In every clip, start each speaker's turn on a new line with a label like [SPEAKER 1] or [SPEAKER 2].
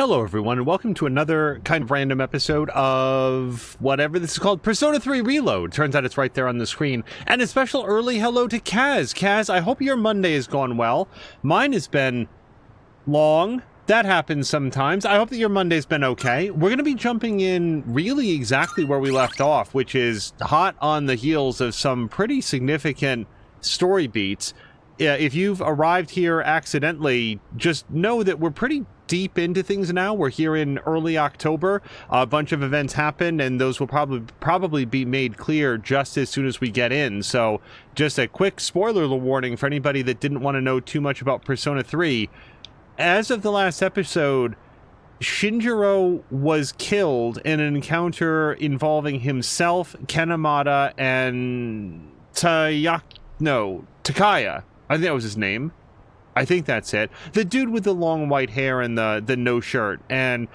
[SPEAKER 1] Hello everyone, and welcome to another kind of random episode of whatever this is called, Persona 3 Reload. Turns out it's right there on the screen. And a special early hello to Kaz. Kaz, I hope your Monday has gone well. Mine has been long. That happens sometimes. I hope that your Monday's been okay. We're going to be jumping in really exactly where we left off, which is hot on the heels of some pretty significant story beats. If you've arrived here accidentally, just know that we're pretty deep into things now. We're here in early October. A bunch of events happened, and those will probably be made clear just as soon as we get in. So just a quick spoiler warning for anybody that didn't want to know too much about Persona 3. As of the last episode, Shinjiro was killed in an encounter involving himself, Kanemata, and Takaya. I think that was his name. I think that's it. The dude with the long white hair and the no shirt. And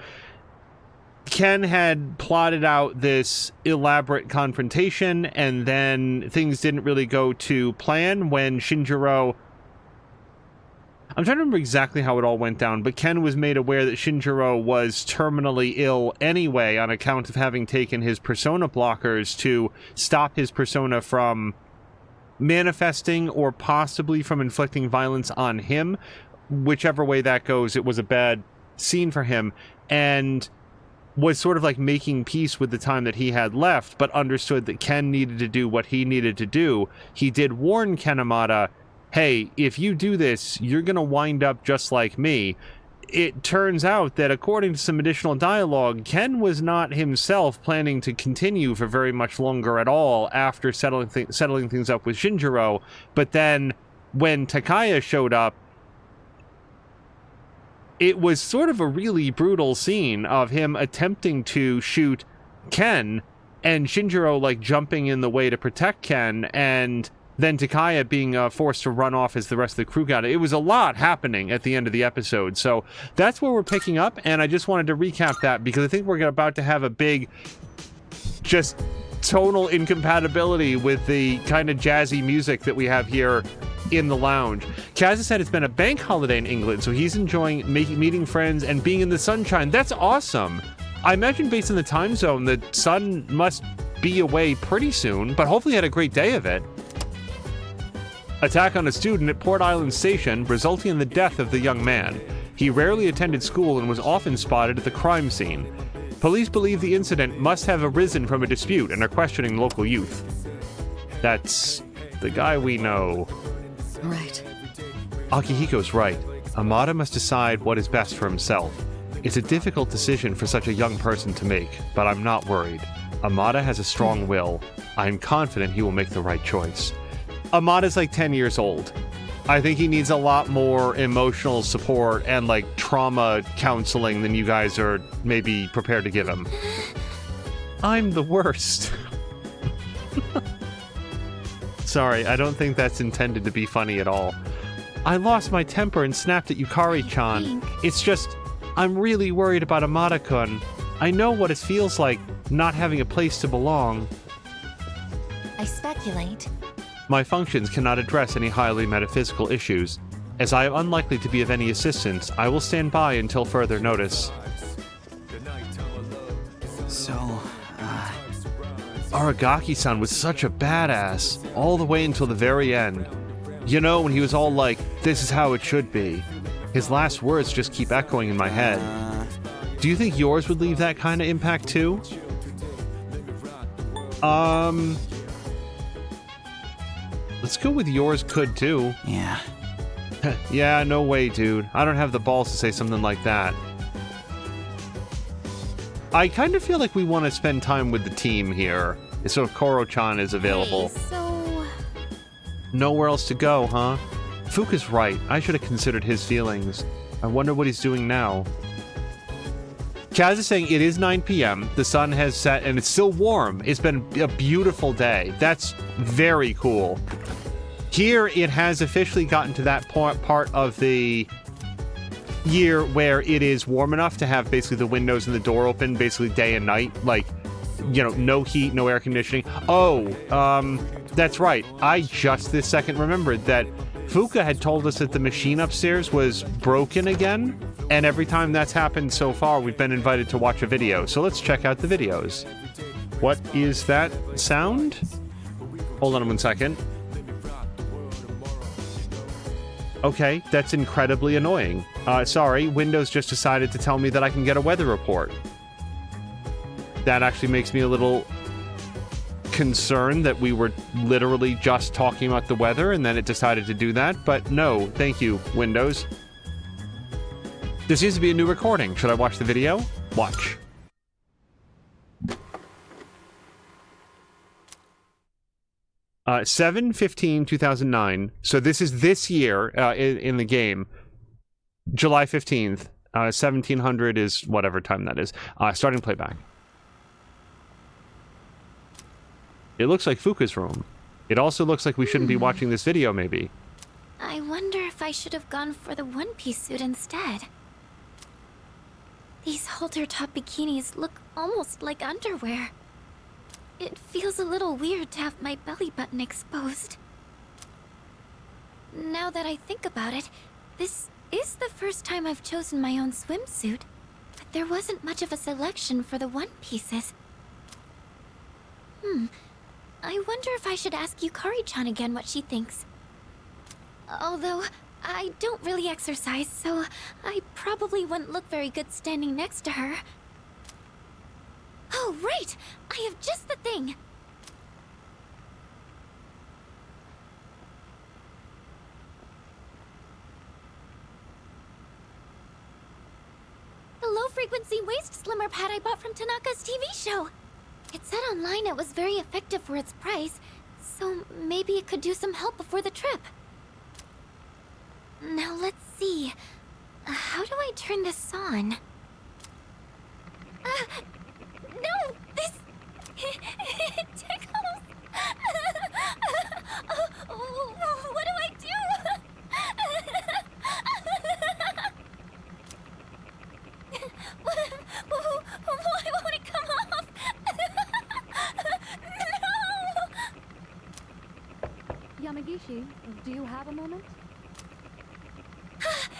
[SPEAKER 1] Ken had plotted out this elaborate confrontation, and then things didn't really go to plan when Shinjiro... I'm trying to remember exactly how it all went down, but Ken was made aware that Shinjiro was terminally ill anyway on account of having taken his persona blockers to stop his persona from manifesting or possibly from inflicting violence on him. Whichever way that goes, it was a bad scene for him, and was sort of like making peace with the time that he had left, but understood that Ken needed to do what he needed to do. He did warn Kanemata, hey, if you do this, you're going to wind up just like me. It turns out that according to some additional dialogue, Ken was not himself planning to continue for very much longer at all after settling things up with Shinjiro. But then when Takaya showed up, it was sort of a really brutal scene of him attempting to shoot Ken and Shinjiro like jumping in the way to protect Ken, and then Takaya being forced to run off as the rest of the crew got it. It was a lot happening at the end of the episode. So that's where we're picking up, and I just wanted to recap that because I think we're about to have a big, just tonal incompatibility with the kind of jazzy music that we have here in the lounge. Kaz said it's been a bank holiday in England, so he's enjoying meeting friends and being in the sunshine. That's awesome. I imagine based on the time zone, the sun must be away pretty soon, but hopefully had a great day of it. Attack on a student at Port Island Station, resulting in the death of the young man. He rarely attended school and was often spotted at the crime scene. Police believe the incident must have arisen from a dispute and are questioning local youth. That's the guy we know.
[SPEAKER 2] Right.
[SPEAKER 1] Akihiko's right. Amada must decide what is best for himself. It's a difficult decision for such a young person to make, but I'm not worried. Amada has a strong will. I'm confident he will make the right choice. Amada's like 10 years old. I think he needs a lot more emotional support and like trauma counseling than you guys are maybe prepared to give him. I'm the worst. Sorry, I don't think that's intended to be funny at all. I lost my temper and snapped at Yukari-chan. It's just, I'm really worried about Amada-kun. I know what it feels like not having a place to belong.
[SPEAKER 2] I speculate.
[SPEAKER 1] My functions cannot address any highly metaphysical issues. As I am unlikely to be of any assistance, I will stand by until further notice.
[SPEAKER 3] So,
[SPEAKER 1] Aragaki-san was such a badass, all the way until the very end. You know, when he was all like, this is how it should be. His last words just keep echoing in my head. Do you think yours would leave that kind of impact too? Let's go with yours could too.
[SPEAKER 3] yeah.
[SPEAKER 1] Yeah, no way, dude. I don't have the balls to say something like that. I kind of feel like we want to spend time with the team here. So if Koro-chan is available.
[SPEAKER 2] Hey, so...
[SPEAKER 1] Nowhere else to go, huh? Fuka's right. I should have considered his feelings. I wonder what he's doing now. Kaz is saying it is 9 p.m. The sun has set and it's still warm. It's been a beautiful day. That's very cool. Here, it has officially gotten to that part of the year where it is warm enough to have basically the windows and the door open, basically day and night. Like, you know, no heat, no air conditioning. Oh, that's right. I just this second remembered that Fuka had told us that the machine upstairs was broken again, and every time that's happened so far, we've been invited to watch a video. So let's check out the videos. What is that sound? Hold on 1 second. Okay, that's incredibly annoying. Sorry, Windows just decided to tell me that I can get a weather report. That actually makes me a little concerned that we were literally just talking about the weather and then it decided to do that, but no, thank you, Windows. There seems to be a new recording. Should I watch the video? Watch. Uh, 7/15/2009. So this is this year in the game. July 15th. 1700 is whatever time that is. Starting playback. It looks like Fuka's room. It also looks like we shouldn't be watching this video, maybe.
[SPEAKER 2] I wonder if I should have gone for the one-piece suit instead. These halter-top bikinis look almost like underwear. It feels a little weird to have my belly button exposed. Now that I think about it, this is the first time I've chosen my own swimsuit, but there wasn't much of a selection for the one-pieces. I wonder if I should ask Yukari-chan again what she thinks. Although, I don't really exercise, so I probably wouldn't look very good standing next to her. Oh, right! I have just the thing! The low-frequency waist slimmer pad I bought from Tanaka's TV show. It said online it was very effective for its price, so maybe it could do some help before the trip. Now let's see. How do I turn this on? No! This... it tickles! What do I do? Why won't it come off? No!
[SPEAKER 3] Yamagishi, do you have a moment?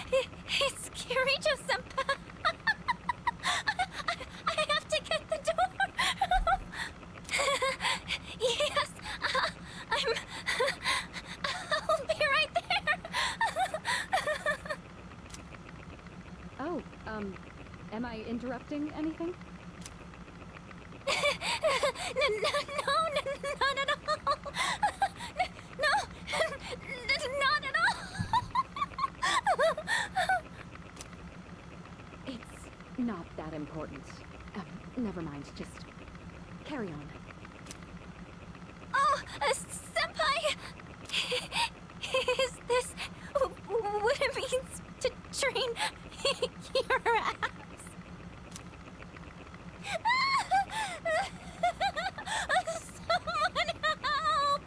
[SPEAKER 2] It's Kirijo-senpai! I have to get the door! Yes, I'll be right there!
[SPEAKER 3] Oh, am I interrupting anything?
[SPEAKER 2] No, not at all! No, not at all!
[SPEAKER 3] It's not that important. Never mind, just carry on.
[SPEAKER 2] Oh, senpai! Is this what it means to train your abs? Someone help!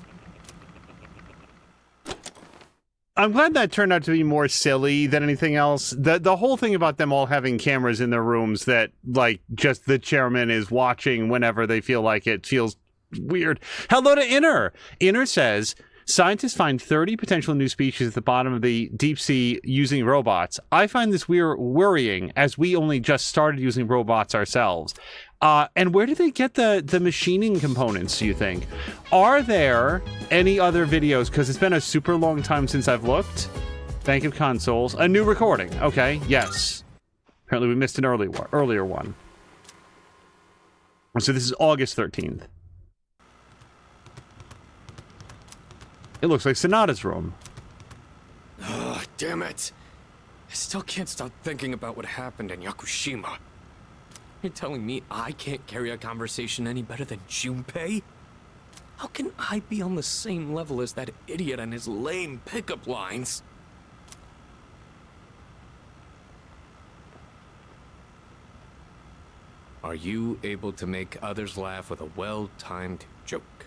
[SPEAKER 1] I'm glad that turned out to be more silly than anything else. The whole thing about them all having cameras in their rooms that, like, just the chairman is watching whenever they feel like it feels weird. Hello to Inner! Inner says, scientists find 30 potential new species at the bottom of the deep sea using robots. I find this worrying, as we only just started using robots ourselves. And where do they get the machining components, do you think? Are there any other videos? Because it's been a super long time since I've looked. Bank of consoles. A new recording. Okay, yes. Apparently we missed an earlier one. So this is August 13th. It looks like Sonata's room.
[SPEAKER 4] Ugh, damn it. I still can't stop thinking about what happened in Yakushima. You're telling me I can't carry a conversation any better than Junpei? How can I be on the same level as that idiot and his lame pickup lines? Are you able to make others laugh with a well-timed joke?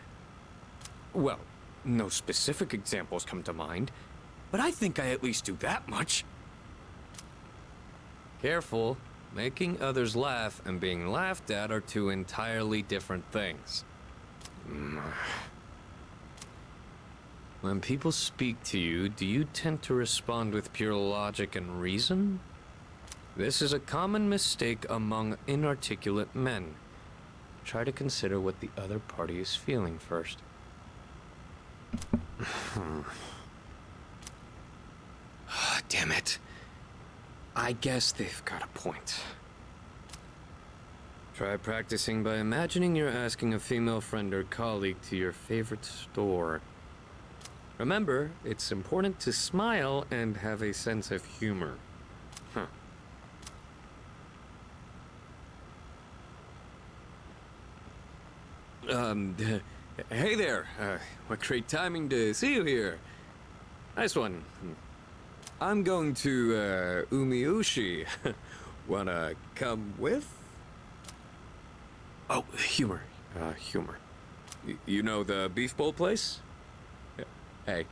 [SPEAKER 4] Well, no specific examples come to mind, but I think I at least do that much. Careful. Making others laugh and being laughed at are two entirely different things. When people speak to you, do you tend to respond with pure logic and reason? This is a common mistake among inarticulate men. Try to consider what the other party is feeling first. Damn it. I guess they've got a point. Try practicing by imagining you're asking a female friend or colleague to your favorite store. Remember, it's important to smile and have a sense of humor. Huh. Hey there. What great timing to see you here. Nice one. I'm going to, Umiushi. Wanna come with? Oh, humor. Humor. You know the beef bowl place? Hey,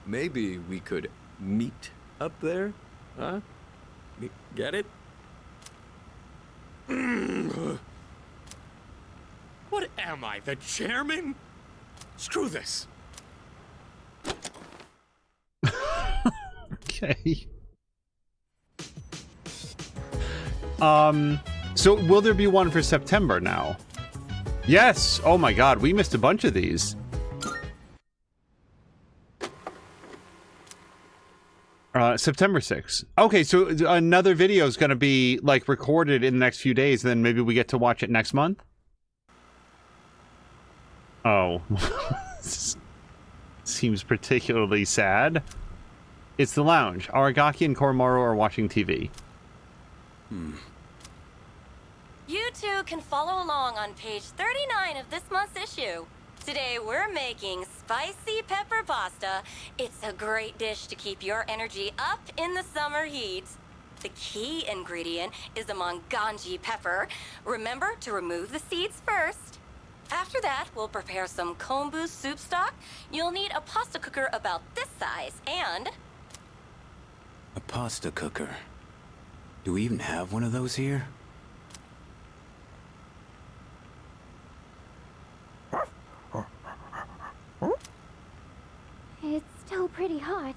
[SPEAKER 4] maybe we could meet up there? Huh? Get it? What am I, the chairman? Screw this.
[SPEAKER 1] Okay. So will there be one for September now? Yes. Oh my god, we missed a bunch of these. September 6th. Okay, so another video is going to be like recorded in the next few days, and then maybe we get to watch it next month? Oh. Seems particularly sad. It's the lounge. Aragaki and Koromaru are watching TV.
[SPEAKER 5] You two can follow along on page 39 of this month's issue. Today we're making spicy pepper pasta. It's a great dish to keep your energy up in the summer heat. The key ingredient is the manganji pepper. Remember to remove the seeds first. After that, we'll prepare some kombu soup stock. You'll need a pasta cooker about this size and...
[SPEAKER 6] A pasta cooker? Do we even have one of those here?
[SPEAKER 3] It's still pretty hot.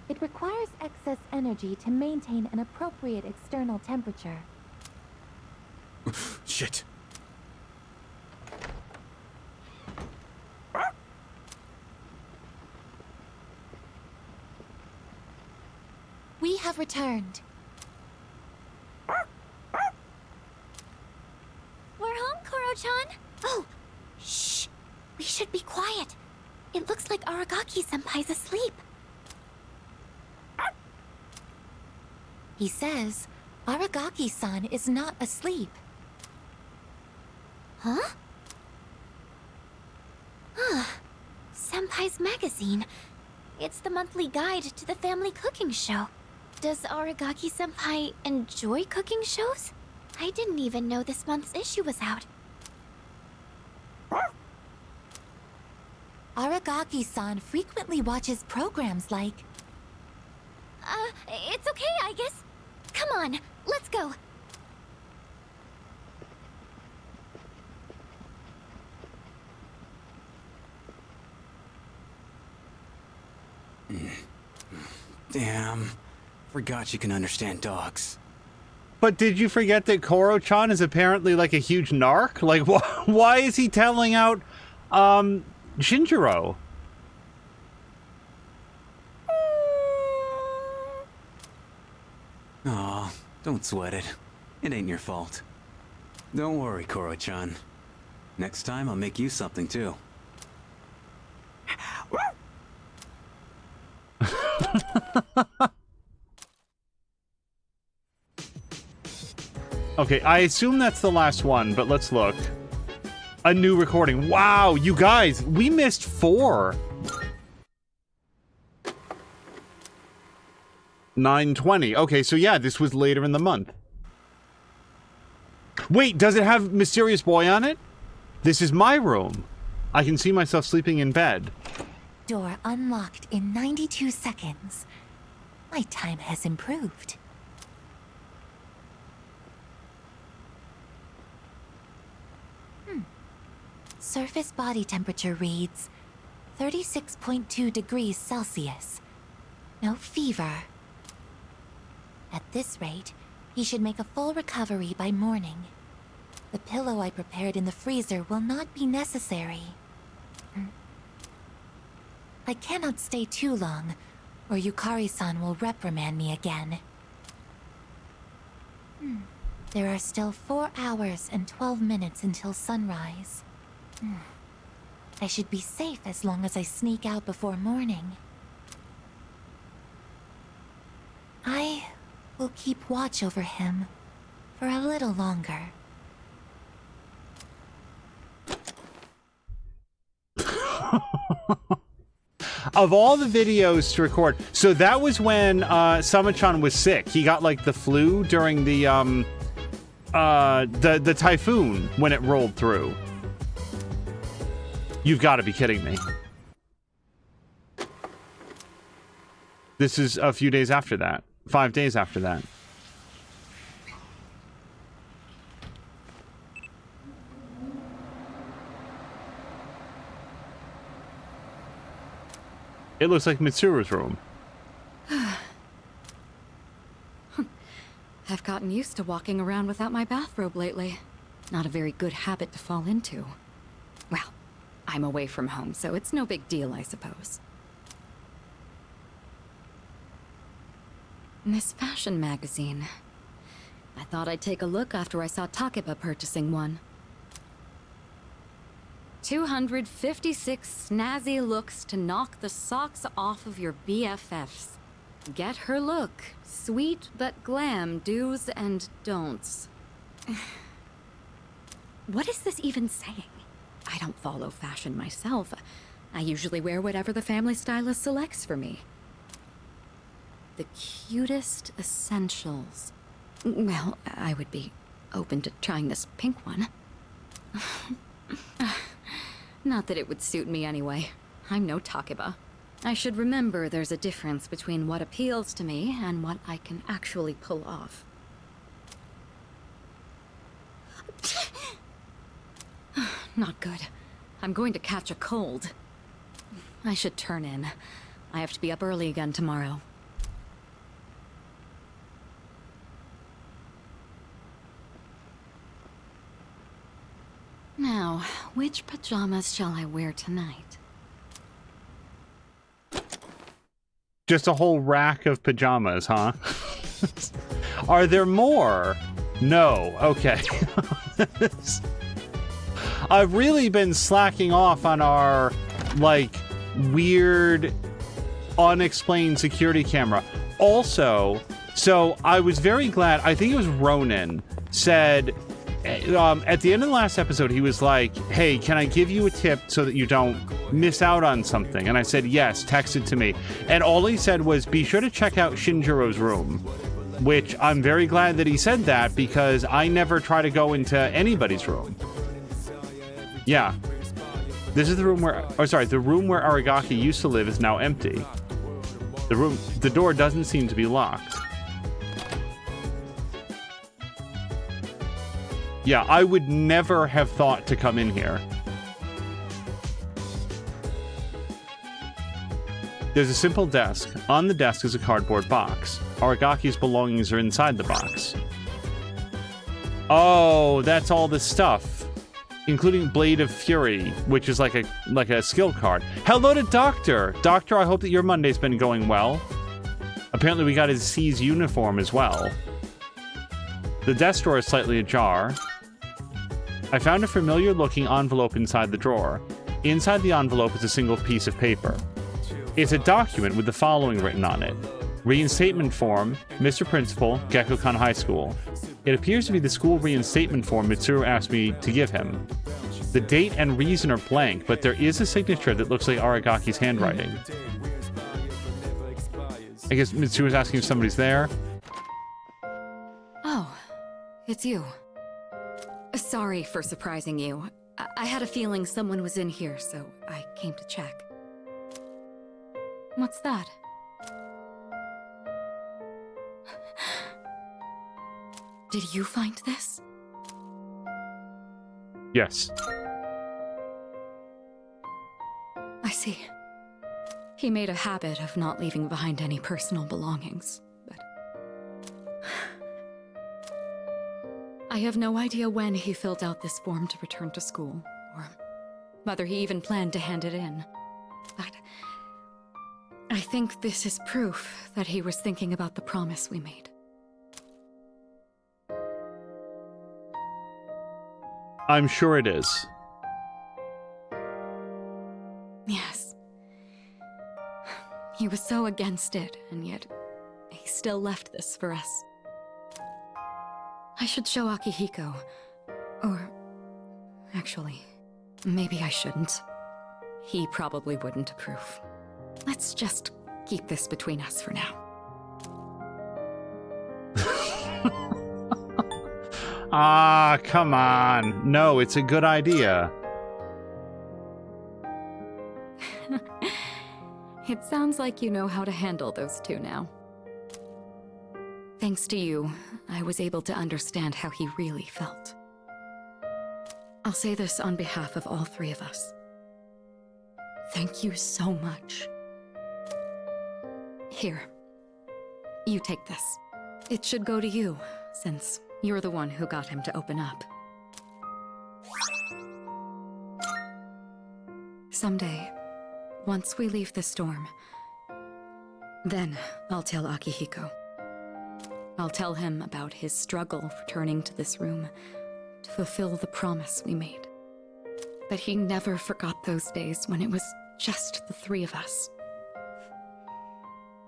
[SPEAKER 3] It requires excess energy to maintain an appropriate external temperature.
[SPEAKER 6] Shit.
[SPEAKER 2] We have returned. We're home, Koro-chan. Oh, shh. We should be quiet. It looks like Aragaki-senpai's asleep. He says Aragaki-san is not asleep. Huh? Senpai's magazine. It's the monthly guide to the family cooking show. Does Aragaki-senpai enjoy cooking shows? I didn't even know this month's issue was out. Aragaki-san frequently watches programs like... it's okay, I guess. Come on, let's go.
[SPEAKER 6] Damn. Forgot you can understand dogs.
[SPEAKER 1] But did you forget that Koro-chan is apparently like a huge narc? Like, why is he telling out, Shinjiro?
[SPEAKER 6] Aw, don't sweat it. It ain't your fault. Don't worry, Koro-chan. Next time I'll make you something too.
[SPEAKER 1] Okay, I assume that's the last one, but let's look. A new recording. Wow, you guys, we missed 4. 9:20. Okay, so yeah, this was later in the month. Wait, does it have Mysterious Boy on it? This is my room. I can see myself sleeping in bed.
[SPEAKER 2] Door unlocked in 92 seconds. My time has improved. Surface body temperature reads 36.2 degrees Celsius. No fever. At this rate, he should make a full recovery by morning. The pillow I prepared in the freezer will not be necessary. I cannot stay too long, or Yukari-san will reprimand me again. There are still 4 hours and 12 minutes until sunrise. I should be safe as long as I sneak out before morning. I will keep watch over him for a little longer.
[SPEAKER 1] Of all the videos to record, so that was when Sama-chan was sick. He got like the flu during the typhoon when it rolled through. You've got to be kidding me. This is a few days after that. 5 days after that. It looks like Mitsuru's room.
[SPEAKER 3] I've gotten used to walking around without my bathrobe lately. Not a very good habit to fall into. Well, I'm away from home, so it's no big deal, I suppose. This fashion magazine. I thought I'd take a look after I saw Takeba purchasing one. 256 snazzy looks to knock the socks off of your BFFs. Get her look. Sweet but glam do's and don'ts. What is this even saying? I don't follow fashion myself. I usually wear whatever the family stylist selects for me. The cutest essentials. Well, I would be open to trying this pink one. Not that it would suit me anyway. I'm no Takeba. I should remember there's a difference between what appeals to me and what I can actually pull off. Not good. I'm going to catch a cold. I should turn in. I have to be up early again tomorrow. Now, which pajamas shall I wear tonight?
[SPEAKER 1] Just a whole rack of pajamas, huh? Are there more? No. Okay. I've really been slacking off on our, like, weird, unexplained security camera. Also, so I was very glad, I think it was Ronan, said... at the end of the last episode, he was like, hey, can I give you a tip so that you don't miss out on something? And I said, yes, text it to me. And all he said was, be sure to check out Shinjiro's room. Which I'm very glad that he said that, because I never try to go into anybody's room. Yeah. This is the room where, oh sorry, the room where Aragaki used to live is now empty. The door doesn't seem to be locked. Yeah, I would never have thought to come in here. There's a simple desk. On the desk is a cardboard box. Aragaki's belongings are inside the box. Oh, that's all the stuff. Including Blade of Fury, which is like a skill card. Hello to Doctor! Doctor, I hope that your Monday's been going well. Apparently we got his C's uniform as well. The desk drawer is slightly ajar. I found a familiar-looking envelope inside the drawer. Inside the envelope is a single piece of paper. It's a document with the following written on it. Reinstatement form, Mr. Principal, Gekkoukan High School. It appears to be the school reinstatement form Mitsuru asked me to give him. The date and reason are blank, but there is a signature that looks like Aragaki's handwriting. I guess Mitsuru's asking if somebody's there.
[SPEAKER 3] Oh, it's you. Sorry for surprising you. I had a feeling someone was in here, so I came to check. What's that? Did you find this?
[SPEAKER 1] Yes.
[SPEAKER 3] I see. He made a habit of not leaving behind any personal belongings, but... I have no idea when he filled out this form to return to school, or whether he even planned to hand it in. But I think this is proof that he was thinking about the promise we made.
[SPEAKER 1] I'm sure it is.
[SPEAKER 3] Yes. He was so against it, and yet he still left this for us. I should show Akihiko. Or... actually, maybe I shouldn't. He probably wouldn't approve. Let's just keep this between us for now.
[SPEAKER 1] Ah, come on. No, it's a good idea.
[SPEAKER 3] It sounds like you know how to handle those two now. Thanks to you, I was able to understand how he really felt. I'll say this on behalf of all three of us. Thank you so much. Here. You take this. It should go to you, since you're the one who got him to open up. Someday, once we leave the storm, then I'll tell Akihiko. I'll tell him about his struggle returning to this room to fulfill the promise we made. But he never forgot those days when it was just the three of us.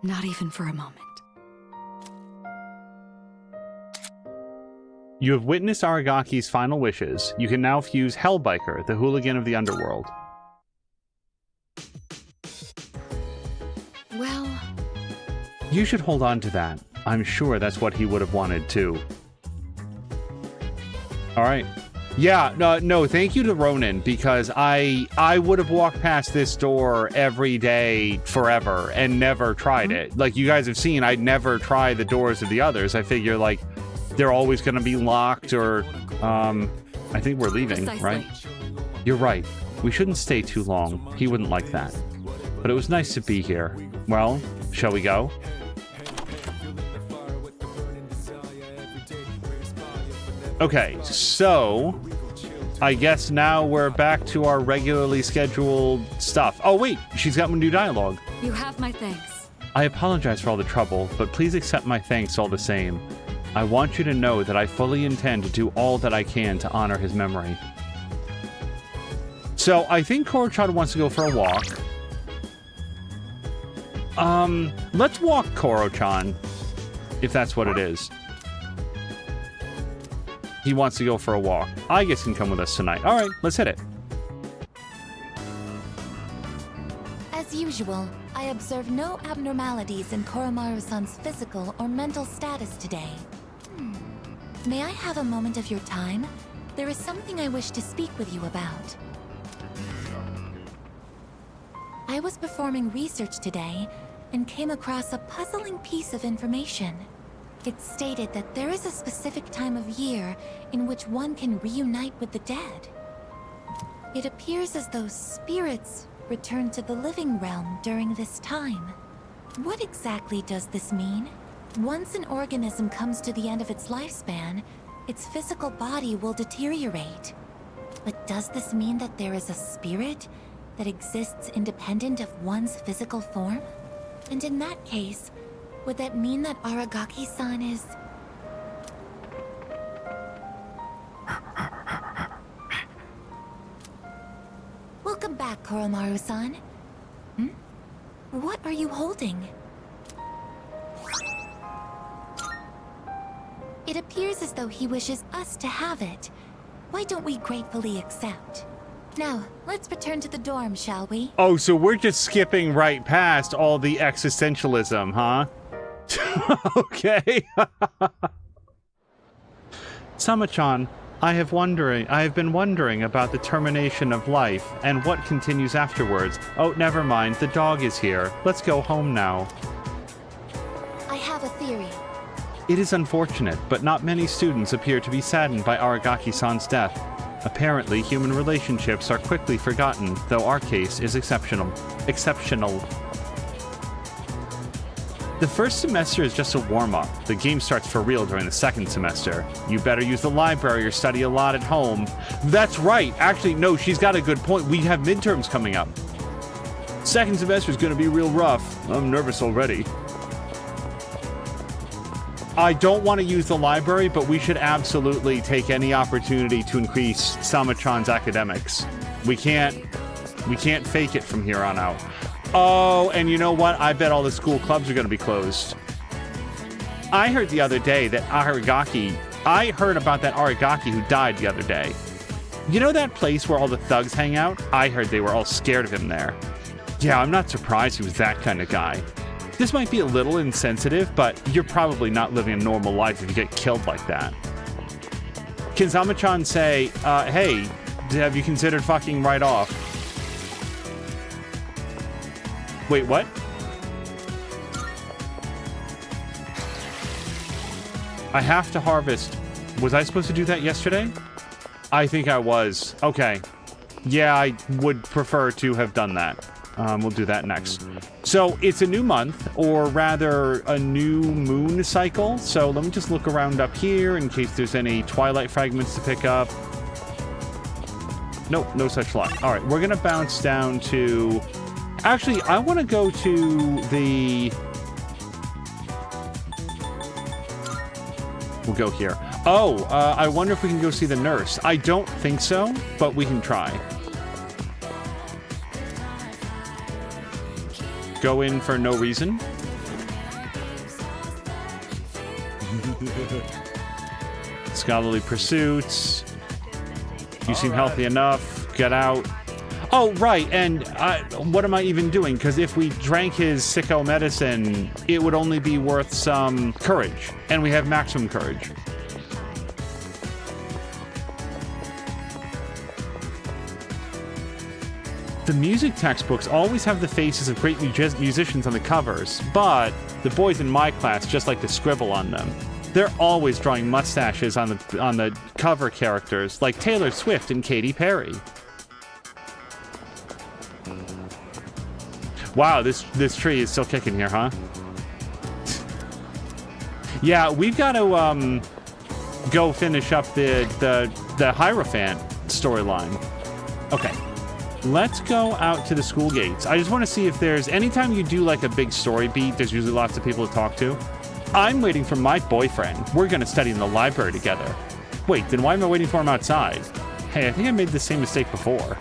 [SPEAKER 3] Not even for a moment.
[SPEAKER 1] You have witnessed Aragaki's final wishes. You can now fuse Hellbiker, the hooligan of the underworld.
[SPEAKER 3] Well...
[SPEAKER 1] You should hold on to that. I'm sure that's what he would have wanted, too. Alright. Yeah, no, thank you to Ronan, because I would have walked past this door every day forever and never tried it. Like, you guys have seen, I'd never try the doors of the others. I figure, like, they're always going to be locked, or, I think we're leaving,
[SPEAKER 3] Precisely.
[SPEAKER 1] right? You're right. We shouldn't stay too long. He wouldn't like that. But it was nice to be here. Well, shall we go? Okay, so I guess now we're back to our regularly scheduled stuff. Oh wait, she's got new dialogue.
[SPEAKER 3] You have my thanks.
[SPEAKER 1] I apologize for all the trouble, but please accept my thanks all the same. I want you to know that I fully intend to do all that I can to honor his memory. So I think Koro-chan wants to go for a walk. Let's walk Koro-chan, if that's what it is. He wants to go for a walk. I guess he can come with us tonight. All right, let's hit it.
[SPEAKER 2] As usual, I observe no abnormalities in Koromaru-san's physical or mental status today. May I have a moment of your time? There is something I wish to speak with you about. I was performing research today and came across a puzzling piece of information. It stated that there is a specific time of year in which one can reunite with the dead. It appears as though spirits return to the living realm during this time. What exactly does this mean? Once an organism comes to the end of its lifespan, its physical body will deteriorate. But does this mean that there is a spirit that exists independent of one's physical form? And in that case, would that mean that Aragaki-san is... Welcome back, Koromaru-san. What are you holding? It appears as though he wishes us to have it. Why don't we gratefully accept? Now, let's return to the dorm, shall we?
[SPEAKER 1] Oh, so we're just skipping right past all the existentialism, huh? Okay. Sama-chan, I have been wondering about the termination of life and what continues afterwards. Oh, never mind. The dog is here. Let's go home now.
[SPEAKER 2] I have a theory.
[SPEAKER 1] It is unfortunate, but not many students appear to be saddened by Aragaki-san's death. Apparently, human relationships are quickly forgotten, though our case is exceptional. The first semester is just a warm-up. The game starts for real during the second semester. You better use the library or study a lot at home. That's right. Actually, no, she's got a good point. We have midterms coming up. Second semester is going to be real rough. I'm nervous already. I don't want to use the library, but we should absolutely take any opportunity to increase Samachan's academics. We can't fake it from here on out. Oh, and you know what? I bet all the school clubs are going to be closed. I heard the other day that I heard about that Aragaki who died the other day. You know that place where all the thugs hang out? I heard they were all scared of him there. Yeah, I'm not surprised he was that kind of guy. This might be a little insensitive, but you're probably not living a normal life if you get killed like that. Can Samachan say, hey, have you considered fucking right off? Wait, what? I have to harvest. Was I supposed to do that yesterday? I think I was. Okay. Yeah, I would prefer to have done that. We'll do that next. So it's a new month, or rather a new moon cycle. So let me just look around up here in case there's any twilight fragments to pick up. Nope, no such luck. All right, we're going to bounce down to... Actually, I want to go to the... We'll go here. Oh, I wonder if we can go see the nurse. I don't think so, but we can try. Go in for no reason. Scholarly pursuits. You seem healthy enough. Get out. Oh, right. And what am I even doing? Because if we drank his sicko medicine, it would only be worth some courage. And we have maximum courage. The music textbooks always have the faces of great musicians on the covers, but the boys in my class just like to scribble on them. They're always drawing mustaches on the cover characters, like Taylor Swift and Katy Perry. Wow, this tree is still kicking here, huh? Yeah, we've got to go finish up the Hierophant storyline. Okay. Let's go out to the school gates. I just want to see if there's... Anytime you do, like, a big story beat, there's usually lots of people to talk to. I'm waiting for my boyfriend. We're going to study in the library together. Wait, then why am I waiting for him outside? Hey, I think I made the same mistake before.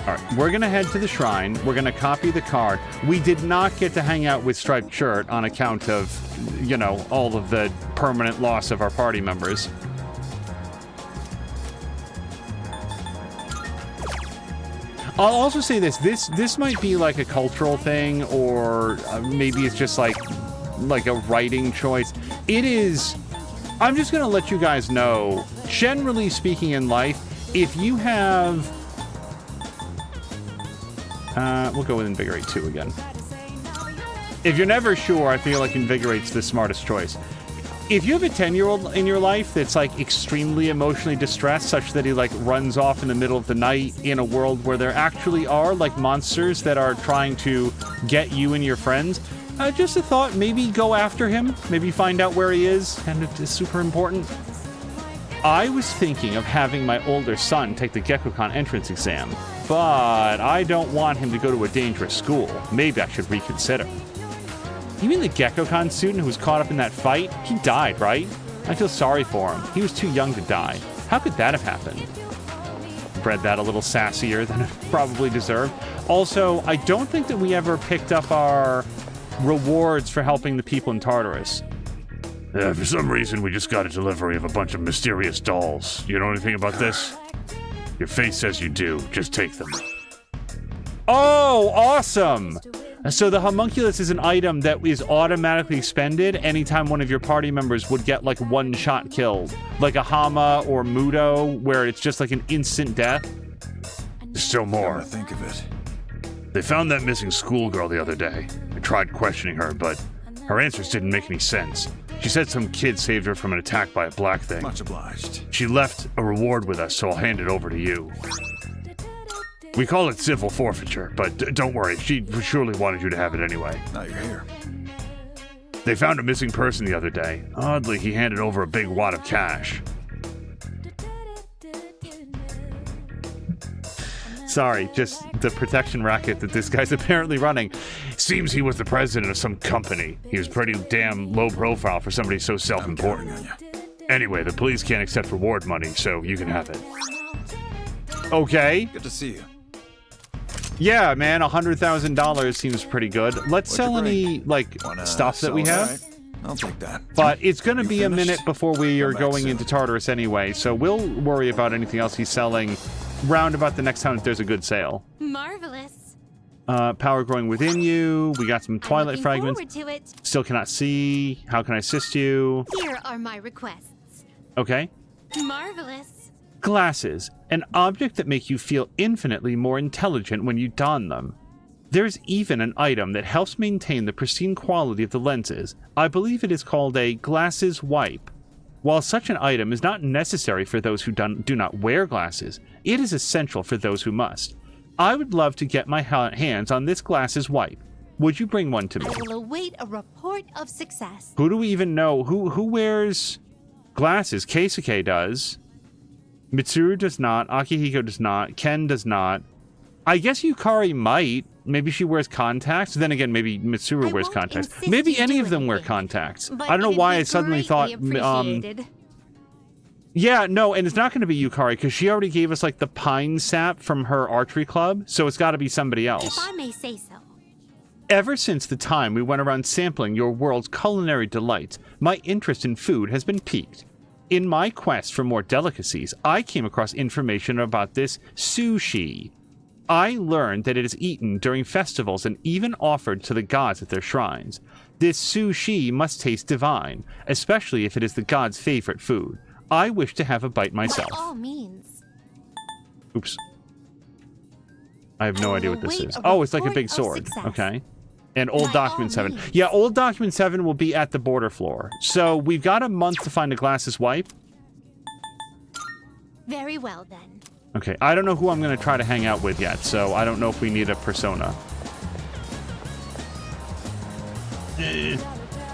[SPEAKER 1] All right, we're going to head to the shrine. We're going to copy the card. We did not get to hang out with Striped Shirt on account of, you know, all of the permanent loss of our party members. I'll also say this might be like a cultural thing, or maybe it's just like a writing choice. It is... I'm just going to let you guys know, generally speaking in life, if you have... we'll go with Invigorate 2 again. If you're never sure, I feel like Invigorate's the smartest choice. If you have a 10-year-old in your life that's, like, extremely emotionally distressed, such that he, like, runs off in the middle of the night in a world where there actually are, like, monsters that are trying to get you and your friends, just a thought, maybe go after him, maybe find out where he is, and it is super important. I was thinking of having my older son take the GeckoCon entrance exam, but I don't want him to go to a dangerous school. Maybe I should reconsider. You mean the GeckoCon student who was caught up in that fight? He died, right? I feel sorry for him. He was too young to die. How could that have happened? Bred that a little sassier than it probably deserved. Also, I don't think that we ever picked up our rewards for helping the people in Tartarus.
[SPEAKER 7] For some reason, we just got a delivery of a bunch of mysterious dolls. You know anything about this? Your face says you do. Just take them.
[SPEAKER 1] Oh, awesome! So the homunculus is an item that is automatically expended anytime one of your party members would get, like, one shot killed. Like a Hama or Mudo, where it's just like an instant death.
[SPEAKER 7] There's still more.
[SPEAKER 8] Think of it.
[SPEAKER 7] They found that missing schoolgirl the other day. I tried questioning her, but her answers didn't make any sense. She said some kid saved her from an attack by a black thing.
[SPEAKER 8] Much obliged.
[SPEAKER 7] She left a reward with us, so I'll hand it over to you. We call it civil forfeiture, but don't worry, she surely wanted you to have it anyway.
[SPEAKER 8] Now you're here.
[SPEAKER 7] They found a missing person the other day. Oddly, he handed over a big wad of cash.
[SPEAKER 1] Sorry, just the protection racket that this guy's apparently running.
[SPEAKER 7] Seems he was the president of some company. He was pretty damn low profile for somebody so
[SPEAKER 8] I'm
[SPEAKER 7] self-important.
[SPEAKER 8] counting on you.
[SPEAKER 7] Anyway, the police can't accept reward money, so you can have it.
[SPEAKER 1] Okay.
[SPEAKER 8] Good to see you.
[SPEAKER 1] Yeah, man, $100,000 seems pretty good. Let's
[SPEAKER 8] What'd you
[SPEAKER 1] sell any,
[SPEAKER 8] bring?
[SPEAKER 1] like,
[SPEAKER 8] Wanna
[SPEAKER 1] stuff that we
[SPEAKER 8] sell it?
[SPEAKER 1] have.
[SPEAKER 8] All right. I'll take that.
[SPEAKER 1] But it's going to
[SPEAKER 8] You
[SPEAKER 1] be a
[SPEAKER 8] finished?
[SPEAKER 1] minute before we are
[SPEAKER 8] Come back
[SPEAKER 1] going
[SPEAKER 8] soon.
[SPEAKER 1] into Tartarus anyway, so we'll worry about anything else he's selling round about the next time that there's a good sale.
[SPEAKER 2] Marvelous.
[SPEAKER 1] Power growing within you. We got some twilight
[SPEAKER 2] I'm looking
[SPEAKER 1] fragments.
[SPEAKER 2] forward to it.
[SPEAKER 1] Still cannot see. How can I assist you?
[SPEAKER 2] Here are my requests.
[SPEAKER 1] Okay.
[SPEAKER 2] Marvelous.
[SPEAKER 1] Glasses. An object that make you feel infinitely more intelligent when you don them. There's even an item that helps maintain the pristine quality of the lenses. I believe it is called a glasses wipe. While such an item is not necessary for those who do not wear glasses, it is essential for those who must. I would love to get my hands on this glasses wipe. Would you bring one to me?
[SPEAKER 2] I will await a report of success.
[SPEAKER 1] Who do we even know? Who wears glasses? Keisuke does. Mitsuru does not. Akihiko does not. Ken does not. I guess Yukari might. Maybe she wears contacts. Then again, maybe Mitsuru
[SPEAKER 2] I
[SPEAKER 1] wears
[SPEAKER 2] won't
[SPEAKER 1] contacts.
[SPEAKER 2] insist
[SPEAKER 1] Maybe
[SPEAKER 2] you
[SPEAKER 1] any
[SPEAKER 2] do
[SPEAKER 1] of them wear
[SPEAKER 2] anything,
[SPEAKER 1] contacts.
[SPEAKER 2] but
[SPEAKER 1] I don't know
[SPEAKER 2] it'd
[SPEAKER 1] why
[SPEAKER 2] be
[SPEAKER 1] I suddenly thought.
[SPEAKER 2] greatly appreciated.
[SPEAKER 1] Yeah, no, and it's not going to be Yukari because she already gave us like the pine sap from her archery club, so it's got to be somebody
[SPEAKER 2] If
[SPEAKER 1] else.
[SPEAKER 2] I may say so.
[SPEAKER 1] Ever since the time we went around sampling your world's culinary delights, my interest in food has been piqued. In my quest for more delicacies, I came across information about this sushi. I learned that it is eaten during festivals and even offered to the gods at their shrines. This sushi must taste divine, especially if it is the god's favorite food. I wish to have a bite myself.
[SPEAKER 2] By all means.
[SPEAKER 1] Oops. I have no
[SPEAKER 2] I
[SPEAKER 1] idea
[SPEAKER 2] will
[SPEAKER 1] what this
[SPEAKER 2] await
[SPEAKER 1] is.
[SPEAKER 2] a
[SPEAKER 1] Oh, it's like a
[SPEAKER 2] report
[SPEAKER 1] big
[SPEAKER 2] of
[SPEAKER 1] sword.
[SPEAKER 2] success.
[SPEAKER 1] Okay. And Old
[SPEAKER 2] By
[SPEAKER 1] Document
[SPEAKER 2] all
[SPEAKER 1] 7.
[SPEAKER 2] means.
[SPEAKER 1] Yeah, Old Document 7 will be at the border floor. So we've got a month to find a glasses wipe.
[SPEAKER 2] Very well then.
[SPEAKER 1] Okay, I don't know who I'm going to try to hang out with yet, so I don't know if we need a persona.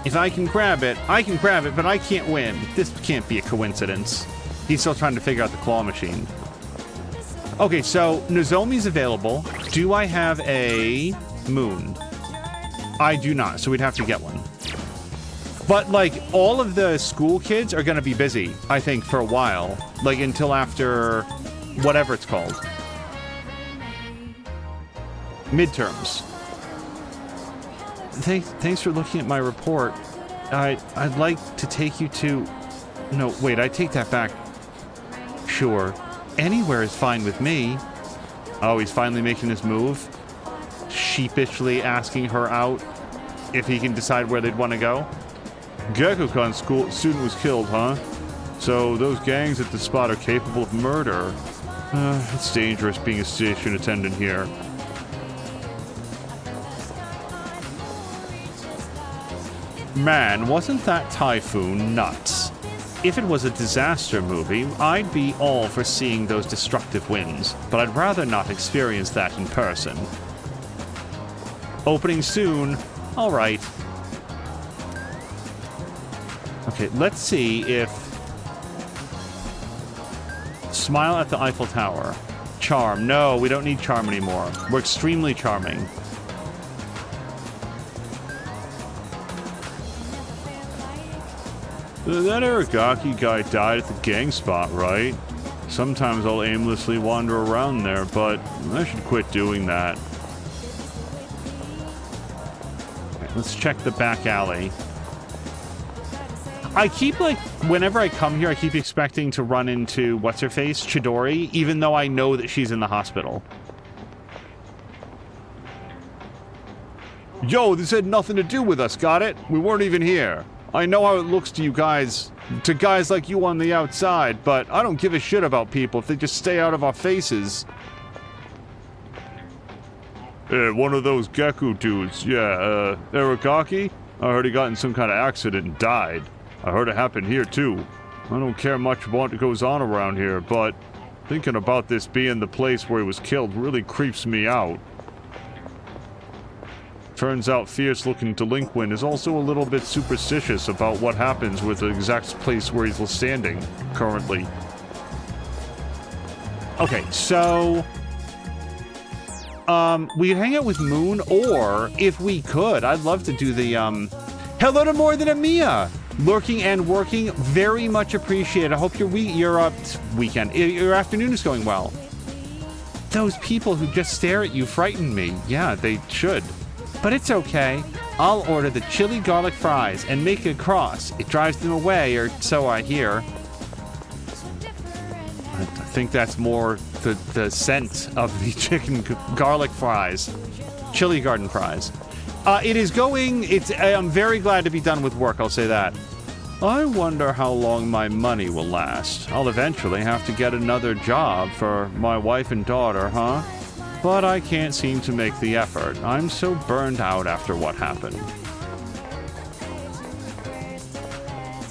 [SPEAKER 1] If I can grab it, I can grab it, but I can't win. This can't be a coincidence. He's still trying to figure out the claw machine. Okay, so Nozomi's available. Do I have a moon? I do not, so we'd have to get one. But, like, all of the school kids are going to be busy, I think, for a while. Like, until after whatever it's called. Midterms. Thanks for looking at my report. I'd like to take you to... No, wait, I take that back. Sure. Anywhere is fine with me. Oh, he's finally making his move. Sheepishly asking her out if he can decide where they'd want to go. Gekkokan school student was killed, huh? So those gangs at the spot are capable of murder. It's dangerous being a station attendant here. Man, wasn't that typhoon nuts? If it was a disaster movie, I'd be all for seeing those destructive winds, but I'd rather not experience that in person. Opening soon. All right. Okay, let's see if... Smile at the Eiffel Tower. Charm. No, we don't need charm anymore. We're extremely charming. That Aragaki guy died at the gang spot, right? Sometimes I'll aimlessly wander around there, but I should quit doing that. Okay, let's check the back alley. I keep, like, whenever I come here, I keep expecting to run into, what's-her-face, Chidori, even though I know that she's in the hospital. Yo, this had nothing to do with us, got it? We weren't even here. I know how it looks to you guys, to guys like you on the outside, but I don't give a shit about people if they just stay out of our faces. One of those Gekko dudes, yeah, Aragaki? I heard he got in some kind of accident and died.
[SPEAKER 7] I heard it happened here too. I don't care much about what goes on around here, but thinking about this being the place where he was killed really creeps me out. Turns out fierce-looking delinquent is also a little bit superstitious about what happens with the exact place where he's standing currently.
[SPEAKER 1] Okay, so we could hang out with Moon, or if we could, I'd love to do the hello to More Than a Mia. Lurking and working, very much appreciated. I hope your afternoon is going well. Those people who just stare at you frighten me. Yeah, they should. But it's okay. I'll order the chili garlic fries and make a cross. It drives them away, or so I hear. I think that's more the scent of the chicken garlic fries. Chili garden fries. It is going... I'm very glad to be done with work, I'll say that. I wonder how long my money will last. I'll eventually have to get another job for my wife and daughter, huh? But I can't seem to make the effort. I'm so burned out after what happened.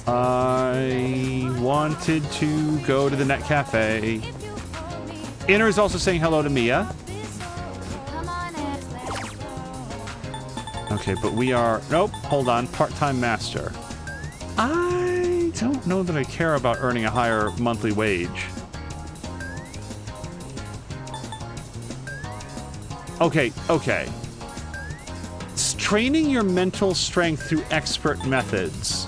[SPEAKER 1] I wanted to go to the Net Cafe. Inner is also saying hello to Mia. Okay, but we are... Nope, hold on. Part-time master. I don't know that I care about earning a higher monthly wage. Okay. Training your mental strength through expert methods.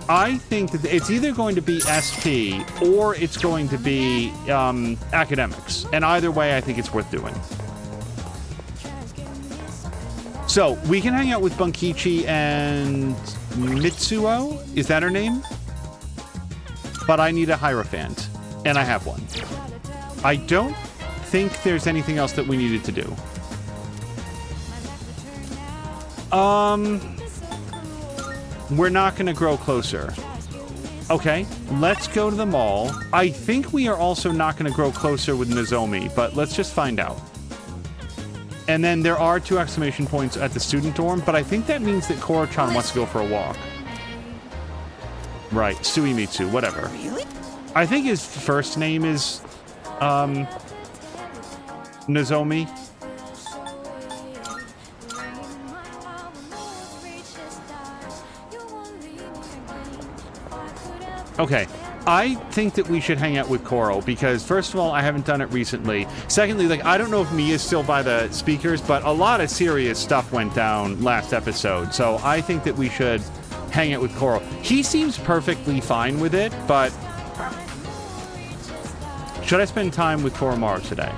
[SPEAKER 1] I think that it's either going to be SP or it's going to be academics. And either way, I think it's worth doing. So, we can hang out with Bunkichi and Mitsuo. Is that her name? But I need a Hierophant. And I have one. I don't think there's anything else that we needed to do. We're not going to grow closer. Okay, let's go to the mall. I think we are also not going to grow closer with Nozomi, but let's just find out. And then there are 2 exclamation points at the student dorm, but I think that means that Koro-chan wants to go for a walk. Right, Suimitsu, whatever. I think his first name is, Nozomi. Okay, I think that we should hang out with Koro because, first of all, I haven't done it recently. Secondly, like, I don't know if Mia's still by the speakers, but a lot of serious stuff went down last episode, so I think that we should hang out with Koro. He seems perfectly fine with it, but should I spend time with Koromaru today?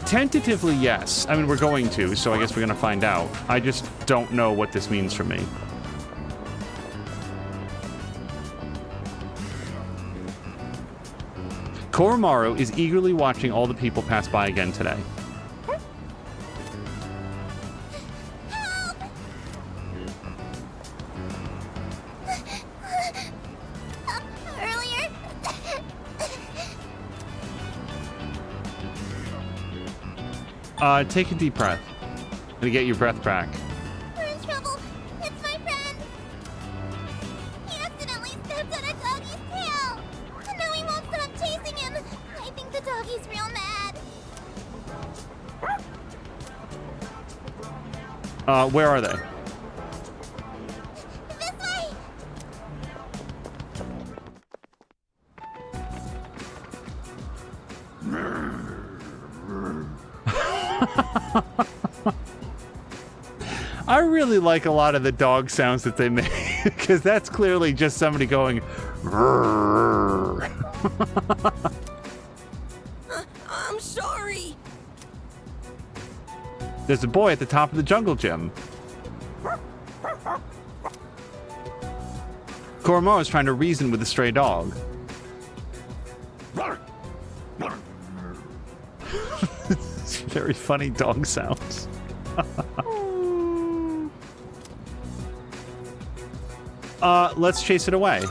[SPEAKER 1] Tentatively, yes. I mean, we're going to, so I guess we're going to find out. I just don't know what this means for me. Koromaru is eagerly watching all the people pass by again today. Take a deep breath. And get your breath back.
[SPEAKER 2] We're in trouble. It's my friend. He accidentally stepped on a doggy's tail. And now he won't stop chasing him. I think the doggy's real mad.
[SPEAKER 1] Where are they?
[SPEAKER 2] This way.
[SPEAKER 1] I really like a lot of the dog sounds that they make because that's clearly just somebody going.
[SPEAKER 5] I'm sorry.
[SPEAKER 1] There's a boy at the top of the jungle gym. Koromaru is trying to reason with a stray dog. Very funny dog sounds. Let's chase it away.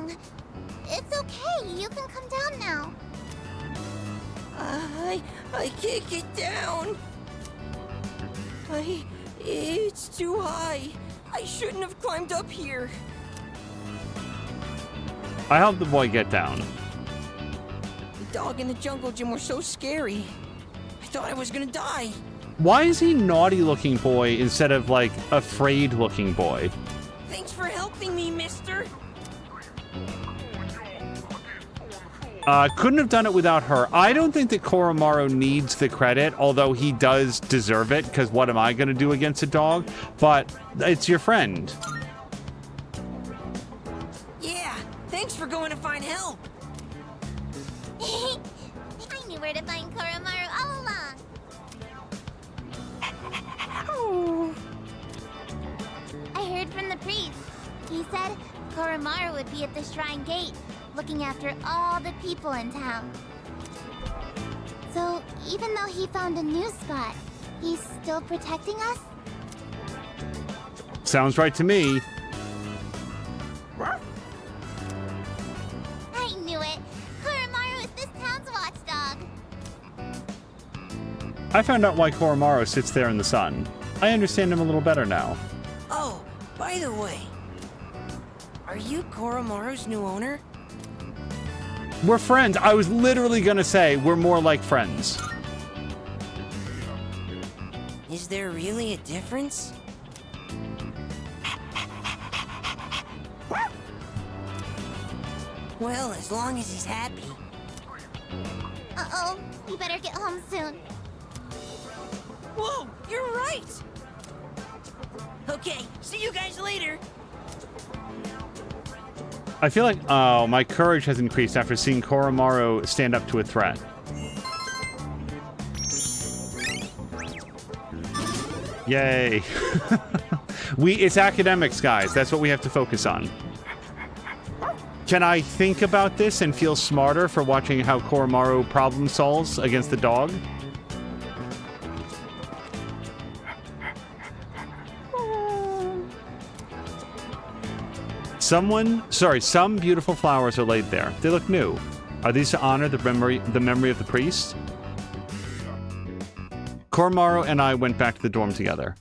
[SPEAKER 2] wrong. It's okay. You can come down now.
[SPEAKER 8] I can't get down. It's too high. I shouldn't have climbed up here.
[SPEAKER 1] I helped the boy get down.
[SPEAKER 8] The dog in the jungle gym were so scary. I thought I was gonna die.
[SPEAKER 1] Why is he naughty looking boy instead of like afraid looking boy?
[SPEAKER 8] Thanks for helping me, mister.
[SPEAKER 1] Couldn't have done it without her. I don't think that Koromaru needs the credit, although he does deserve it, because what am I going to do against a dog? But it's your friend.
[SPEAKER 8] Yeah, thanks for going to find help.
[SPEAKER 2] I knew where to find Koromaru all along. I heard from the priest. He said Koromaru would be at the shrine gate, looking after all the people in town. So, even though he found a new spot, he's still protecting us?
[SPEAKER 1] Sounds right to me.
[SPEAKER 2] I knew it! Koromaru is this town's watchdog!
[SPEAKER 1] I found out why Koromaru sits there in the sun. I understand him a little better now.
[SPEAKER 8] Oh, by the way, are you Koromaru's new owner?
[SPEAKER 1] We're friends. I was literally going to say we're more like friends.
[SPEAKER 8] Is there really a difference? Well, as long as he's happy.
[SPEAKER 2] Uh-oh, we better get home soon.
[SPEAKER 8] Whoa, you're right! Okay, see you guys later.
[SPEAKER 1] I feel like, oh, my courage has increased after seeing Koromaru stand up to a threat. Yay. It's academics, guys. That's what we have to focus on. Can I think about this and feel smarter for watching how Koromaru problem solves against the dog? Some beautiful flowers are laid there. They look new. Are these to honor the memory of the priest? Koromaru and I went back to the dorm together.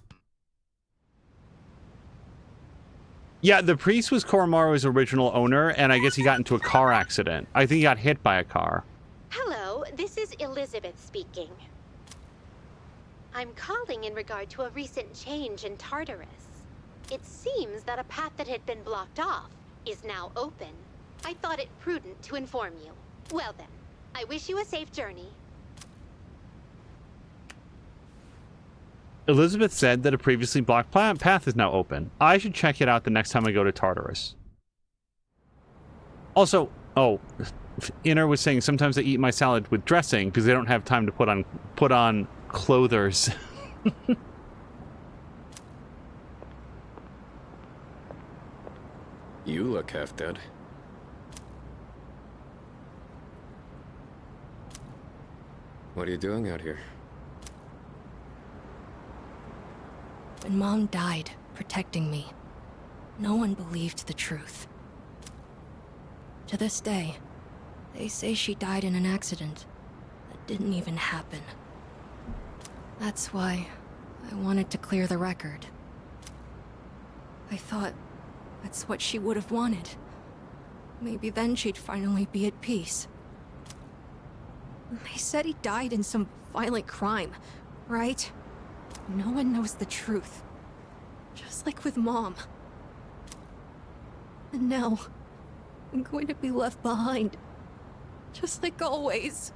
[SPEAKER 1] Yeah, the priest was Koromaru's original owner, and I guess he got into a car accident. I think he got hit by a car.
[SPEAKER 9] Hello, this is Elizabeth speaking. I'm calling in regard to a recent change in Tartarus. It seems that a path that had been blocked off is now open. I thought it prudent to inform you. Well then, I wish you a safe journey.
[SPEAKER 1] Elizabeth said that a previously blocked path is now open. I should check it out the next time I go to Tartarus. Also, Inner was saying sometimes I eat my salad with dressing because they don't have time to put on clothers.
[SPEAKER 4] You look half dead. What are you doing out here?
[SPEAKER 3] When Mom died, protecting me, no one believed the truth. To this day, they say she died in an accident that didn't even happen. That's why I wanted to clear the record. I thought that's what she would have wanted. Maybe then she'd finally be at peace. They said he died in some violent crime, right? No one knows the truth. Just like with Mom. And now, I'm going to be left behind. Just like always.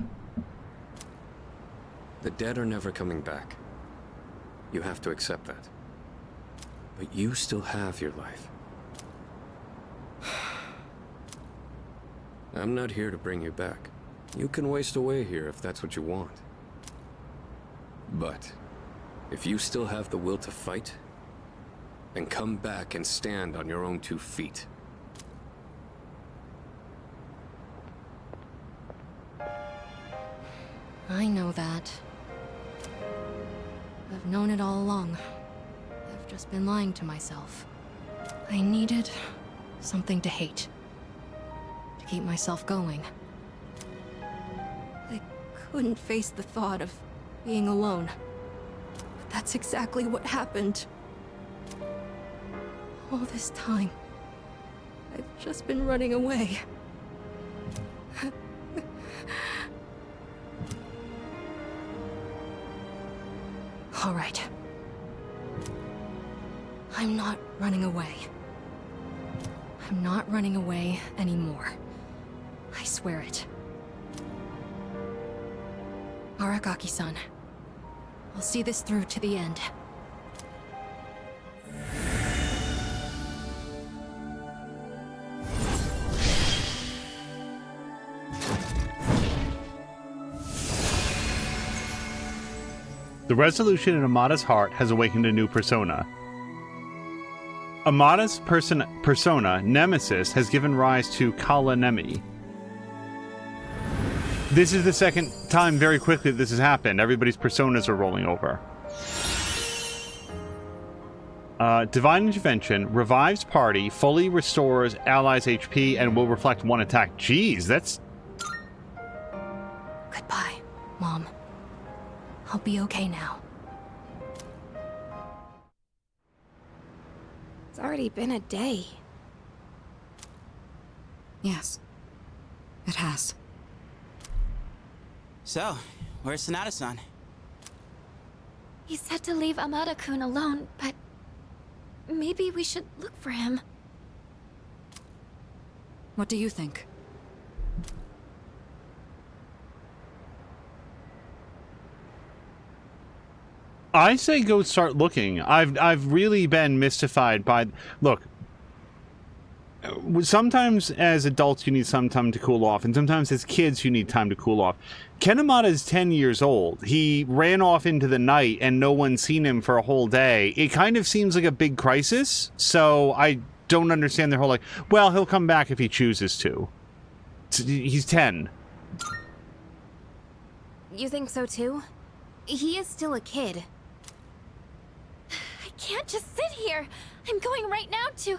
[SPEAKER 4] The dead are never coming back. You have to accept that. But you still have your life. I'm not here to bring you back. You can waste away here if that's what you want. But if you still have the will to fight, then come back and stand on your own 2 feet.
[SPEAKER 3] I know that. I've known it all along. I've just been lying to myself. I needed something to hate. keep myself going.
[SPEAKER 10] I couldn't face the thought of being alone. But that's exactly what happened. All this time, I've just been running away. All right. I'm not running away. I'm not running away anymore. I swear it. Aragaki-san, I'll see this through to the end.
[SPEAKER 1] The resolution in Amada's heart has awakened a new persona. Amada's persona, Nemesis, has given rise to Kalanemi. This is the second time very quickly that this has happened. Everybody's personas are rolling over. Divine Intervention revives party, fully restores allies' HP, and will reflect one attack. Jeez, that's...
[SPEAKER 10] Goodbye, Mom. I'll be okay now.
[SPEAKER 11] It's already been a day.
[SPEAKER 3] Yes, it has.
[SPEAKER 8] So, where's Sonata-san?
[SPEAKER 11] He said to leave Amada-kun alone, but maybe we should look for him.
[SPEAKER 3] What do you think?
[SPEAKER 1] I say go start looking. I've really been mystified by... Look, sometimes as adults you need some time to cool off, and sometimes as kids you need time to cool off. Ken Amada is 10 years old. He ran off into the night and no one's seen him for a whole day. It kind of seems like a big crisis, so I don't understand their whole like, well, he'll come back if he chooses to. He's 10.
[SPEAKER 11] You think so too? He is still a kid. I can't just sit here. I'm going right now to...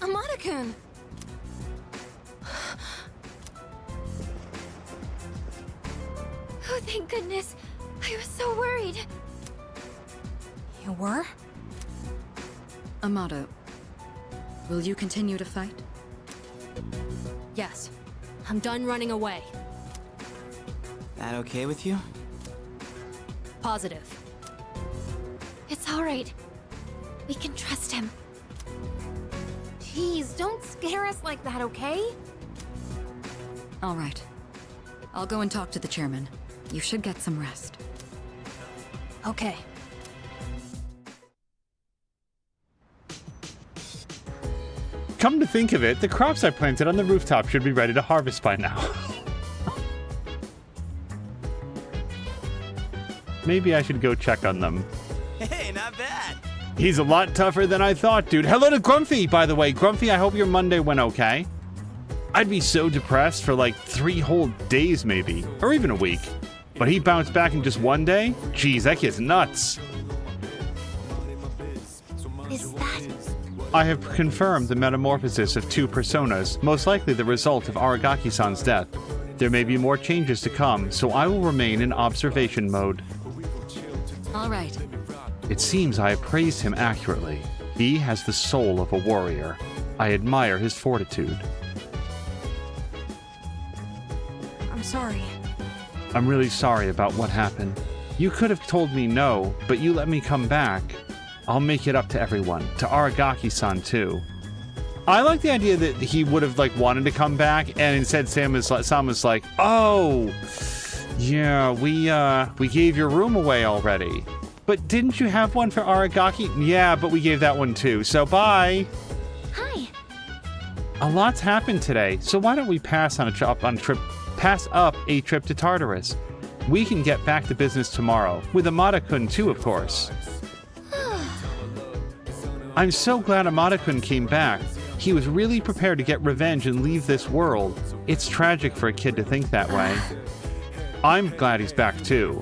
[SPEAKER 11] Amada-kun! Oh, thank goodness. I was so worried.
[SPEAKER 10] You were?
[SPEAKER 3] Amada, will you continue to fight?
[SPEAKER 10] Yes. I'm done running away.
[SPEAKER 8] That okay with you?
[SPEAKER 10] Positive.
[SPEAKER 11] It's all right. We can trust him. Please, don't scare us like that, okay?
[SPEAKER 3] All right. I'll go and talk to the chairman. You should get some rest.
[SPEAKER 10] Okay.
[SPEAKER 1] Come to think of it, the crops I planted on the rooftop should be ready to harvest by now. Maybe I should go check on them.
[SPEAKER 8] Hey, not bad.
[SPEAKER 1] He's a lot tougher than I thought, dude. Hello to Grumpy, by the way. Grumpy, I hope your Monday went okay. I'd be so depressed for like 3 whole days maybe, or even a week. But he bounced back in just one day? Jeez, that kid's nuts.
[SPEAKER 11] Is that...
[SPEAKER 1] I have confirmed the metamorphosis of 2 personas, most likely the result of Aragaki-san's death. There may be more changes to come, so I will remain in observation mode.
[SPEAKER 3] All right.
[SPEAKER 1] It seems I appraised him accurately. He has the soul of a warrior. I admire his fortitude.
[SPEAKER 10] I'm sorry.
[SPEAKER 1] I'm really sorry about what happened. You could have told me no, but you let me come back. I'll make it up to everyone, to Aragaki-san too. I like the idea that he would have like wanted to come back, and instead Sam was like, "Oh, yeah, we gave your room away already. But didn't you have one for Aragaki? Yeah, but we gave that one too. So bye."
[SPEAKER 11] Hi.
[SPEAKER 1] A lot's happened today, so why don't we pass up a trip to Tartarus? We can get back to business tomorrow, with Amada-kun too, of course. I'm so glad Amada-kun came back. He was really prepared to get revenge and leave this world. It's tragic for a kid to think that way. I'm glad he's back too.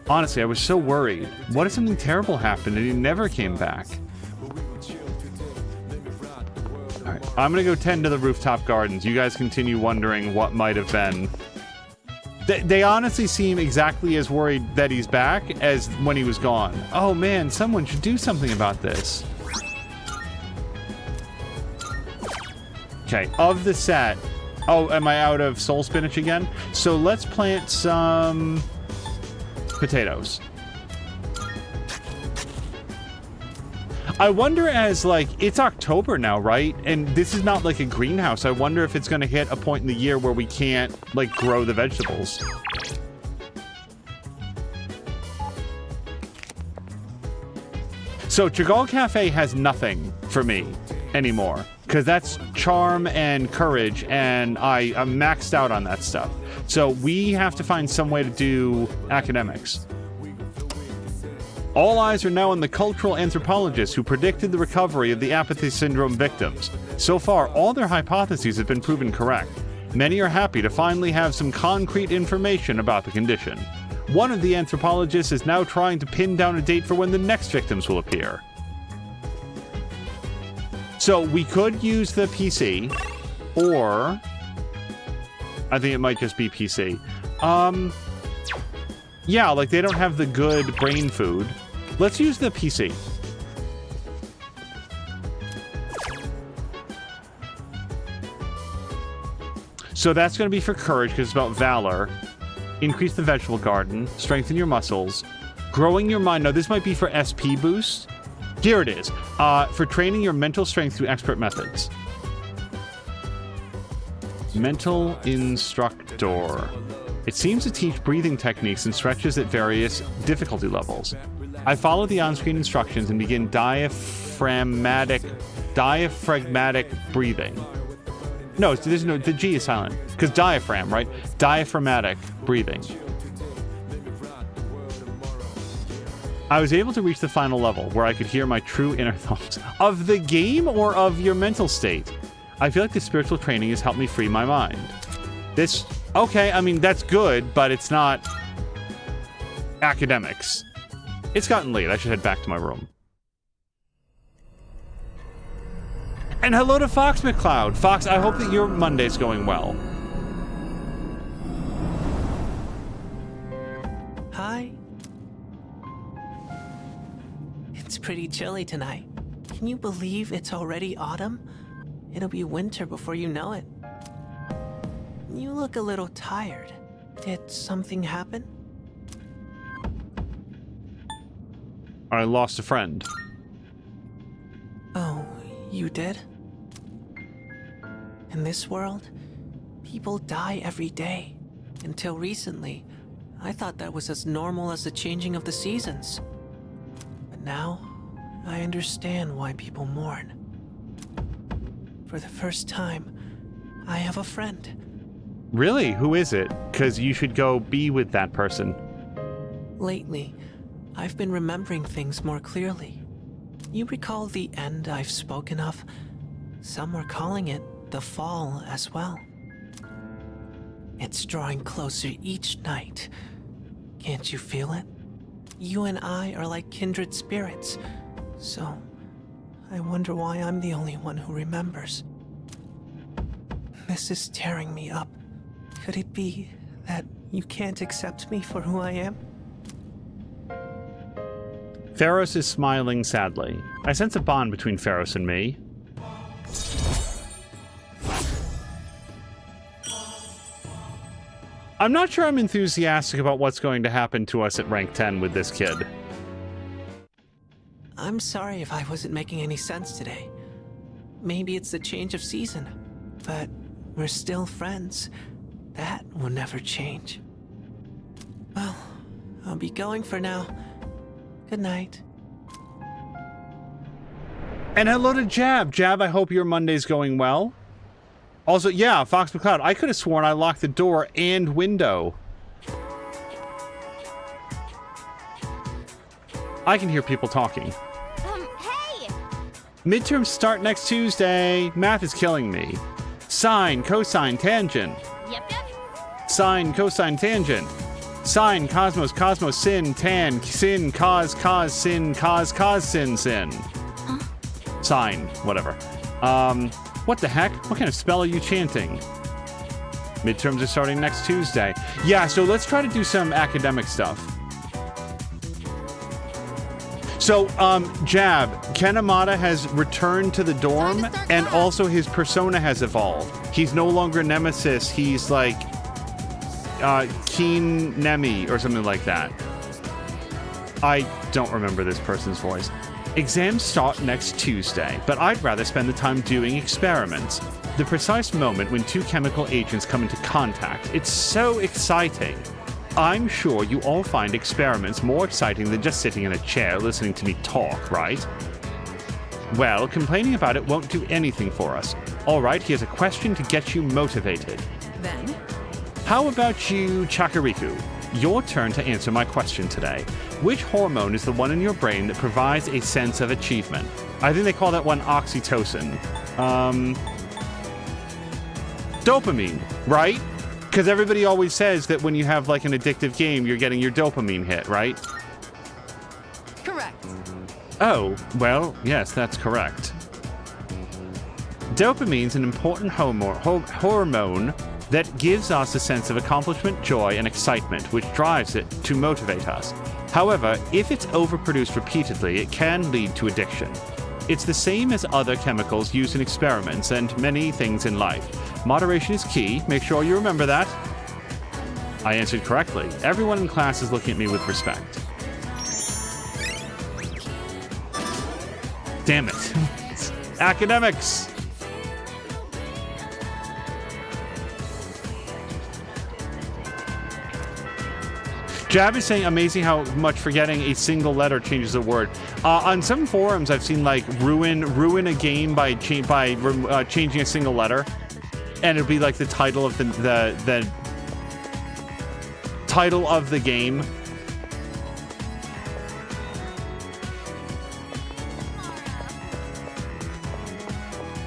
[SPEAKER 1] Honestly, I was so worried. What if something terrible happened and he never came back? Alright, I'm gonna go tend to the rooftop gardens. You guys continue wondering what might have been. They honestly seem exactly as worried that he's back as when he was gone. Oh man, someone should do something about this. Okay, of the set... Oh, am I out of soul spinach again? So let's plant some... potatoes. I wonder as, like, it's October now, right? And this is not like a greenhouse. I wonder if it's going to hit a point in the year where we can't, like, grow the vegetables. So, Chagall Cafe has nothing for me anymore. Because that's charm and courage, and I'm maxed out on that stuff. So we have to find some way to do academics. All eyes are now on the cultural anthropologists who predicted the recovery of the apathy syndrome victims. So far, all their hypotheses have been proven correct. Many are happy to finally have some concrete information about the condition. One of the anthropologists is now trying to pin down a date for when the next victims will appear. So we could use the PC, or I think it might just be PC. Yeah, like they don't have the good brain food. Let's use the PC. So that's going to be for courage because it's about valor. Increase the vegetable garden. Strengthen your muscles. Growing your mind. No, this might be for SP boost. Here it is. For training your mental strength through expert methods. Mental instructor. It seems to teach breathing techniques and stretches at various difficulty levels. I follow the on-screen instructions and begin diaphragmatic breathing. No, there's no, the G is silent. Because diaphragm, right? Diaphragmatic breathing. I was able to reach the final level where I could hear my true inner thoughts. Of the game or of your mental state? I feel like the spiritual training has helped me free my mind. This, okay, I mean, that's good, but it's not academics. It's gotten late. I should head back to my room. And hello to Fox McCloud. Fox, I hope that your Monday's going well.
[SPEAKER 12] Hi. It's pretty chilly tonight. Can you believe it's already autumn? It'll be winter before you know it. You look a little tired. Did something happen?
[SPEAKER 1] I lost a friend.
[SPEAKER 12] Oh, you did? In this world, people die every day. Until recently, I thought that was as normal as the changing of the seasons. But now, I understand why people mourn. For the first time, I have a friend.
[SPEAKER 1] Really? Who is it? Because you should go be with that person.
[SPEAKER 12] Lately, I've been remembering things more clearly. You recall the end I've spoken of? Some were calling it the fall as well. It's drawing closer each night. Can't you feel it? You and I are like kindred spirits. So, I wonder why I'm the only one who remembers. This is tearing me up. Could it be that you can't accept me for who I am?
[SPEAKER 1] Pharos is smiling sadly. I sense a bond between Pharos and me. I'm not sure I'm enthusiastic about what's going to happen to us at rank 10 with this kid.
[SPEAKER 12] I'm sorry if I wasn't making any sense today. Maybe it's the change of season, but we're still friends. That will never change. Well, I'll be going for now. Good night.
[SPEAKER 1] And hello to Jab. Jab, I hope your Monday's going well. Also, yeah, Fox McCloud, I could have sworn I locked the door and window. I can hear people talking.
[SPEAKER 11] Hey!
[SPEAKER 1] Midterms start next Tuesday. Math is killing me. Sine, cosine, tangent.
[SPEAKER 11] Yep.
[SPEAKER 1] Sine, cosine, tangent. Sine, cosmos, cosmos, sin, tan, sin, cos, sin, cos, sin, sin.
[SPEAKER 3] Huh?
[SPEAKER 1] Sine, whatever. What the heck? What kind of spell are you chanting? Midterms are starting next Tuesday. Yeah, so let's try to do some academic stuff. So, Jab, Ken Amata has returned to the dorm, and also his persona has evolved. He's no longer Nemesis, he's like, Keen Nemi, or something like that. I don't remember this person's voice. Exams start next Tuesday, but I'd rather spend the time doing experiments. The precise moment when two chemical agents come into contact. It's so exciting. I'm sure you all find experiments more exciting than just sitting in a chair listening to me talk, right? Well, complaining about it won't do anything for us. All right, here's a question to get you motivated.
[SPEAKER 3] Then?
[SPEAKER 1] How about you, Chakariku? Your turn to answer my question today. Which hormone is the one in your brain that provides a sense of achievement? I think they call that one oxytocin. Dopamine, right? Because everybody always says that when you have like an addictive game, you're getting your dopamine hit, right?
[SPEAKER 3] Correct.
[SPEAKER 1] Oh, well, yes, that's correct. Dopamine's an important hormone that gives us a sense of accomplishment, joy, and excitement, which drives it to motivate us. However, if it's overproduced repeatedly, it can lead to addiction. It's the same as other chemicals used in experiments and many things in life. Moderation is key. Make sure you remember that. I answered correctly. Everyone in class is looking at me with respect. Damn it. Academics! Jab is saying amazing how much forgetting a single letter changes a word. On some forums, I've seen like ruin a game by changing a single letter, and it'll be like the title of the title of the game.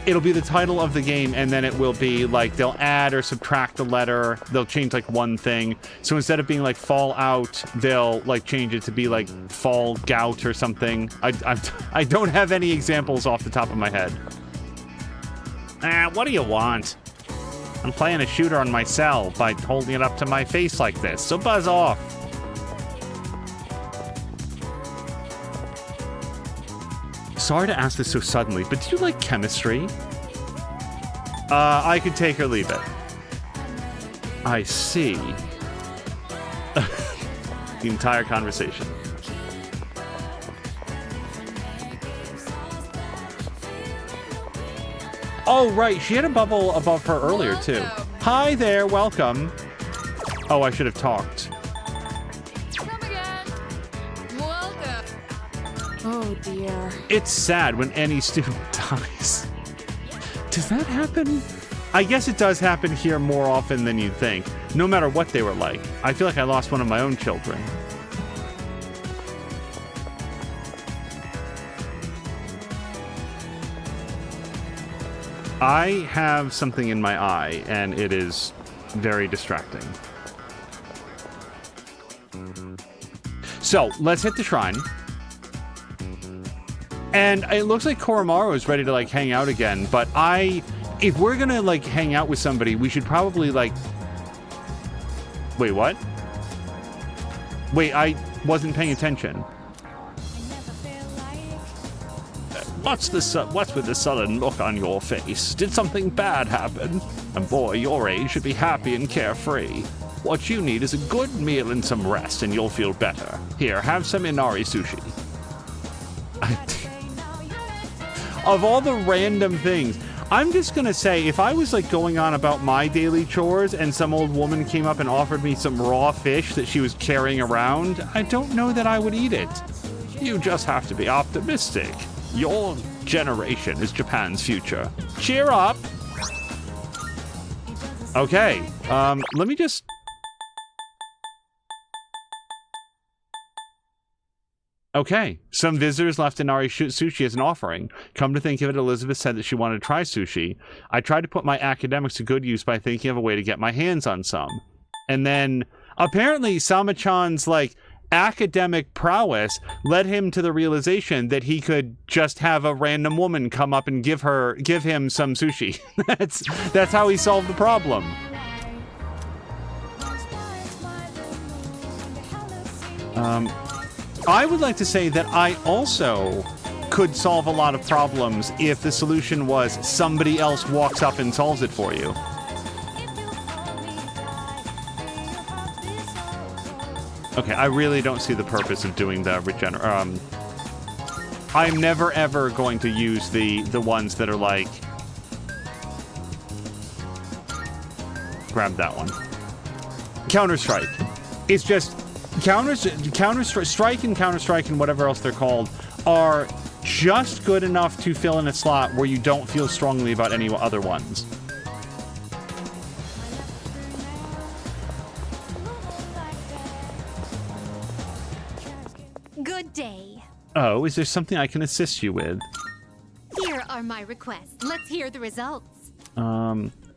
[SPEAKER 1] It'll be the title of the game, and then it will be like they'll add or subtract the letter. They'll change like one thing. So instead of being like Fallout, they'll like change it to be like Fall Gout or something. I don't have any examples off the top of my head. What do you want? I'm playing a shooter on my cell by holding it up to my face like this, so buzz off. Sorry to ask this so suddenly, but do you like chemistry? I could take or leave it. I see. The entire conversation. Oh, right. She had a bubble above her earlier, too. Hi there. Welcome. Oh, I should have talked.
[SPEAKER 3] Oh dear.
[SPEAKER 1] It's sad when any student dies. Does that happen? I guess it does happen here more often than you'd think, no matter what they were like. I feel like I lost one of my own children. I have something in my eye, and it is very distracting. So, let's hit the shrine. And it looks like Koromaru is ready to, like, hang out again. But if we're gonna, like, hang out with somebody, we should probably, like... Wait, what? Wait, I wasn't paying attention. What's with the sullen look on your face? Did something bad happen? And boy, your age should be happy and carefree. What you need is a good meal and some rest, and you'll feel better. Here, have some Inari sushi. Of all the random things, I'm just gonna say, if I was like going on about my daily chores and some old woman came up and offered me some raw fish that she was carrying around, I don't know that I would eat it. You just have to be optimistic. Your generation is Japan's future. Cheer up! Okay, let me just... Okay, some visitors left Inari sushi as an offering. Come to think of it, Elizabeth said that she wanted to try sushi. I tried to put my academics to good use by thinking of a way to get my hands on some. And then Apparently, Sama-chan's, like, academic prowess led him to the realization that he could just have a random woman come up and give him some sushi. That's how he solved the problem. I would like to say that I also could solve a lot of problems if the solution was somebody else walks up and solves it for you. Okay, I really don't see the purpose of doing the I'm never ever going to use the ones that are like... Grab that one. Counter-Strike. It's just... Counter-Strike and Counter-Strike and whatever else they're called are just good enough to fill in a slot where you don't feel strongly about any other ones.
[SPEAKER 11] Good day.
[SPEAKER 1] Oh, is there something I can assist you with?
[SPEAKER 11] Here are my requests. Let's hear the results.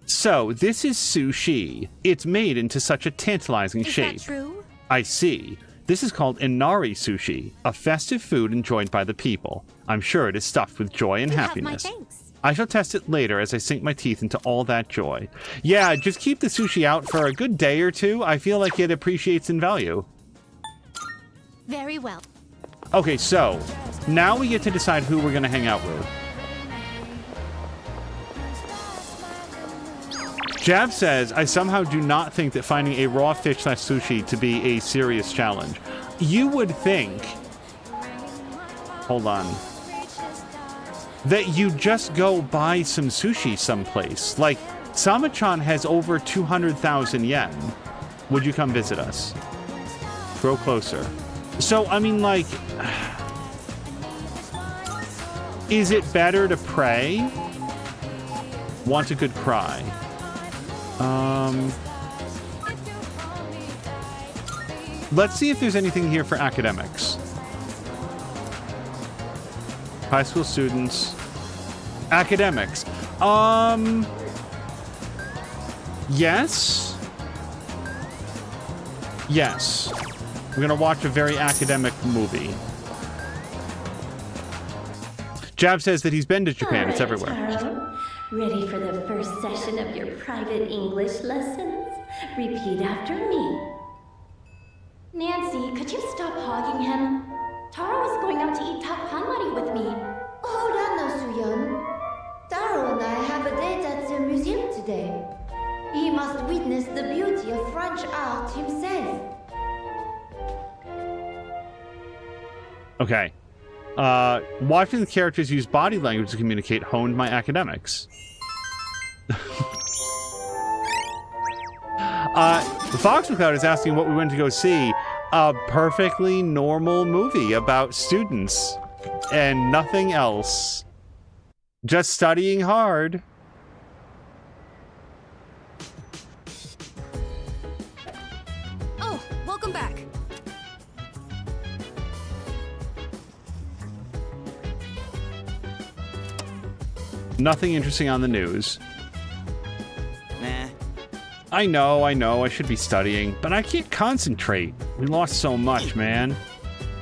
[SPEAKER 1] So, this is sushi. It's made into such a tantalizing shape.
[SPEAKER 11] Is that true?
[SPEAKER 1] I see. This is called Inari sushi, a festive food enjoyed by the people. I'm sure it is stuffed with joy and happiness.
[SPEAKER 11] Have my thanks.
[SPEAKER 1] I shall test it later as I sink my teeth into all that joy. Yeah, just keep the sushi out for a good day or two. I feel like it appreciates in value.
[SPEAKER 11] Very well.
[SPEAKER 1] Okay, so now we get to decide who we're going to hang out with. Jab says, I somehow do not think that finding a raw fish / sushi to be a serious challenge. You would think... Hold on. That you just go buy some sushi someplace. Like, Sama-chan has over 200,000 yen. Would you come visit us? Grow closer. So, I mean, like... Is it better to pray? Want a good cry? Let's see if there's anything here for academics. High school students. Academics. Yes. Yes. We're gonna watch a very academic movie. Jab says that he's been to Japan. It's everywhere.
[SPEAKER 13] Taro, ready for the first session of your private English lessons? Repeat after me. Nancy, could you stop hogging him? Taro is going out to eat top hanmari with me.
[SPEAKER 14] Hold on now, Soo-yeon. Taro and I have a date at the museum today. He must witness the beauty of French art himself.
[SPEAKER 1] Okay. Watching the characters use body language to communicate honed my academics. Fox McCloud is asking what we went to go see. A perfectly normal movie about students and nothing else. Just studying hard.
[SPEAKER 10] Oh, welcome back.
[SPEAKER 1] Nothing interesting on the news.
[SPEAKER 6] Nah.
[SPEAKER 1] I know, I should be studying, but I can't concentrate. We lost so much, man.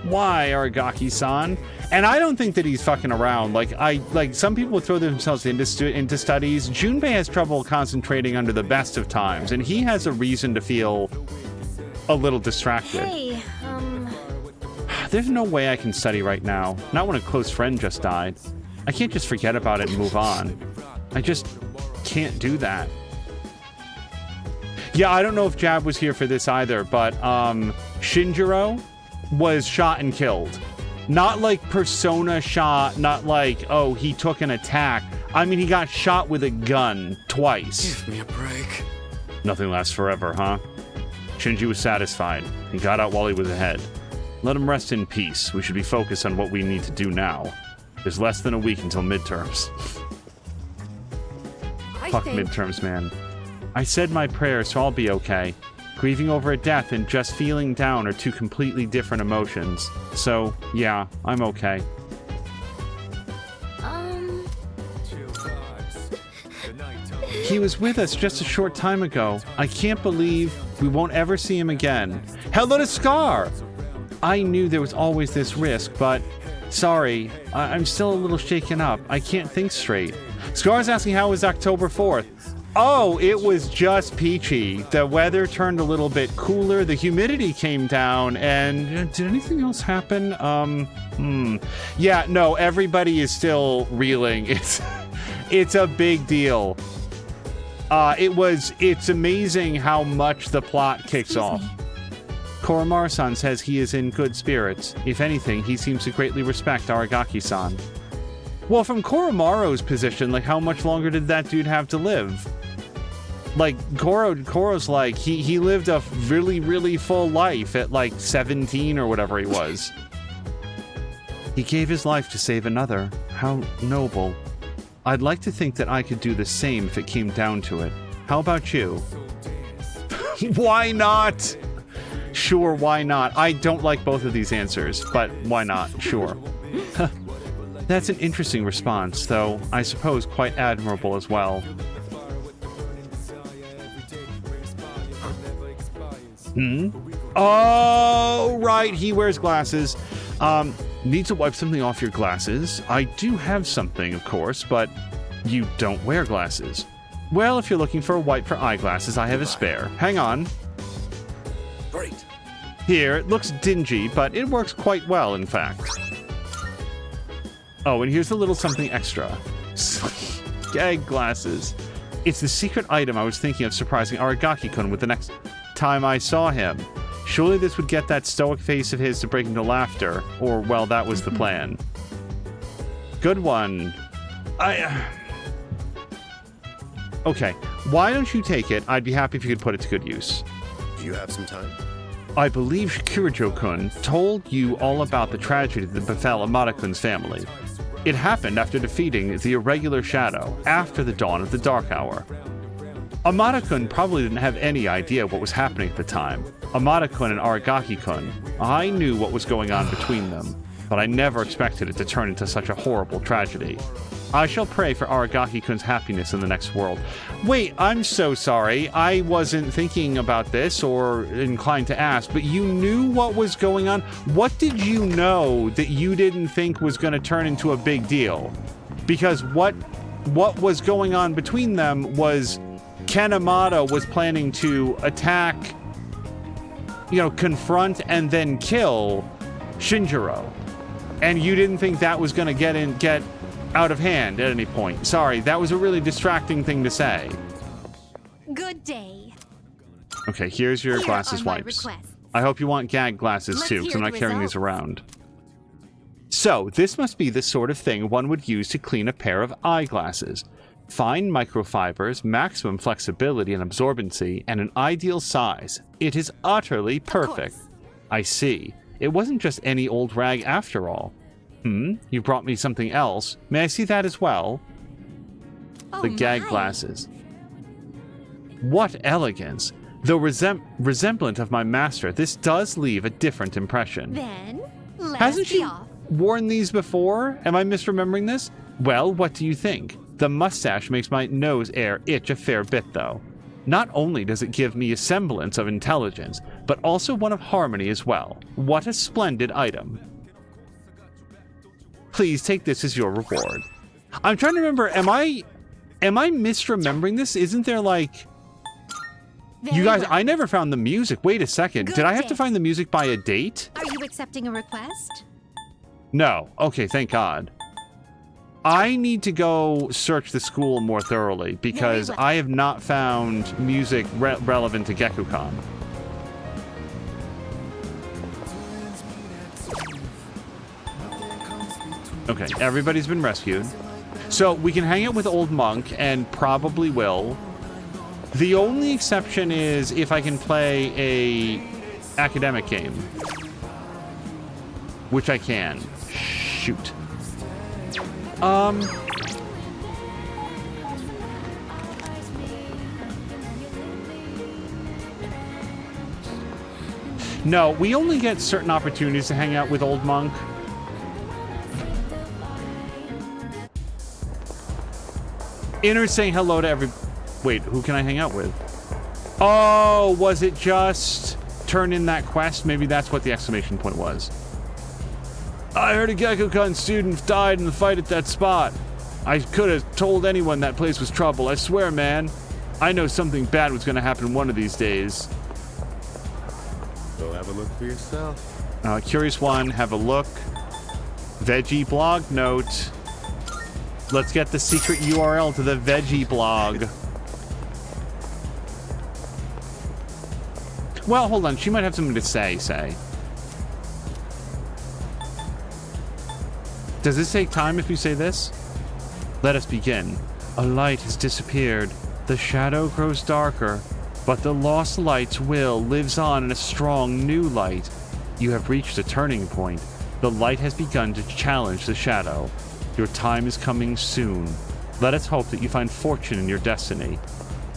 [SPEAKER 1] Why, Aragaki-san? And I don't think that he's fucking around. Like some people throw themselves into studies. Junpei has trouble concentrating under the best of times, and he has a reason to feel a little distracted.
[SPEAKER 11] Hey,
[SPEAKER 1] There's no way I can study right now. Not when a close friend just died. I can't just forget about it and move on. I just can't do that. Yeah, I don't know if Jab was here for this either, but Shinjiro was shot and killed. Not like Persona shot, not like, oh, he took an attack. I mean, he got shot with a gun twice.
[SPEAKER 4] Give me a break.
[SPEAKER 1] Nothing lasts forever, huh? Shinji was satisfied. He got out while he was ahead. Let him rest in peace. We should be focused on what we need to do now. There's less than a week until midterms. Fuck midterms, man. I said my prayers, so I'll be okay. Grieving over a death and just feeling down are two completely different emotions. So, yeah, I'm okay. He was with us just a short time ago. I can't believe... We won't ever see him again. Hello to Scar! I knew there was always this risk, but sorry, I'm still a little shaken up. I can't think straight. Scar's asking how was October 4th? Oh, it was just peachy. The weather turned a little bit cooler, the humidity came down, and did anything else happen? Yeah, no, everybody is still reeling. It's a big deal. It's amazing how much the plot kicks off. Koromaro-san says he is in good spirits. If anything, he seems to greatly respect Aragaki-san. Well, from Koromaro's position, like, how much longer did that dude have to live? Like, Koro's like, he lived a really, really full life at, like, 17 or whatever he was. He gave his life to save another. How noble. I'd like to think that I could do the same if it came down to it. How about you? Why not? Sure, why not? I don't like both of these answers, but why not? Sure. That's an interesting response, though I suppose quite admirable as well. Oh, right, he wears glasses. Need to wipe something off your glasses? I do have something, of course, but you don't wear glasses. Well, if you're looking for a wipe for eyeglasses, I have a spare. Hang on.
[SPEAKER 15] Great.
[SPEAKER 1] Here, it looks dingy, but it works quite well, in fact. Oh, and here's a little something extra. Gag glasses. It's the secret item I was thinking of surprising Aragaki-kun with the next time I saw him. Surely this would get that stoic face of his to break into laughter. Or, well, that was the plan. Good one. Okay, why don't you take it? I'd be happy if you could put it to good use.
[SPEAKER 15] Do you have some time?
[SPEAKER 1] I believe Shikurajo-kun told you all about the tragedy that befell Amada-kun's family. It happened after defeating the irregular shadow, after the dawn of the Dark Hour. Amada-kun probably didn't have any idea what was happening at the time. Amada-kun and Aragaki-kun, I knew what was going on between them, but I never expected it to turn into such a horrible tragedy. I shall pray for Aragaki-kun's happiness in the next world. Wait, I'm so sorry. I wasn't thinking about this or inclined to ask, but you knew what was going on? What did you know that you didn't think was going to turn into a big deal? Because what was going on between them was Ken Amada was planning to attack, confront and then kill Shinjiro. And you didn't think that was going to get out of hand at any point. Sorry, that was a really distracting thing to say.
[SPEAKER 11] Good day.
[SPEAKER 1] Okay, here's your glasses wipes. I hope you want gag glasses too, because I'm not carrying these around. So, this must be the sort of thing one would use to clean a pair of eyeglasses. Fine microfibers, maximum flexibility and absorbency, and an ideal size. It is utterly perfect. I see. It wasn't just any old rag after all. You brought me something else. May I see that as well? The gag glasses. What elegance! Though resemblant of my master, this does leave a different impression.
[SPEAKER 11] Then,
[SPEAKER 1] Hasn't she worn these before? Am I misremembering this? Well, what do you think? The mustache makes my nose air itch a fair bit, though. Not only does it give me a semblance of intelligence, but also one of harmony as well. What a splendid item. Please take this as your reward. I'm trying to remember, am I misremembering this? Isn't there like... You guys, I never found the music. Wait a second. Did I have to find the music by a date?
[SPEAKER 11] Are you accepting a request?
[SPEAKER 1] No. Okay, thank God. I need to go search the school more thoroughly because I have not found music relevant to Gekkoukan. Okay, everybody's been rescued. So we can hang out with Old Monk, and probably will. The only exception is if I can play a academic game. Which I can. Shoot. No, we only get certain opportunities to hang out with Old Monk. Inner saying hello to every... Wait, who can I hang out with? Oh, was it just turn in that quest? Maybe that's what the exclamation point was. I heard a Gekkoukan student died in the fight at that spot. I could have told anyone that place was trouble. I swear, man. I know something bad was going to happen one of these days.
[SPEAKER 15] Go have a look for yourself.
[SPEAKER 1] Curious one, have a look. Veggie blog note. Let's get the secret URL to the Veggie blog. Well, hold on. She might have something to say. Does this take time if you say this? Let us begin. A light has disappeared. The shadow grows darker, but the lost light's will lives on in a strong new light. You have reached a turning point. The light has begun to challenge the shadow. Your time is coming soon. Let us hope that you find fortune in your destiny.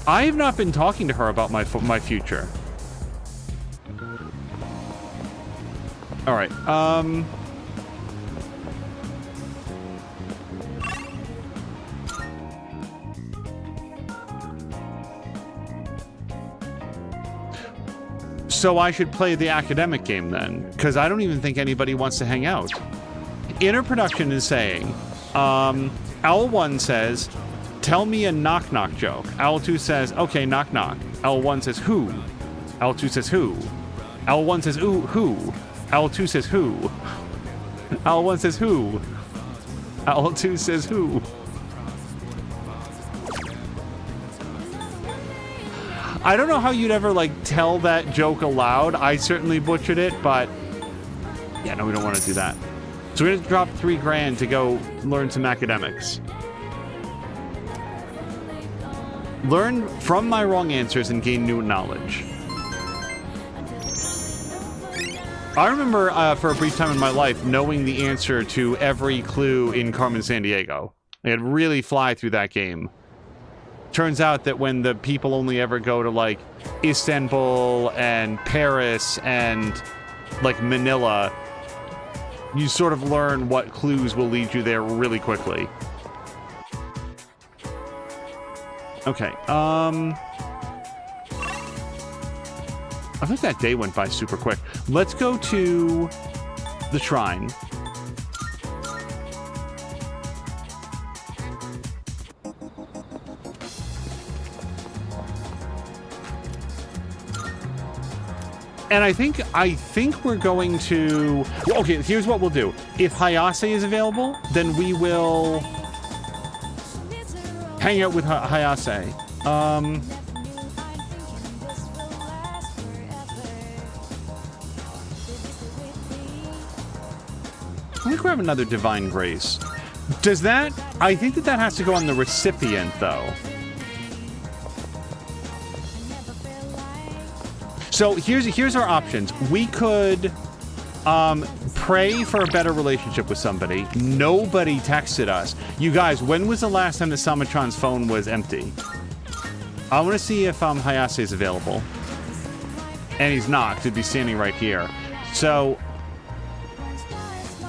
[SPEAKER 1] I have not been talking to her about my future. All right. So I should play the academic game then, because I don't even think anybody wants to hang out. Interproduction is saying, L1 says, tell me a knock-knock joke. L2 says, okay, knock-knock. L1 says, who? L2 says, who? L1 says, ooh, who? L2 says, who? L1 says, who? L2 says, who? I don't know how you'd ever, like, tell that joke aloud. I certainly butchered it, but... yeah, no, we don't want to do that. So we're going to drop $3 grand to go learn some academics. Learn from my wrong answers and gain new knowledge. I remember, for a brief time in my life, knowing the answer to every clue in Carmen Sandiego. I could really fly through that game. Turns out that when the people only ever go to, like, Istanbul and Paris and, like, Manila, you sort of learn what clues will lead you there really quickly. Okay, I think that day went by super quick. Let's go to the shrine. And I think we're going to... well, okay, here's what we'll do. If Hayase is available, then we will hang out with Hayase. I'm gonna grab another Divine Grace. Does that... I think that has to go on the recipient, though. So here's our options. We could pray for a better relationship with somebody. Nobody texted us. You guys, when was the last time that Samatron's phone was empty? I want to see if Hayase is available. And he's not, 'cause he'd be standing right here. So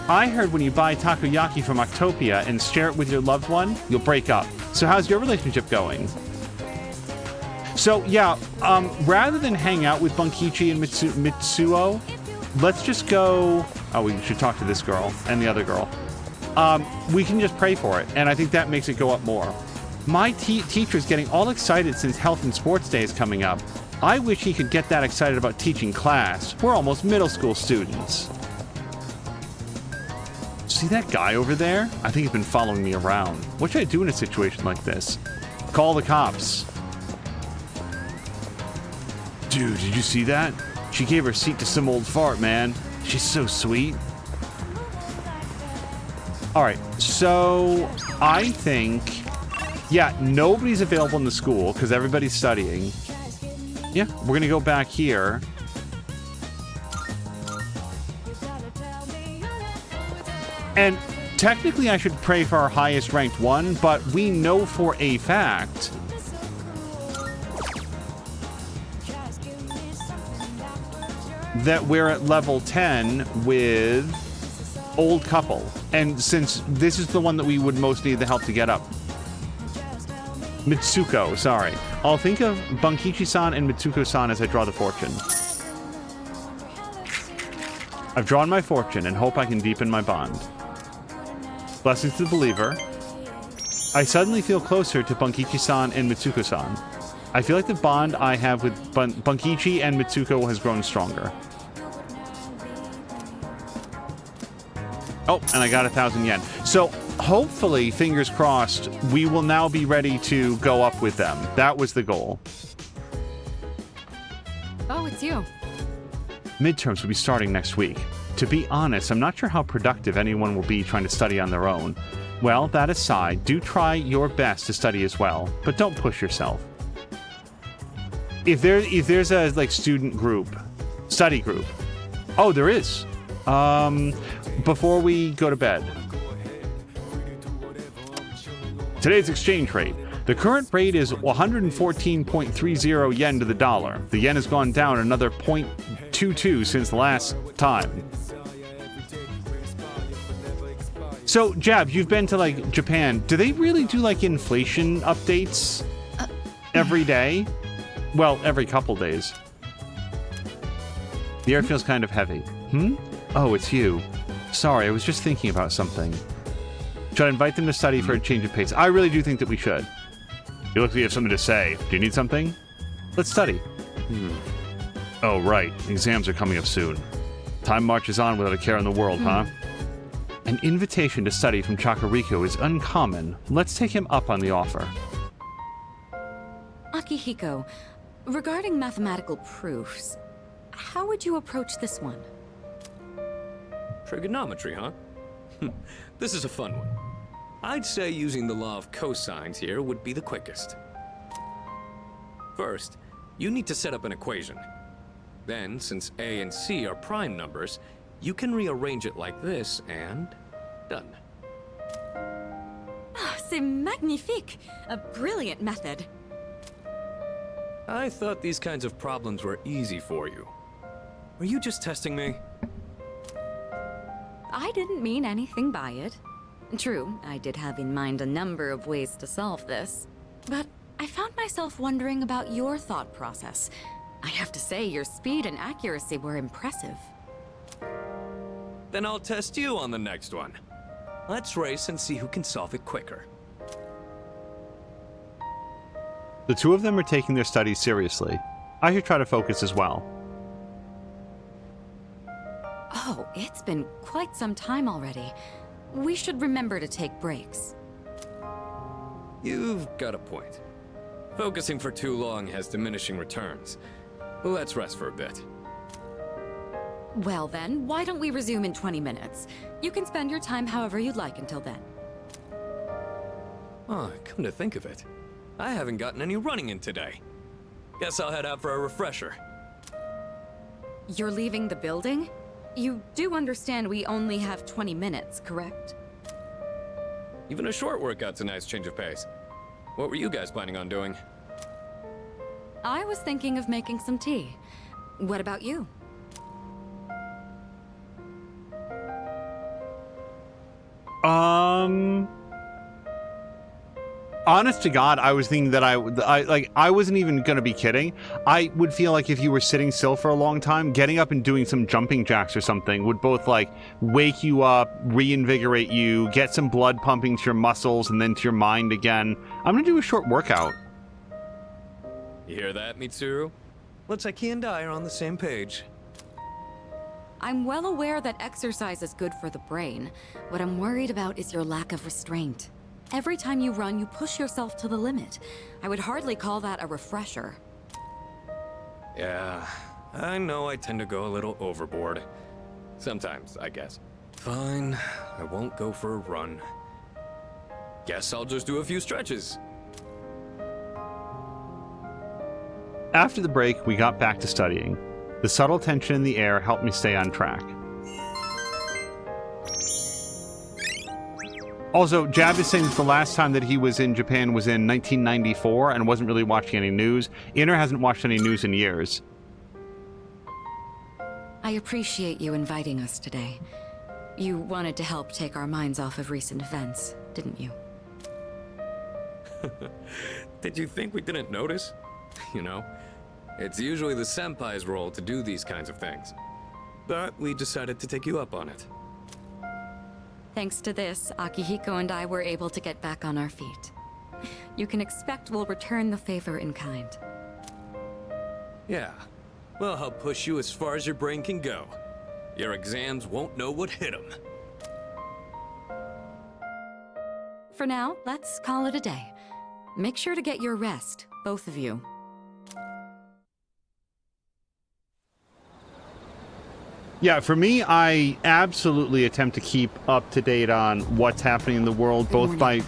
[SPEAKER 1] I heard when you buy takoyaki from Octopia and share it with your loved one, you'll break up. So how's your relationship going? So, yeah, rather than hang out with Bunkichi and Mitsuo, let's just go... oh, we should talk to this girl and the other girl. We can just pray for it, and I think that makes it go up more. My teacher's getting all excited since Health and Sports Day is coming up. I wish he could get that excited about teaching class. We're almost middle school students. See that guy over there? I think he's been following me around. What should I do in a situation like this? Call the cops. Dude, did you see that? She gave her seat to some old fart, man. She's so sweet. Alright, so I think... yeah, nobody's available in the school because everybody's studying. Yeah, we're gonna go back here. And technically I should pray for our highest ranked one, but we know for a fact... that we're at level 10 with Old Couple. And since this is the one that we would most need the help to get up. Mitsuko, sorry. I'll think of Bunkichi-san and Mitsuko-san as I draw the fortune. I've drawn my fortune and hope I can deepen my bond. Blessings to the believer. I suddenly feel closer to Bunkichi-san and Mitsuko-san. I feel like the bond I have with Bunkichi and Mitsuko has grown stronger. Oh, and I got 1,000 yen. So, hopefully, fingers crossed, we will now be ready to go up with them. That was the goal.
[SPEAKER 3] Oh, it's you.
[SPEAKER 1] Midterms will be starting next week. To be honest, I'm not sure how productive anyone will be trying to study on their own. Well, that aside, do try your best to study as well, but don't push yourself. If there's a like student group, study group. Oh, there is. Before we go to bed. Today's exchange rate. The current rate is 114.30 yen to the dollar. The yen has gone down another 0.22 since last time. So, Jab, you've been to, like, Japan. Do they really do, like, inflation updates every day? Well, every couple days. The air feels kind of heavy. Oh, it's you. Sorry, I was just thinking about something. Should I invite them to study for a change of pace? I really do think that we should. You look like you have something to say. Do you need something? Let's study. Oh, right. Exams are coming up soon. Time marches on without a care in the world, huh? An invitation to study from Chakariko is uncommon. Let's take him up on the offer.
[SPEAKER 3] Akihiko, regarding mathematical proofs, how would you approach this one?
[SPEAKER 4] Trigonometry, huh? This is a fun one. I'd say using the law of cosines here would be the quickest. First, you need to set up an equation. Then, since A and C are prime numbers, you can rearrange it like this and done.
[SPEAKER 3] Ah, c'est magnifique! A brilliant method.
[SPEAKER 4] I thought these kinds of problems were easy for you. Were you just testing me?
[SPEAKER 3] I didn't mean anything by it. True, I did have in mind a number of ways to solve this, but I found myself wondering about your thought process. I have to say, your speed and accuracy were impressive.
[SPEAKER 4] Then I'll test you on the next one. Let's race and see who can solve it quicker.
[SPEAKER 1] The two of them are taking their studies seriously. I should try to focus as well.
[SPEAKER 3] Oh, it's been quite some time already. We should remember to take breaks.
[SPEAKER 4] You've got a point. Focusing for too long has diminishing returns. Let's rest for a bit.
[SPEAKER 3] Well then, why don't we resume in 20 minutes? You can spend your time however you'd like until then.
[SPEAKER 4] Oh, come to think of it, I haven't gotten any running in today. Guess I'll head out for a refresher.
[SPEAKER 3] You're leaving the building? You do understand we only have 20 minutes, correct?
[SPEAKER 4] Even a short workout's a nice change of pace. What were you guys planning on doing?
[SPEAKER 3] I was thinking of making some tea. What about you?
[SPEAKER 1] Honest to God, I was thinking that I wasn't even gonna be kidding. I would feel like if you were sitting still for a long time, getting up and doing some jumping jacks or something would both like wake you up, reinvigorate you, get some blood pumping to your muscles and then to your mind again. I'm gonna do a short workout.
[SPEAKER 4] You hear that, Mitsuru? Looks like he and I are on the same page.
[SPEAKER 3] I'm well aware that exercise is good for the brain. What I'm worried about is your lack of restraint. Every time you run, you push yourself to the limit. I would hardly call that a refresher.
[SPEAKER 4] Yeah, I know I tend to go a little overboard. Sometimes, I guess. Fine, I won't go for a run. Guess I'll just do a few stretches.
[SPEAKER 1] After the break, we got back to studying. The subtle tension in the air helped me stay on track. Also, Jab is saying that the last time that he was in Japan was in 1994 and wasn't really watching any news. Inner hasn't watched any news in years.
[SPEAKER 3] I appreciate you inviting us today. You wanted to help take our minds off of recent events, didn't you?
[SPEAKER 4] Did you think we didn't notice? You know, it's usually the senpai's role to do these kinds of things. But we decided to take you up on it.
[SPEAKER 3] Thanks to this, Akihiko and I were able to get back on our feet. You can expect we'll return the favor in kind.
[SPEAKER 4] Yeah. We'll help push you as far as your brain can go. Your exams won't know what hit them.
[SPEAKER 3] For now, let's call it a day. Make sure to get your rest, both of you.
[SPEAKER 1] Yeah, for me, I absolutely attempt to keep up to date on what's happening in the world, both by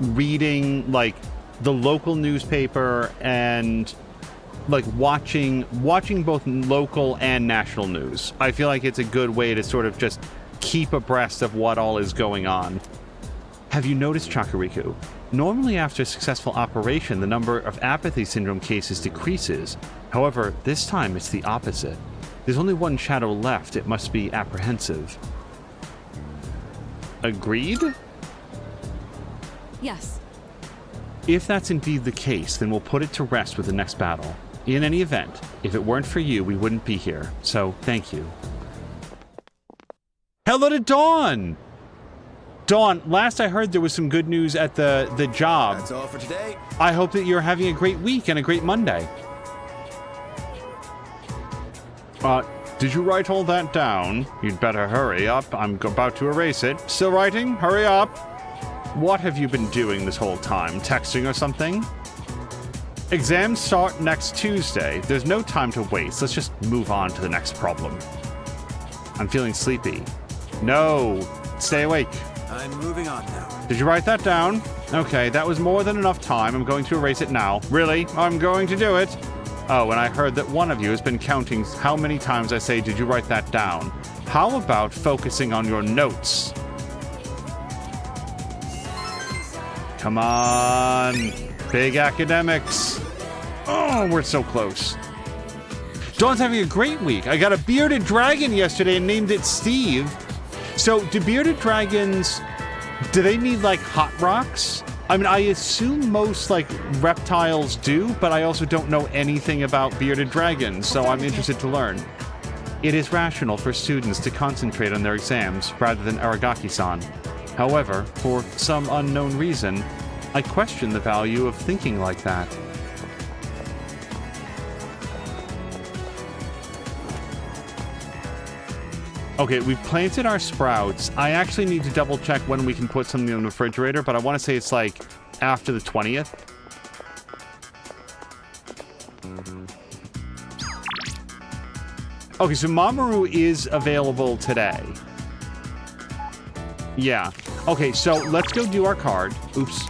[SPEAKER 1] reading, like, the local newspaper and, like, watching both local and national news. I feel like it's a good way to sort of just keep abreast of what all is going on. Have you noticed, Chakariku? Normally after a successful operation, the number of apathy syndrome cases decreases. However, this time it's the opposite. There's only one shadow left. It must be apprehensive. Agreed?
[SPEAKER 3] Yes.
[SPEAKER 1] If that's indeed the case, then we'll put it to rest with the next battle. In any event, if it weren't for you, we wouldn't be here. So, thank you. Hello to Dawn! Dawn, last I heard there was some good news at the job.
[SPEAKER 15] That's all for today.
[SPEAKER 1] I hope that you're having a great week and a great Monday. Did you write all that down? You'd better hurry up. I'm about to erase it. Still writing? Hurry up. What have you been doing this whole time? Texting or something? Exams start next Tuesday. There's no time to waste. Let's just move on to the next problem. I'm feeling sleepy. No. Stay awake.
[SPEAKER 6] I'm moving on now.
[SPEAKER 1] Did you write that down? Okay, that was more than enough time. I'm going to erase it now. Really? I'm going to do it. Oh, and I heard that one of you has been counting how many times I say, did you write that down? How about focusing on your notes? Come on. Big academics. Oh, we're so close. Dawn's having a great week. I got a bearded dragon yesterday and named it Steve. So, do bearded dragons, do they need, like, hot rocks? I mean, I assume most, like, reptiles do, but I also don't know anything about bearded dragons, so I'm interested to learn. It is rational for students to concentrate on their exams rather than Aragaki-san. However, for some unknown reason, I question the value of thinking like that. Okay, we've planted our sprouts. I actually need to double check when we can put something in the refrigerator, but I want to say it's like after the 20th. Okay, so Mamoru is available today. Yeah. Okay, so let's go do our card. Oops.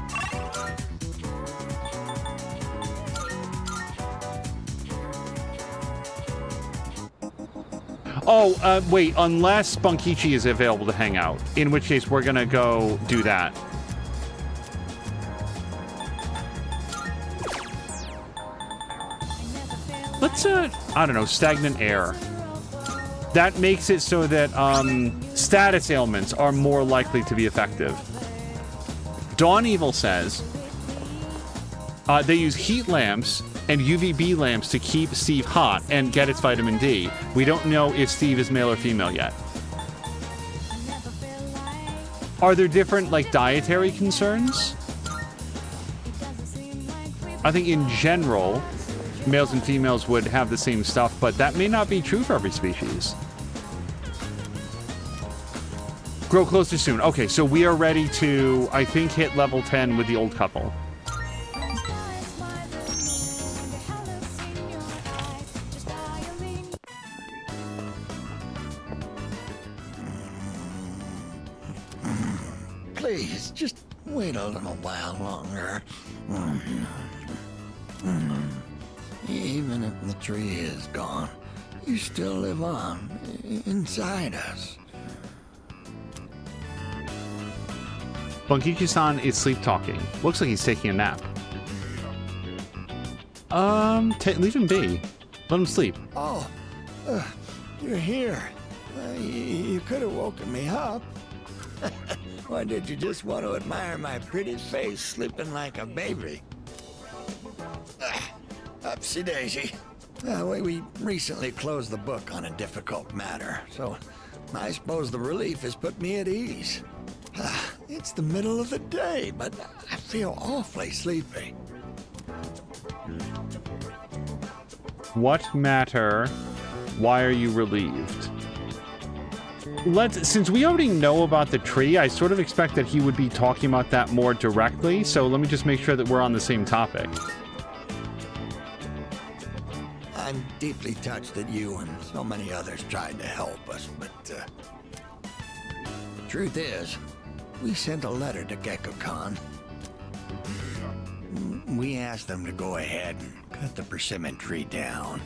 [SPEAKER 1] Oh, wait, unless Bunkichi is available to hang out, in which case we're gonna go do that. Let's, I don't know, stagnant air. That makes it so that, status ailments are more likely to be effective. Dawn Evil says, they use heat lamps and UVB lamps to keep Steve hot and get its vitamin D. We don't know if Steve is male or female yet. Are there different, like, dietary concerns? I think in general, males and females would have the same stuff, but that may not be true for every species. Grow closer soon. Okay, so we are ready to, I think, hit level 10 with the old couple.
[SPEAKER 16] Please, just wait a little while longer. Even if the tree is gone, you still live on inside us.
[SPEAKER 1] Bunkichi-san is sleep-talking. Looks like he's taking a nap. Leave him be. Let him sleep.
[SPEAKER 16] Oh, you're here. You could have woken me up. Or did you just want to admire my pretty face sleeping like a baby? Upsy daisy. We recently closed the book on a difficult matter, so I suppose the relief has put me at ease. It's the middle of the day, but I feel awfully sleepy.
[SPEAKER 1] What matter? Why are you relieved? Since we already know about the tree, I sort of expect that he would be talking about that more directly, so let me just make sure that we're on the same topic.
[SPEAKER 16] I'm deeply touched that you and so many others tried to help us, but truth is, we sent a letter to GeckoCon. We asked them to go ahead and cut the persimmon tree down.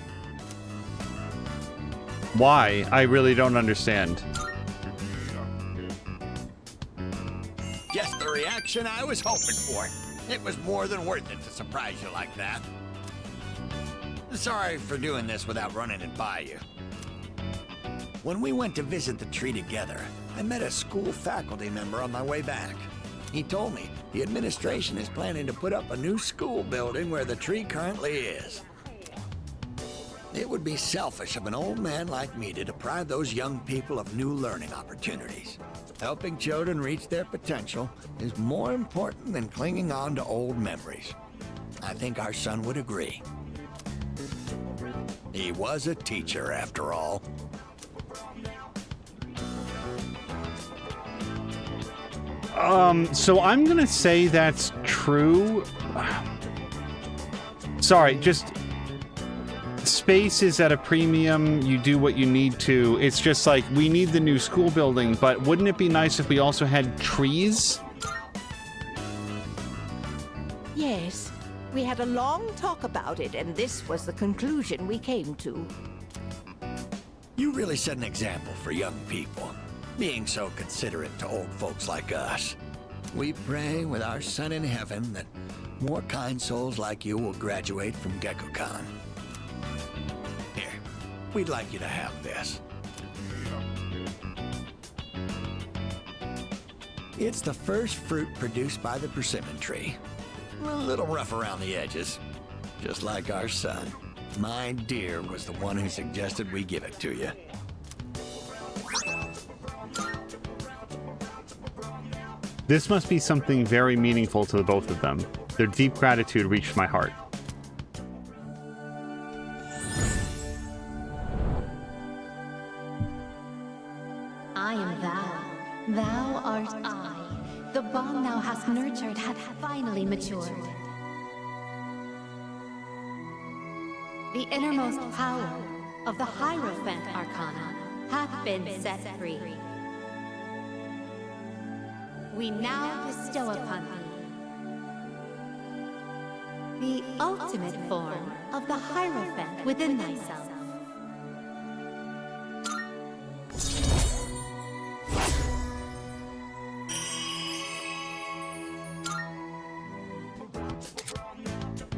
[SPEAKER 1] Why? I really don't understand.
[SPEAKER 16] Just the reaction I was hoping for. It was more than worth it to surprise you like that. Sorry for doing this without running it by you. When we went to visit the tree together, I met a school faculty member on my way back. He told me the administration is planning to put up a new school building where the tree currently is. It would be selfish of an old man like me to deprive those young people of new learning opportunities. Helping children reach their potential is more important than clinging on to old memories. I think our son would agree. He was a teacher, after all.
[SPEAKER 1] So I'm gonna say that's true. Sorry, just... Space is at a premium, you do what you need to. It's just like, we need the new school building, but wouldn't it be nice if we also had trees?
[SPEAKER 17] Yes, we had a long talk about it, and this was the conclusion we came to.
[SPEAKER 16] You really set an example for young people, being so considerate to old folks like us. We pray with our son in heaven that more kind souls like you will graduate from GeckoCon. Here, we'd like you to have this. It's the first fruit produced by the persimmon tree. A little rough around the edges, just like our son. My dear was the one who suggested we give it to you.
[SPEAKER 1] This must be something very meaningful to the both of them. Their deep gratitude reached my heart.
[SPEAKER 18] I am thou. Thou art I. The bond thou hast nurtured hath finally matured. The innermost power of the Hierophant Arcana hath been set free. We now bestow upon thee the ultimate form of the Hierophant within thyself.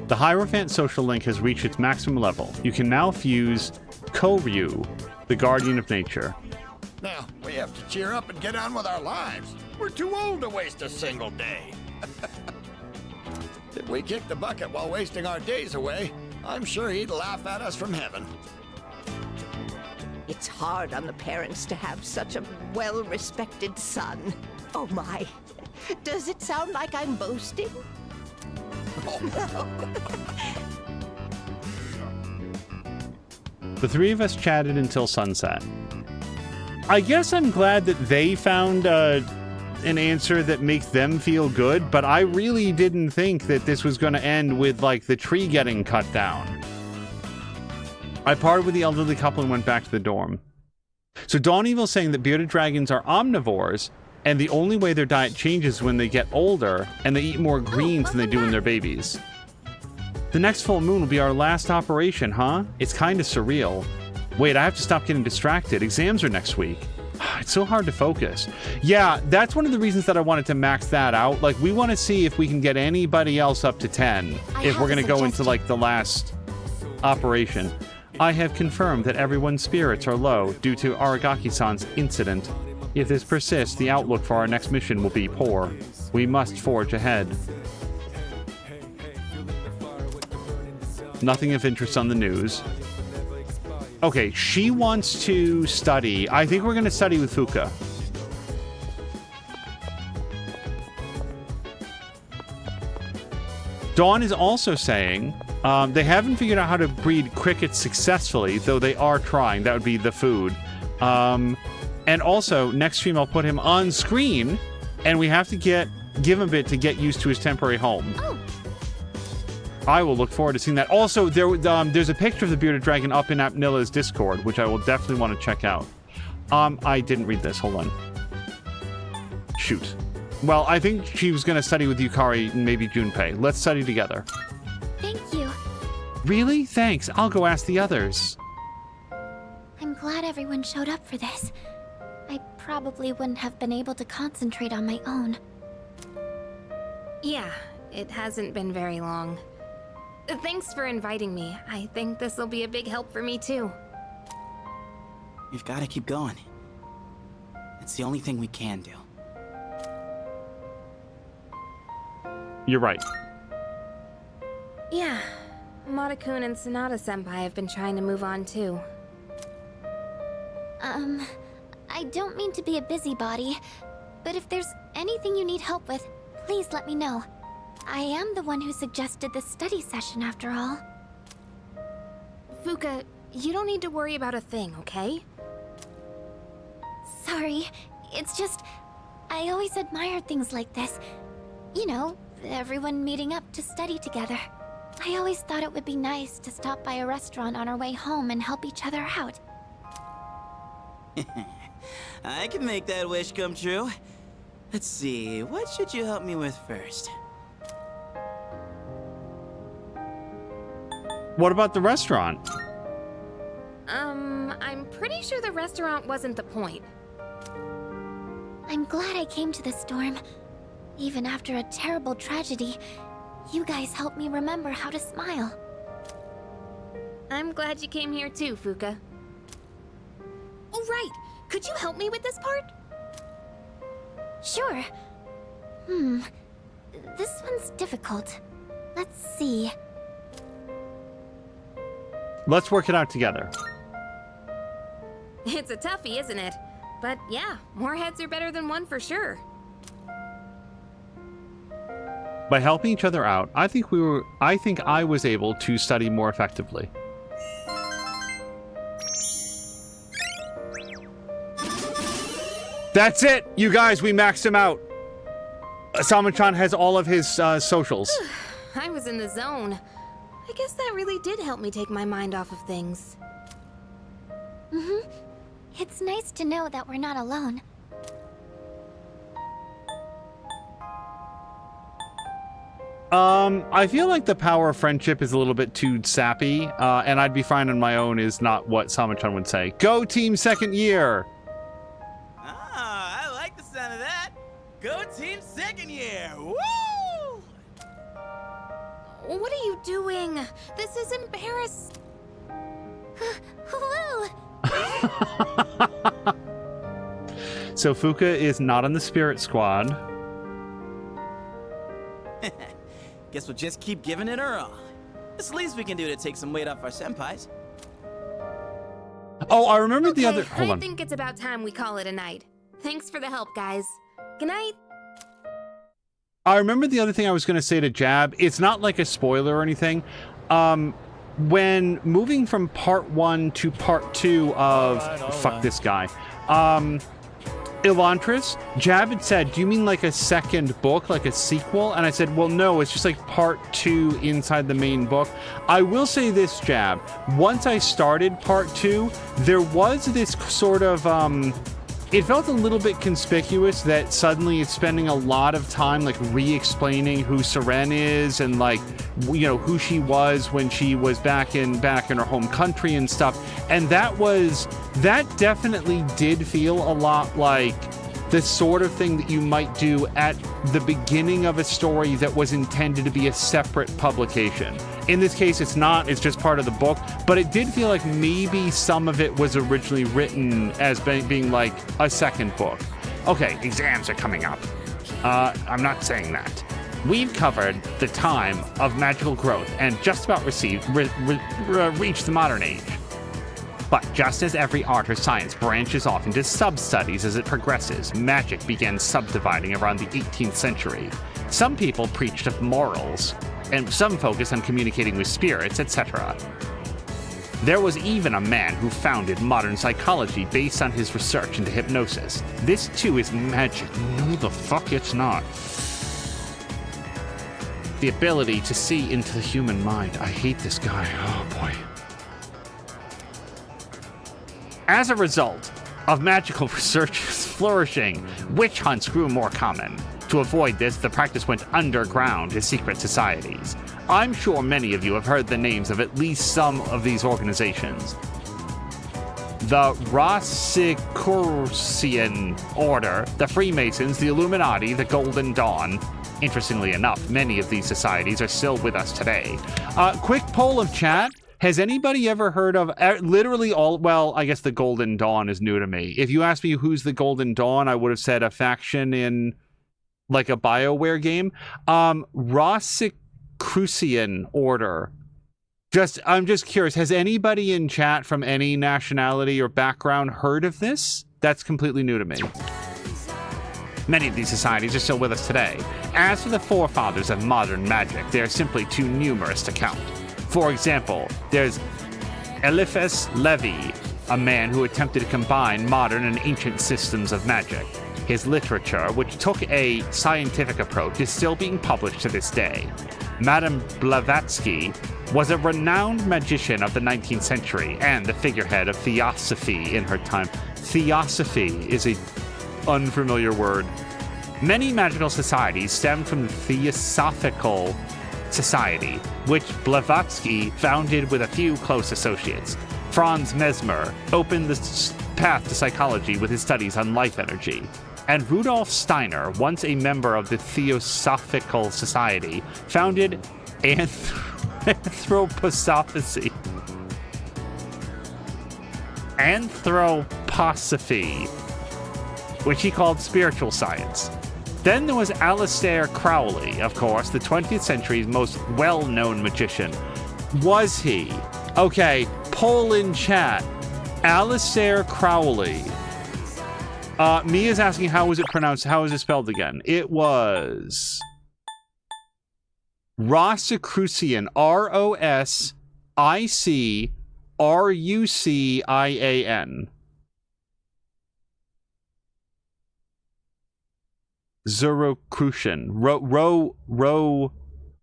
[SPEAKER 1] The Hierophant social link has reached its maximum level. You can now fuse Koryu, the Guardian of Nature.
[SPEAKER 16] Now, we have to cheer up and get on with our lives. We're too old to waste a single day. If we kick the bucket while wasting our days away, I'm sure he'd laugh at us from heaven.
[SPEAKER 17] It's hard on the parents to have such a well-respected son. Oh my, does it sound like I'm boasting?
[SPEAKER 1] The three of us chatted until sunset. I guess I'm glad that they found an answer that makes them feel good, but I really didn't think that this was going to end with, like, the tree getting cut down. I parted with the elderly couple and went back to the dorm. So Dawn Evil's saying that bearded dragons are omnivores, and the only way their diet changes when they get older, and they eat more greens than they do when they're babies. The next full moon will be our last operation, huh? It's kind of surreal. Wait, I have to stop getting distracted. Exams are next week. It's so hard to focus. Yeah, that's one of the reasons that I wanted to max that out. Like, we want to see if we can get anybody else up to 10, if we're going to go into, like, the last operation. I have confirmed that everyone's spirits are low due to Aragaki-san's incident. If this persists, the outlook for our next mission will be poor. We must forge ahead. Nothing of interest on the news. Okay, she wants to study. I think we're going to study with Fuka. Dawn is also saying they haven't figured out how to breed crickets successfully, though they are trying. That would be the food. And also, next stream I'll put him on screen, and we have to give him a bit to get used to his temporary home.
[SPEAKER 11] Oh.
[SPEAKER 1] I will look forward to seeing that. Also, there's a picture of the bearded dragon up in Apnilla's Discord, which I will definitely want to check out. I didn't read this. Hold on. Shoot. Well, I think she was going to study with Yukari and maybe Junpei. Let's study together.
[SPEAKER 11] Thank you.
[SPEAKER 1] Really? Thanks. I'll go ask the others.
[SPEAKER 11] I'm glad everyone showed up for this. I probably wouldn't have been able to concentrate on my own.
[SPEAKER 19] Yeah, it hasn't been very long. Thanks for inviting me. I think this will be a big help for me too.
[SPEAKER 20] We've got to keep going. It's the only thing we can do.
[SPEAKER 1] You're right.
[SPEAKER 19] Yeah, Mata-kun and Sonata-senpai have been trying to move on too.
[SPEAKER 11] I don't mean to be a busybody, but if there's anything you need help with, please let me know. I am the one who suggested this study session after all.
[SPEAKER 19] Fuka, you don't need to worry about a thing, okay?
[SPEAKER 11] Sorry, it's just... I always admired things like this. You know, everyone meeting up to study together. I always thought it would be nice to stop by a restaurant on our way home and help each other out.
[SPEAKER 20] I can make that wish come true. Let's see, what should you help me with first?
[SPEAKER 1] What about the restaurant?
[SPEAKER 19] I'm pretty sure the restaurant wasn't the point.
[SPEAKER 11] I'm glad I came to the storm. Even after a terrible tragedy, you guys helped me remember how to smile.
[SPEAKER 19] I'm glad you came here too, Fuka. Oh, right! Could you help me with this part?
[SPEAKER 11] Sure. This one's difficult. Let's see.
[SPEAKER 1] Let's work it out together.
[SPEAKER 19] It's a toughie, isn't it? But yeah, more heads are better than one for sure.
[SPEAKER 1] By helping each other out, I think I was able to study more effectively. That's it, you guys. We maxed him out. Sama-chan has all of his socials.
[SPEAKER 19] I was in the zone. I guess that really did help me take my mind off of things.
[SPEAKER 11] It's nice to know that we're not alone.
[SPEAKER 1] I feel like the power of friendship is a little bit too sappy, and I'd be fine on my own is not what Sama-chan would say. Go team second year!
[SPEAKER 20] Ah, I like the sound of that. Go team second year, woo!
[SPEAKER 19] What are you doing? This is embarrassing.
[SPEAKER 11] Woo!
[SPEAKER 1] So Fuka is not on the spirit squad.
[SPEAKER 20] Guess we'll just keep giving it our all. It's the least we can do to take some weight off our senpais.
[SPEAKER 1] Oh, I remember the
[SPEAKER 19] Okay,
[SPEAKER 1] other... Hold
[SPEAKER 19] I
[SPEAKER 1] on.
[SPEAKER 19] think it's about time we call it a night. Thanks for the help, guys. Good night.
[SPEAKER 1] I remember the other thing I was going to say to Jab. It's not like a spoiler or anything. When moving from part 1 to part 2 of... Fuck this guy. Elantris, Jab had said, do you mean like a second book, like a sequel? And I said, well, no, it's just like part 2 inside the main book. I will say this, Jab. Once I started part 2, there was this sort of... it felt a little bit conspicuous that suddenly it's spending a lot of time like re-explaining who Seren is and like, you know, who she was when she was back in her home country and stuff. And that definitely did feel a lot like the sort of thing that you might do at the beginning of a story that was intended to be a separate publication. In this case, it's not, it's just part of the book, but it did feel like maybe some of it was originally written as being like a second book. Okay, exams are coming up. I'm not saying that. We've covered the time of magical growth and just about reached the modern age. But just as every art or science branches off into sub-studies as it progresses, magic began subdividing around the 18th century. Some people preached of morals, and some focused on communicating with spirits, etc. There was even a man who founded modern psychology based on his research into hypnosis. This too is magic. No, the fuck it's not. The ability to see into the human mind. I hate this guy. Oh boy. As a result of magical researchers flourishing, witch hunts grew more common. To avoid this, the practice went underground to secret societies. I'm sure many of you have heard the names of at least some of these organizations. The Rosicrucian Order, the Freemasons, the Illuminati, the Golden Dawn. Interestingly enough, many of these societies are still with us today. Quick poll of chat. Has anybody ever heard of literally all, well, I guess the Golden Dawn is new to me. If you asked me who's the Golden Dawn, I would have said a faction in like a BioWare game. Rosicrucian Order. I'm just curious, has anybody in chat from any nationality or background heard of this? That's completely new to me. Many of these societies are still with us today. As for the forefathers of modern magic, they are simply too numerous to count. For example, there's Eliphas Levi, a man who attempted to combine modern and ancient systems of magic. His literature, which took a scientific approach, is still being published to this day. Madame Blavatsky was a renowned magician of the 19th century and the figurehead of Theosophy in her time. Theosophy is an unfamiliar word. Many magical societies stem from the Theosophical Society, which Blavatsky founded with a few close associates. Franz Mesmer opened the path to psychology with his studies on life energy. And Rudolf Steiner, once a member of the Theosophical Society, founded Anthroposophy. Anthroposophy, which he called spiritual science. Then there was Aleister Crowley, of course, the 20th century's most well-known magician. Was he? Okay, poll in chat. Aleister Crowley. Mia's asking how was it pronounced? How is it spelled again? It was Rosicrucian. Rosicrucian. Zerocrucian.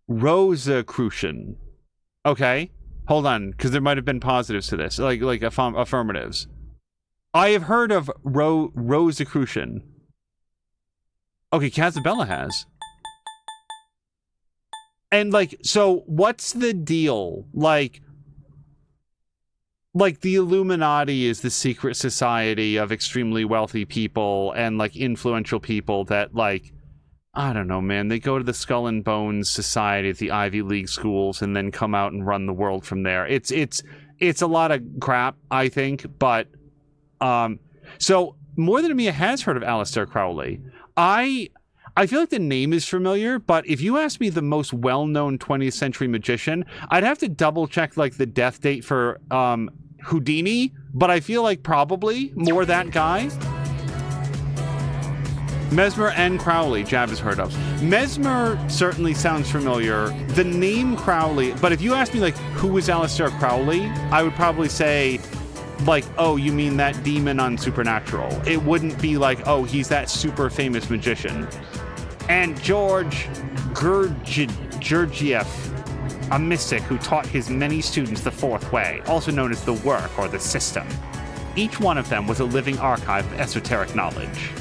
[SPEAKER 1] Rosicrucian. Okay, hold on, because there might have been positives to this, like affirmatives. I have heard of Rosicrucian. Okay, Casabella has. And so what's the deal? Like the Illuminati is the secret society of extremely wealthy people and influential people that I don't know, man. They go to the Skull and Bones Society at the Ivy League schools and then come out and run the world from there. It's a lot of crap, I think, but so more than Mia has heard of Aleister Crowley. I feel like the name is familiar, but if you ask me the most well-known 20th century magician, I'd have to double check the death date for Houdini, but I feel like probably more that guy. Mesmer and Crowley, Jab has heard of. Mesmer certainly sounds familiar. The name Crowley, but if you ask me who is Aleister Crowley, I would probably say oh, you mean that demon on Supernatural. It wouldn't be oh, he's that super famous magician. And George Gurdjieff, a mystic who taught his many students the fourth way, also known as the work or the system. Each one of them was a living archive of esoteric knowledge.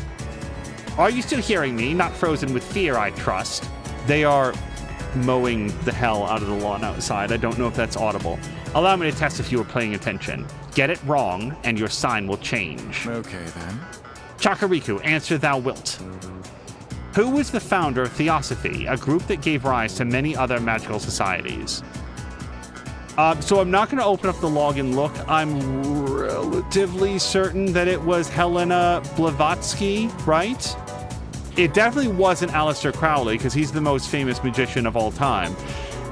[SPEAKER 1] Are you still hearing me? Not frozen with fear, I trust. They are mowing the hell out of the lawn outside. I don't know if that's audible. Allow me to test if you were paying attention. Get it wrong, and your sign will change.
[SPEAKER 21] Okay, then.
[SPEAKER 1] Chakariku, answer thou wilt. Who was the founder of Theosophy, a group that gave rise to many other magical societies? So I'm not going to open up the log and look. I'm relatively certain that it was Helena Blavatsky, right? It definitely wasn't Aleister Crowley, because he's the most famous magician of all time.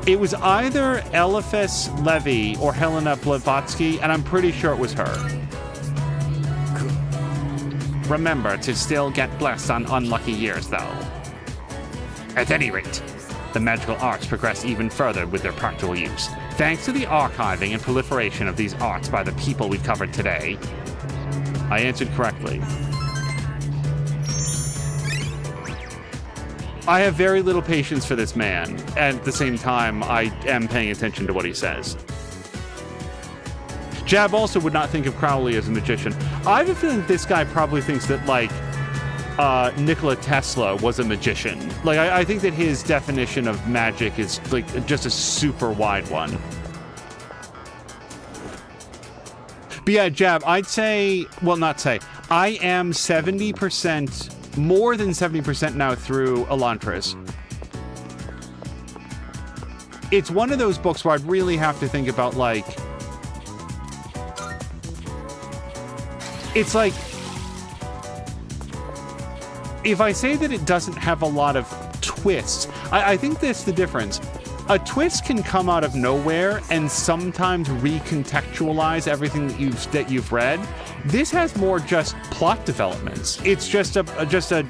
[SPEAKER 1] It was either Eliphas Levi or Helena Blavatsky, and I'm pretty sure it was her. Remember to still get blessed on unlucky years, though. At any rate, the magical arts progress even further with their practical use. Thanks to the archiving and proliferation of these arts by the people we've covered today. I answered correctly. I have very little patience for this man, and at the same time, I am paying attention to what he says. Jab also would not think of Crowley as a magician. I have a feeling this guy probably thinks that, like, Nikola Tesla was a magician. Like, I think that his definition of magic is, like, just a super wide one. But yeah, Jab, I'd say, well, not say, I am 70%, more than 70% now through Elantris. It's one of those books where I'd really have to think about, like, it's like, if I say that it doesn't have a lot of twists, I think that's the difference. A twist can come out of nowhere and sometimes recontextualize everything that you've read. This has more just plot developments. It's just a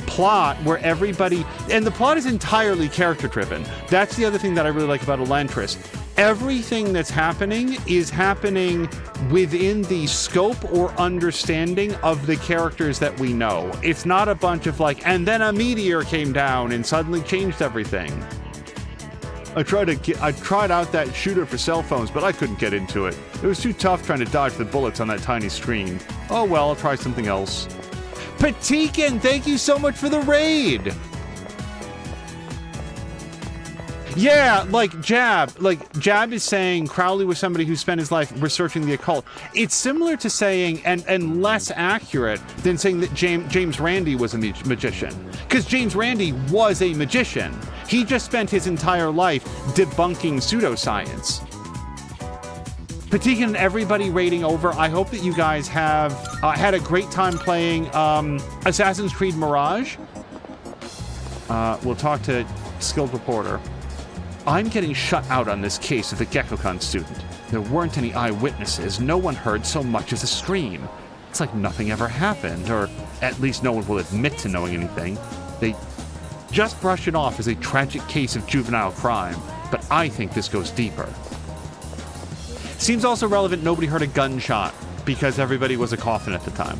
[SPEAKER 1] plot where everybody, and the plot is entirely character driven. That's the other thing that I really like about Elantris. Everything that's happening is happening within the scope or understanding of the characters that we know. It's not a bunch of like, and then a meteor came down and suddenly changed everything. I tried out that shooter for cell phones, but I couldn't get into it. It was too tough trying to dodge the bullets on that tiny screen. Oh well, I'll try something else. Patikin, thank you so much for the raid! Yeah, like Jab is saying Crowley was somebody who spent his life researching the occult. It's similar to saying, and less accurate than saying that James Randi was a magician. Because James Randi was a magician. He just spent his entire life debunking pseudoscience. Patikin and everybody raiding over, I hope that you guys have had a great time playing Assassin's Creed Mirage. We'll talk to Skilled Reporter. I'm getting shut out on this case of the Gekkoukan student. There weren't any eyewitnesses. No one heard so much as a scream. It's like nothing ever happened, or at least no one will admit to knowing anything. They just brush it off as a tragic case of juvenile crime, but I think this goes deeper. Seems also relevant nobody heard a gunshot, because everybody was a coffin at the time.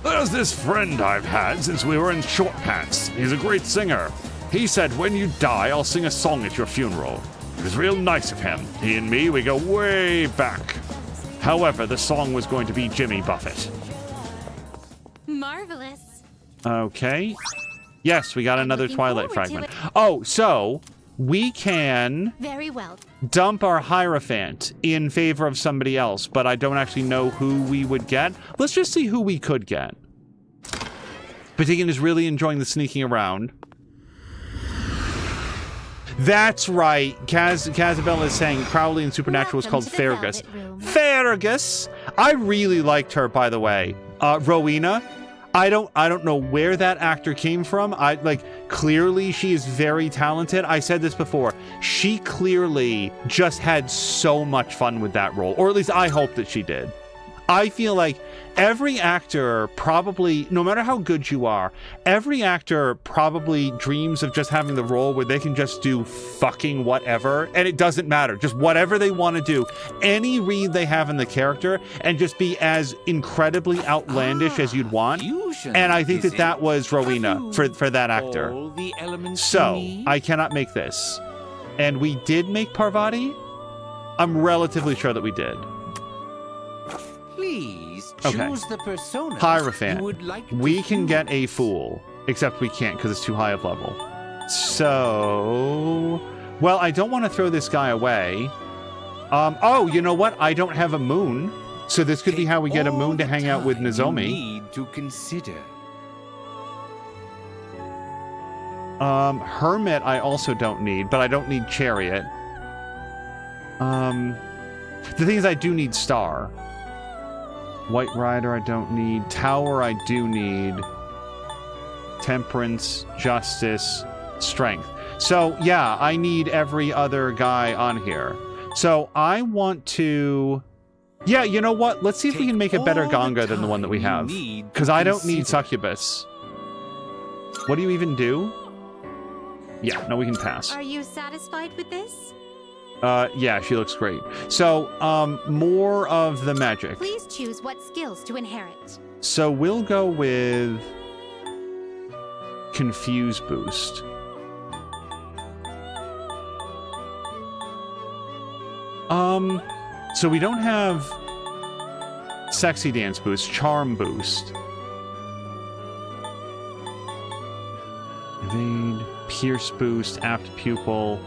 [SPEAKER 7] There's this friend I've had since we were in short pants. He's a great singer. He said, when you die, I'll sing a song at your funeral. It was real nice of him. He and me, we go way back. However, the song was going to be Jimmy Buffett.
[SPEAKER 19] Marvelous.
[SPEAKER 1] Okay. Yes, we got another Twilight fragment. Oh, so we can
[SPEAKER 11] Very well.
[SPEAKER 1] dump our Hierophant in favor of somebody else, but I don't actually know who we would get. Let's just see who we could get. Patikin is really enjoying the sneaking around. That's right. Casabella is saying Crowley in Supernatural was called Fergus. Fergus! I really liked her, by the way. Rowena. I don't know where that actor came from. Clearly she is very talented. I said this before. She clearly just had so much fun with that role. Or at least I hope that she did. I feel like every actor probably, no matter how good you are, every actor probably dreams of just having the role where they can just do fucking whatever, and it doesn't matter. Just whatever they want to do. Any read they have in the character, and just be as incredibly outlandish as you'd want. And I think that was Rowena for that actor. So, I cannot make this. And we did make Parvati? I'm relatively sure that we did.
[SPEAKER 21] Please
[SPEAKER 1] Okay.
[SPEAKER 21] choose the persona
[SPEAKER 1] Hierophant.
[SPEAKER 21] you would like to
[SPEAKER 1] We can get a fool, except we can't because it's too high of level. So, well, I don't want to throw this guy away. Oh, you know what? I don't have a moon, So this could be how we get a moon to hang out with Nozomi.
[SPEAKER 21] Need to consider.
[SPEAKER 1] Hermit I also don't need, but I don't need Chariot. The thing is I do need Star. White Rider I don't need. Tower I do need. Temperance, Justice, Strength. So yeah, I need every other guy on here. So I want to... Yeah, you know what? Let's see if we can make a better Ganga than the one that we have. Because I don't need Succubus. What do you even do? Yeah, no, we can pass.
[SPEAKER 11] Are you satisfied with this?
[SPEAKER 1] Yeah, she looks great. So, more of the magic.
[SPEAKER 11] Please choose what skills to inherit.
[SPEAKER 1] So we'll go with Confuse Boost. So we don't have Sexy Dance Boost, Charm Boost. Evade, Pierce Boost, Apt Pupil.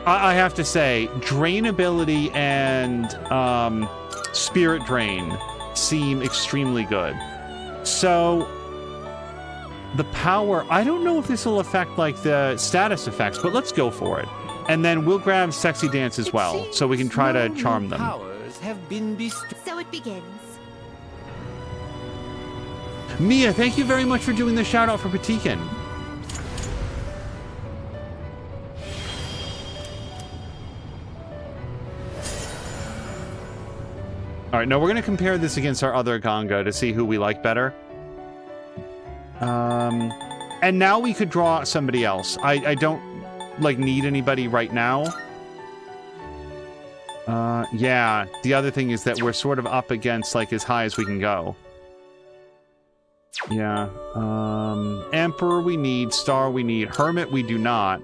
[SPEAKER 1] I have to say, Drain Ability and Spirit Drain seem extremely good. So, the power... I don't know if this will affect, like, the status effects, but let's go for it. And then we'll grab Sexy Dance as well, so we can try to charm them.
[SPEAKER 11] So it begins.
[SPEAKER 1] Mia, thank you very much for doing the shout-out for Patikin. All right, now we're going to compare this against our other Ganga to see who we like better. And now we could draw somebody else. I don't, like, need anybody right now. Yeah, the other thing is that we're sort of up against, like, as high as we can go. Yeah, Emperor we need, Star we need, Hermit we do not.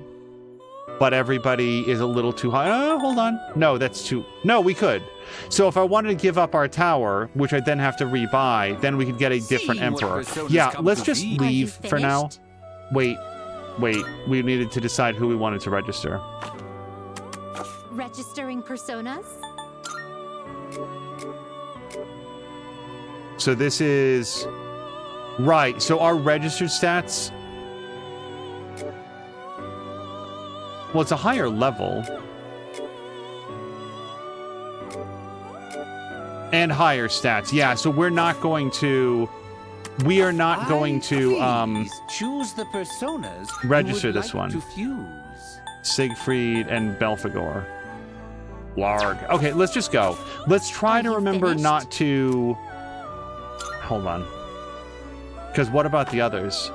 [SPEAKER 1] But everybody is a little too high. Hold on. No, that's too... No, we could. So if I wanted to give up our tower, which I'd then have to rebuy, then we could get a different Emperor. Yeah, let's just leave for now. Wait. We needed to decide who we wanted to register.
[SPEAKER 11] Registering personas?
[SPEAKER 1] So this is... Right, so our registered stats... Well, it's a higher level. And higher stats. Yeah, so we're not going to... We are not going to,
[SPEAKER 21] choose the personas
[SPEAKER 1] register this one.
[SPEAKER 21] To fuse.
[SPEAKER 1] Siegfried and Belphegor. Larg. Okay, let's just go. Let's try to remember not to... Hold on. Because what about the others?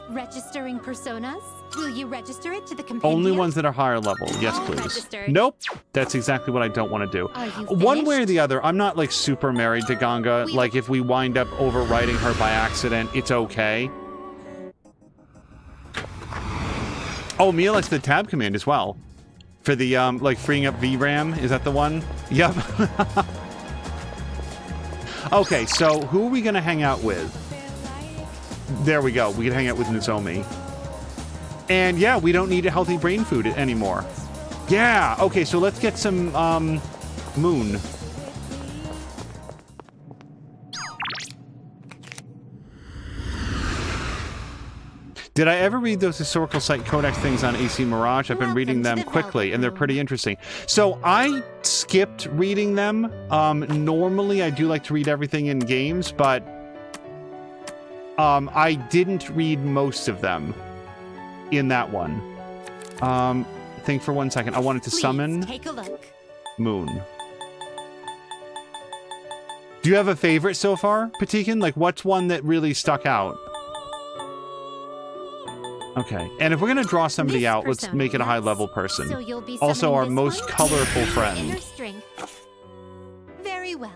[SPEAKER 11] Registering personas? Will you register it to the compendium?
[SPEAKER 1] Only ones that are higher level. Yes, please.
[SPEAKER 11] Registered.
[SPEAKER 1] Nope. That's exactly what I don't want to do. One way or the other, I'm not, like, super married to Ganga. Like, if we wind up overwriting her by accident, it's okay. Oh, Mia likes the tab command as well. For the, like, freeing up VRAM. Is that the one? Yep. Okay, so who are we going to hang out with? There we go. We can hang out with Nozomi. And yeah, we don't need a healthy brain food anymore. Yeah, okay, so let's get some, moon. Did I ever read those historical site codex things on AC Mirage? I've been reading them quickly, and they're pretty interesting. So I skipped reading them. Normally, I do like to read everything in games, but I didn't read most of them in that one. Think for 1 second. I wanted to summon
[SPEAKER 11] Take a look.
[SPEAKER 1] Moon. Do you have a favorite so far, Patikin? Like, what's one that really stuck out? Okay, and if we're gonna draw somebody out, let's make it a high-level person.
[SPEAKER 11] So you'll be
[SPEAKER 1] Also, our
[SPEAKER 11] summoning
[SPEAKER 1] most
[SPEAKER 11] this one?
[SPEAKER 1] colorful friend.
[SPEAKER 11] Inner strength. Very well.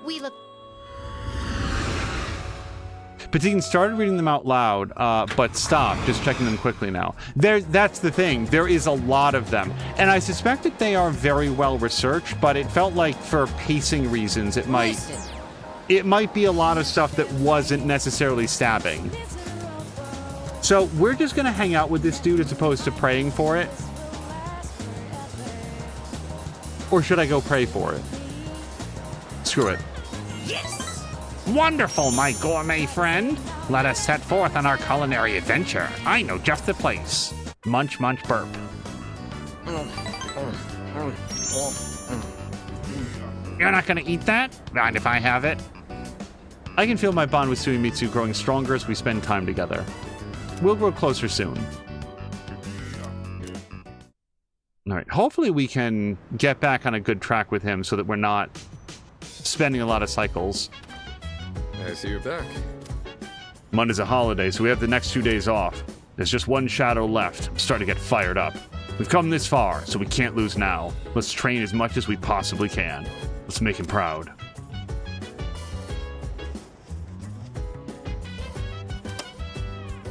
[SPEAKER 11] We look...
[SPEAKER 1] Patikin started reading them out loud, but stopped, just checking them quickly now. That's the thing. There is a lot of them. And I suspect that they are very well researched, but it felt like for pacing reasons, it might be a lot of stuff that wasn't necessarily stabbing. So we're just going to hang out with this dude as opposed to praying for it. Or should I go pray for it? Screw it.
[SPEAKER 20] Yes!
[SPEAKER 7] Wonderful, my gourmet friend. Let us set forth on our culinary adventure. I know just the place. Munch, munch, burp. You're not gonna eat that? Mind if I have it?
[SPEAKER 1] I can feel my bond with Suimitsu growing stronger as we spend time together. We'll grow closer soon. Alright, hopefully we can get back on a good track with him so that we're not spending a lot of cycles.
[SPEAKER 4] I see you're back.
[SPEAKER 1] Monday's a holiday, so we have the next 2 days off. There's just one shadow left. I'm starting to get fired up. We've come this far, so we can't lose now. Let's train as much as we possibly can. Let's make him proud.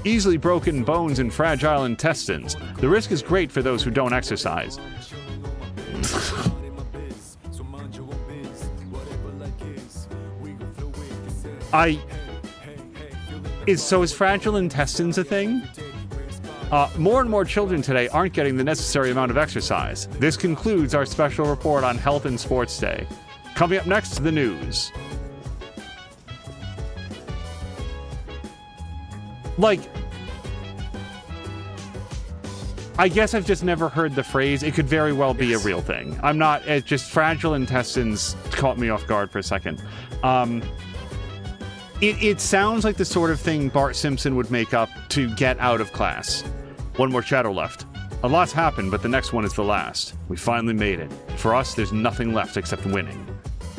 [SPEAKER 1] Easily broken bones and fragile intestines. The risk is great for those who don't exercise. Is fragile intestines a thing? More and more children today aren't getting the necessary amount of exercise. This concludes our special report on Health and Sports Day. Coming up next, the news. Like, I guess I've just never heard the phrase. It could very well be a real thing. I'm not, it just fragile intestines caught me off guard for a second. It sounds like the sort of thing Bart Simpson would make up to get out of class. One more shadow left. A lot's happened, but the next one is the last. We finally made it. For us, there's nothing left except winning.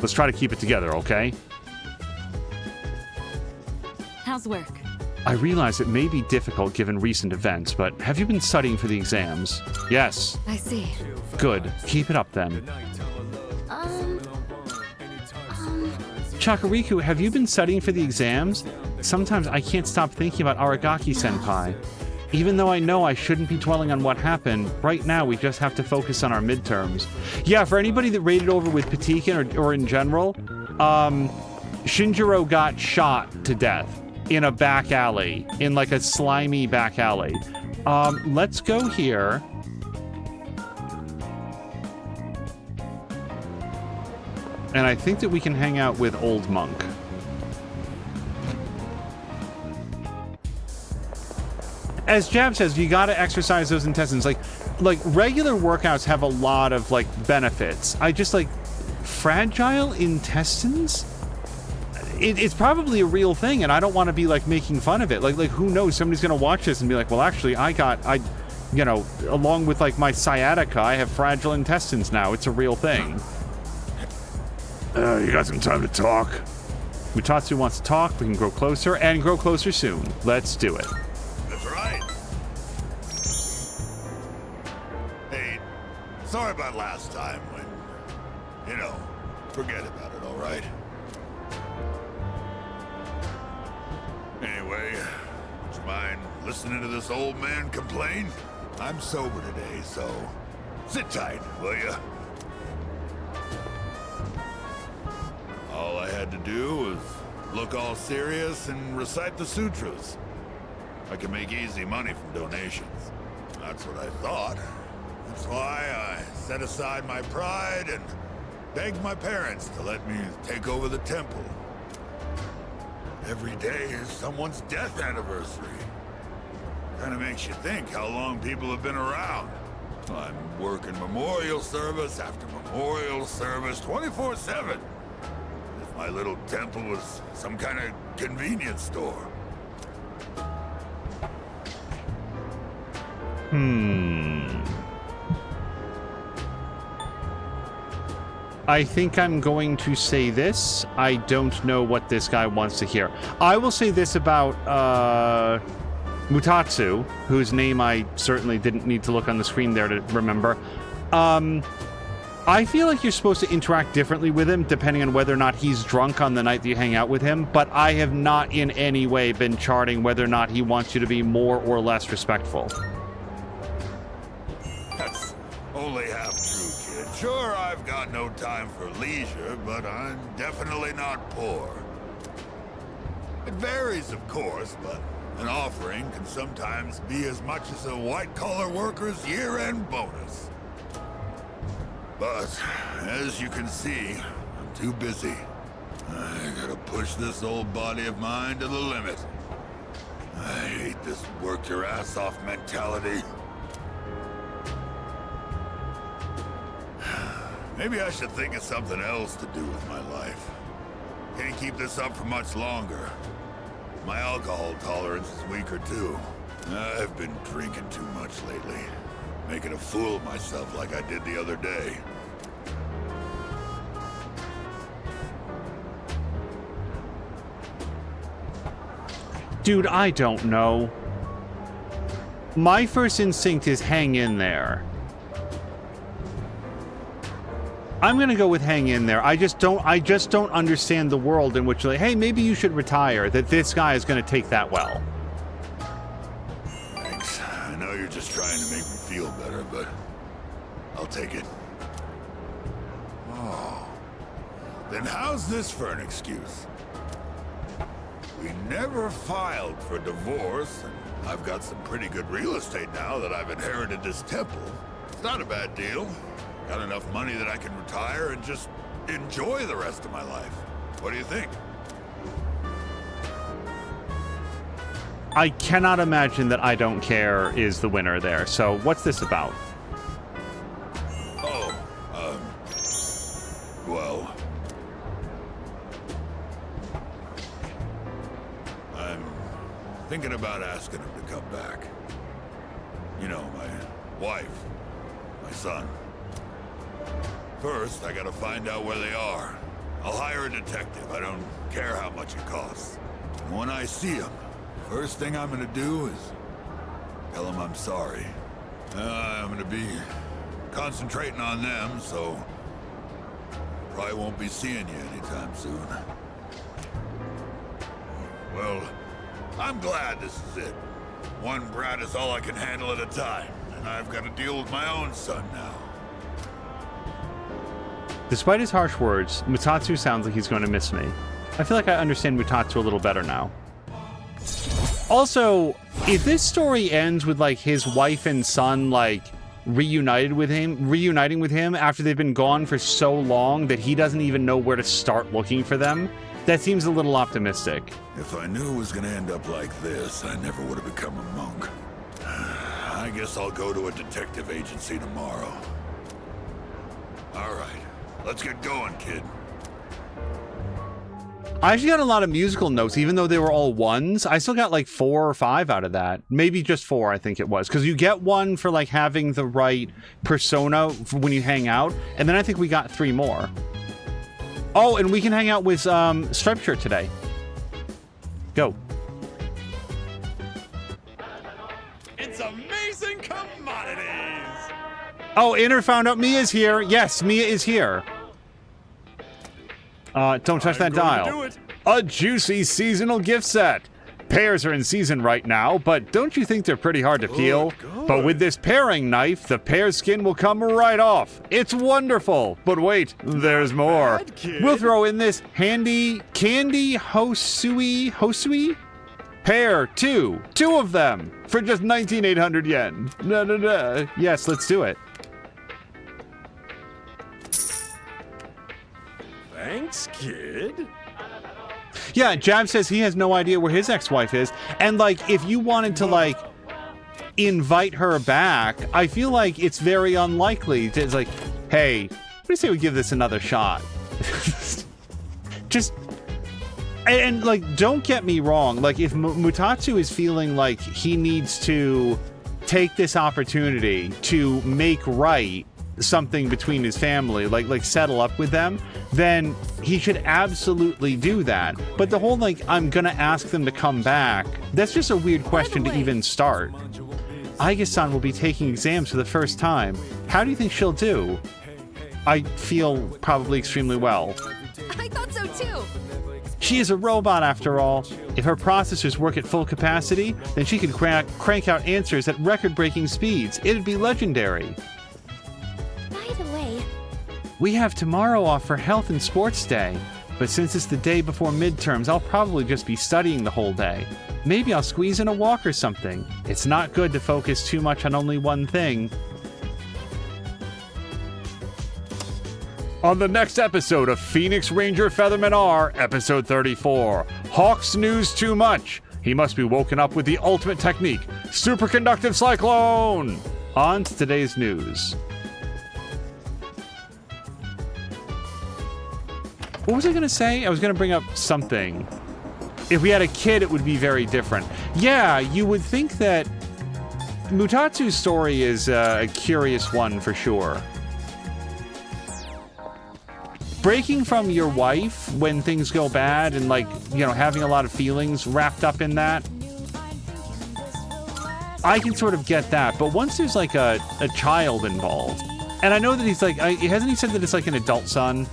[SPEAKER 1] Let's try to keep it together, okay?
[SPEAKER 3] How's work?
[SPEAKER 1] I realize it may be difficult given recent events, but have you been studying for the exams? Yes.
[SPEAKER 3] I see.
[SPEAKER 1] Good. Keep it up then. Chakariku, have you been studying for the exams? Sometimes I can't stop thinking about Aragaki-senpai. Even though I know I shouldn't be dwelling on what happened, right now we just have to focus on our midterms. Yeah, for anybody that raided over with Patikin or in general, Shinjiro got shot to death in a back alley, in like a slimy back alley. Let's go here. And I think that we can hang out with Old Monk. As Jab says, you gotta exercise those intestines. Like regular workouts have a lot of like benefits. I just like fragile intestines? It's probably a real thing, and I don't want to be like making fun of it. Like who knows? Somebody's gonna watch this and be like, well, actually, you know, along with like my sciatica, I have fragile intestines now. It's a real thing. You got some time to talk? Mutatsu wants to talk. We can grow closer and grow closer soon. Let's do it.
[SPEAKER 5] That's right. Hey, sorry about last time when, you know, forget about it, all right? Anyway, would you mind listening to this old man complain? I'm sober today, so sit tight, will ya? All I had to do was look all serious and recite the sutras. I can make easy money from donations. That's what I thought. That's why I set aside my pride and begged my parents to let me take over the temple. Every day is someone's death anniversary. Kinda makes you think how long people have been around. I'm working memorial service after memorial service 24/7. If my little temple was some kind of convenience store.
[SPEAKER 1] I think I'm going to say this. I don't know what this guy wants to hear. I will say this about Mutatsu, whose name I certainly didn't need to look on the screen there to remember. I feel like you're supposed to interact differently with him depending on whether or not he's drunk on the night that you hang out with him, but I have not in any way been charting whether or not he wants you to be more or less respectful.
[SPEAKER 5] That's only half true, kid. Sure, I've got no time for leisure, but I'm definitely not poor. It varies, of course, but an offering can sometimes be as much as a white-collar worker's year-end bonus. But, as you can see, I'm too busy. I gotta push this old body of mine to the limit. I hate this work your ass off mentality. Maybe I should think of something else to do with my life. Can't keep this up for much longer. My alcohol tolerance is weaker too. I've been drinking too much lately. Making a fool of myself like I did the other day.
[SPEAKER 1] Dude, I don't know. My first instinct is hang in there. I'm gonna go with hang in there. I just don't understand the world in which, like, hey, maybe you should retire, that this guy is gonna take that well.
[SPEAKER 5] Thanks. I know you're just trying to make me feel better, but I'll take it. Oh. Then how's this for an excuse? We never filed for divorce, and I've got some pretty good real estate now that I've inherited this temple. It's not a bad deal. Got enough money that I can retire and just enjoy the rest of my life. What do you think?
[SPEAKER 1] I cannot imagine that I don't care is the winner there. So what's this about?
[SPEAKER 5] Oh, well, I'm thinking about asking him to come back. You know, my wife, my son. First, I gotta find out where they are. I'll hire a detective. I don't care how much it costs. And when I see him, first thing I'm gonna do is tell him I'm sorry. I'm gonna be concentrating on them, so probably won't be seeing you anytime soon. Well, I'm glad this is it. One brat is all I can handle at a time, and I've got to deal with my own son now.
[SPEAKER 1] Despite his harsh words, Mutatsu sounds like he's going to miss me. I feel like I understand Mutatsu a little better now. Also, if this story ends with, like, his wife and son, like, reuniting with him after they've been gone for so long that he doesn't even know where to start looking for them, that seems a little optimistic.
[SPEAKER 5] If I knew it was gonna end up like this, I never would have become a monk. I guess I'll go to a detective agency tomorrow. All right. Let's get going, kid.
[SPEAKER 1] I actually got a lot of musical notes, even though they were all ones. I still got like 4 or 5 out of that. Maybe just 4, I think it was. Because you get one for like having the right persona for when you hang out. And then I think we got 3 more. Oh, and we can hang out with Striped Shirt today. Go.
[SPEAKER 7] It's amazing commodities!
[SPEAKER 1] Oh, Inner found out Mia's here. Yes, Mia is here. Don't touch that dial. A juicy seasonal gift set. Pears are in season right now, but don't you think they're pretty hard to peel? But with this paring knife, the pear skin will come right off. It's wonderful. But wait, there's more. We'll throw in this handy candy Hosui pear too. 2 of them for just 19,800 yen. Yes, let's do it.
[SPEAKER 7] Thanks, kid.
[SPEAKER 1] Yeah, Jab says he has no idea where his ex-wife is. And, like, if you wanted to, like, invite her back, I feel like it's very unlikely. It's like, hey, what do you say we give this another shot? Just... And, like, don't get me wrong. Like, if Mutatsu is feeling like he needs to take this opportunity to make right something between his family, like settle up with them, then he should absolutely do that. But the whole, like, I'm gonna ask them to come back, that's just a weird question to even start. Aige-san will be taking exams for the first time. How do you think she'll do? I feel probably extremely well.
[SPEAKER 10] I thought so too.
[SPEAKER 1] She is a robot after all. If her processors work at full capacity, then she could crank out answers at record-breaking speeds. It'd be legendary. We have tomorrow off for Health and Sports Day, but since it's the day before midterms, I'll probably just be studying the whole day. Maybe I'll squeeze in a walk or something. It's not good to focus too much on only one thing.
[SPEAKER 7] On the next episode of Phoenix Ranger Featherman R, episode 34, Hawk snoozed too much. He must be woken up with the ultimate technique, superconductive cyclone. On to today's news. What was I going to say? I was going to bring up something. If we had a kid, it would be very different. Yeah, you would think that Mutatsu's story is a curious one for sure. Breaking from your wife when things go bad and, like, you know, having a lot of feelings wrapped up in that, I can sort of get that. But once there's, like, a child involved, and I know that he's, like, hasn't he said that it's, like, an adult son?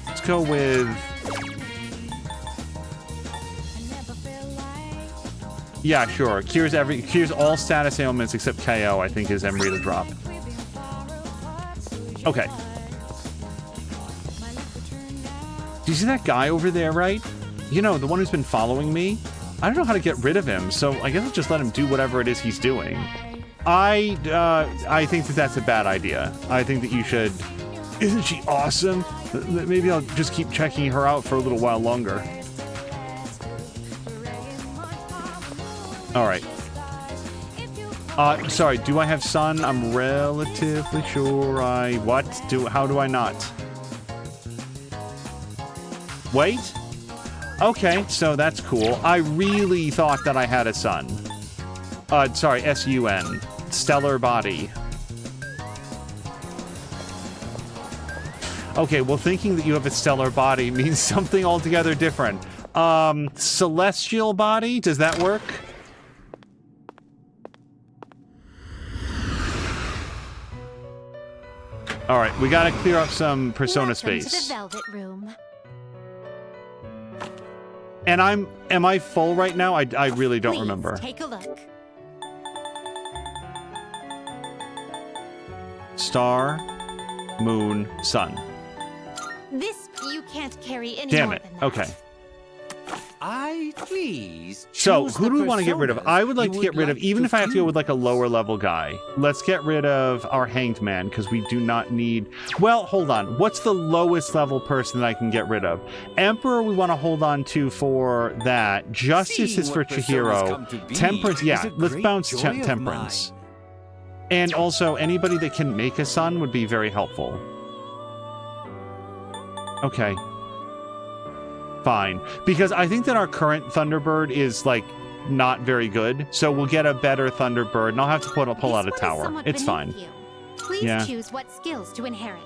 [SPEAKER 7] Let's go with... Yeah, sure. Cures all status ailments except KO, I think, is Emery drop. Okay. Do you see that guy over there, right? You know, the one who's been following me? I don't know how to get rid of him, so I guess I'll just let him do whatever it is he's doing. I think that that's a bad idea. I think that you should... Isn't she awesome? Maybe I'll just keep checking her out for a little while longer. Alright. Sorry, do I have sun? I'm relatively sure how do I not? Wait? Okay, so that's cool. I really thought that I had a sun. Sorry, S-U-N. Stellar body. Okay, well, thinking that you have a stellar body means something altogether different. Celestial body? Does that work? All right, we gotta clear up some persona space.
[SPEAKER 11] To the Velvet Room.
[SPEAKER 1] And am I full right now? I really don't remember.
[SPEAKER 11] Take a look.
[SPEAKER 1] Star, moon, sun.
[SPEAKER 11] This you can't carry any
[SPEAKER 1] Damn
[SPEAKER 11] more
[SPEAKER 1] it.
[SPEAKER 11] than that.
[SPEAKER 1] Okay.
[SPEAKER 21] Please.
[SPEAKER 1] So, who do we want to get rid of? I would like to get rid of, even if I have to go with like a lower level guy. Let's get rid of our hanged man, because we do not need... Well, hold on. What's the lowest level person that I can get rid of? Emperor we want to hold on to for that. Justice is for Chihiro. Temperance, yeah, let's bounce Temperance. And also, anybody that can make a son would be very helpful. Okay. Fine. Because I think that our current Thunderbird is, like, not very good. So we'll get a better Thunderbird, and I'll have to pull out a tower. It's fine.
[SPEAKER 11] Please choose what skills to inherit.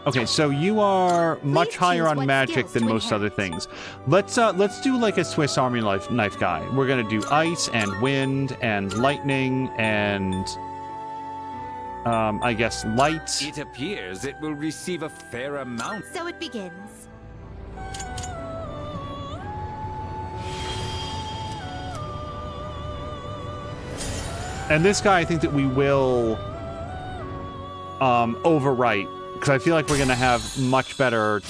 [SPEAKER 1] Okay, so you are much higher on magic than most other things. Let's do like a Swiss Army knife guy. We're gonna do ice and wind and lightning and I guess light.
[SPEAKER 21] It appears it will receive a fair amount.
[SPEAKER 11] So it begins.
[SPEAKER 1] And this guy, I think that we will overwrite, because I feel like we're going to have much better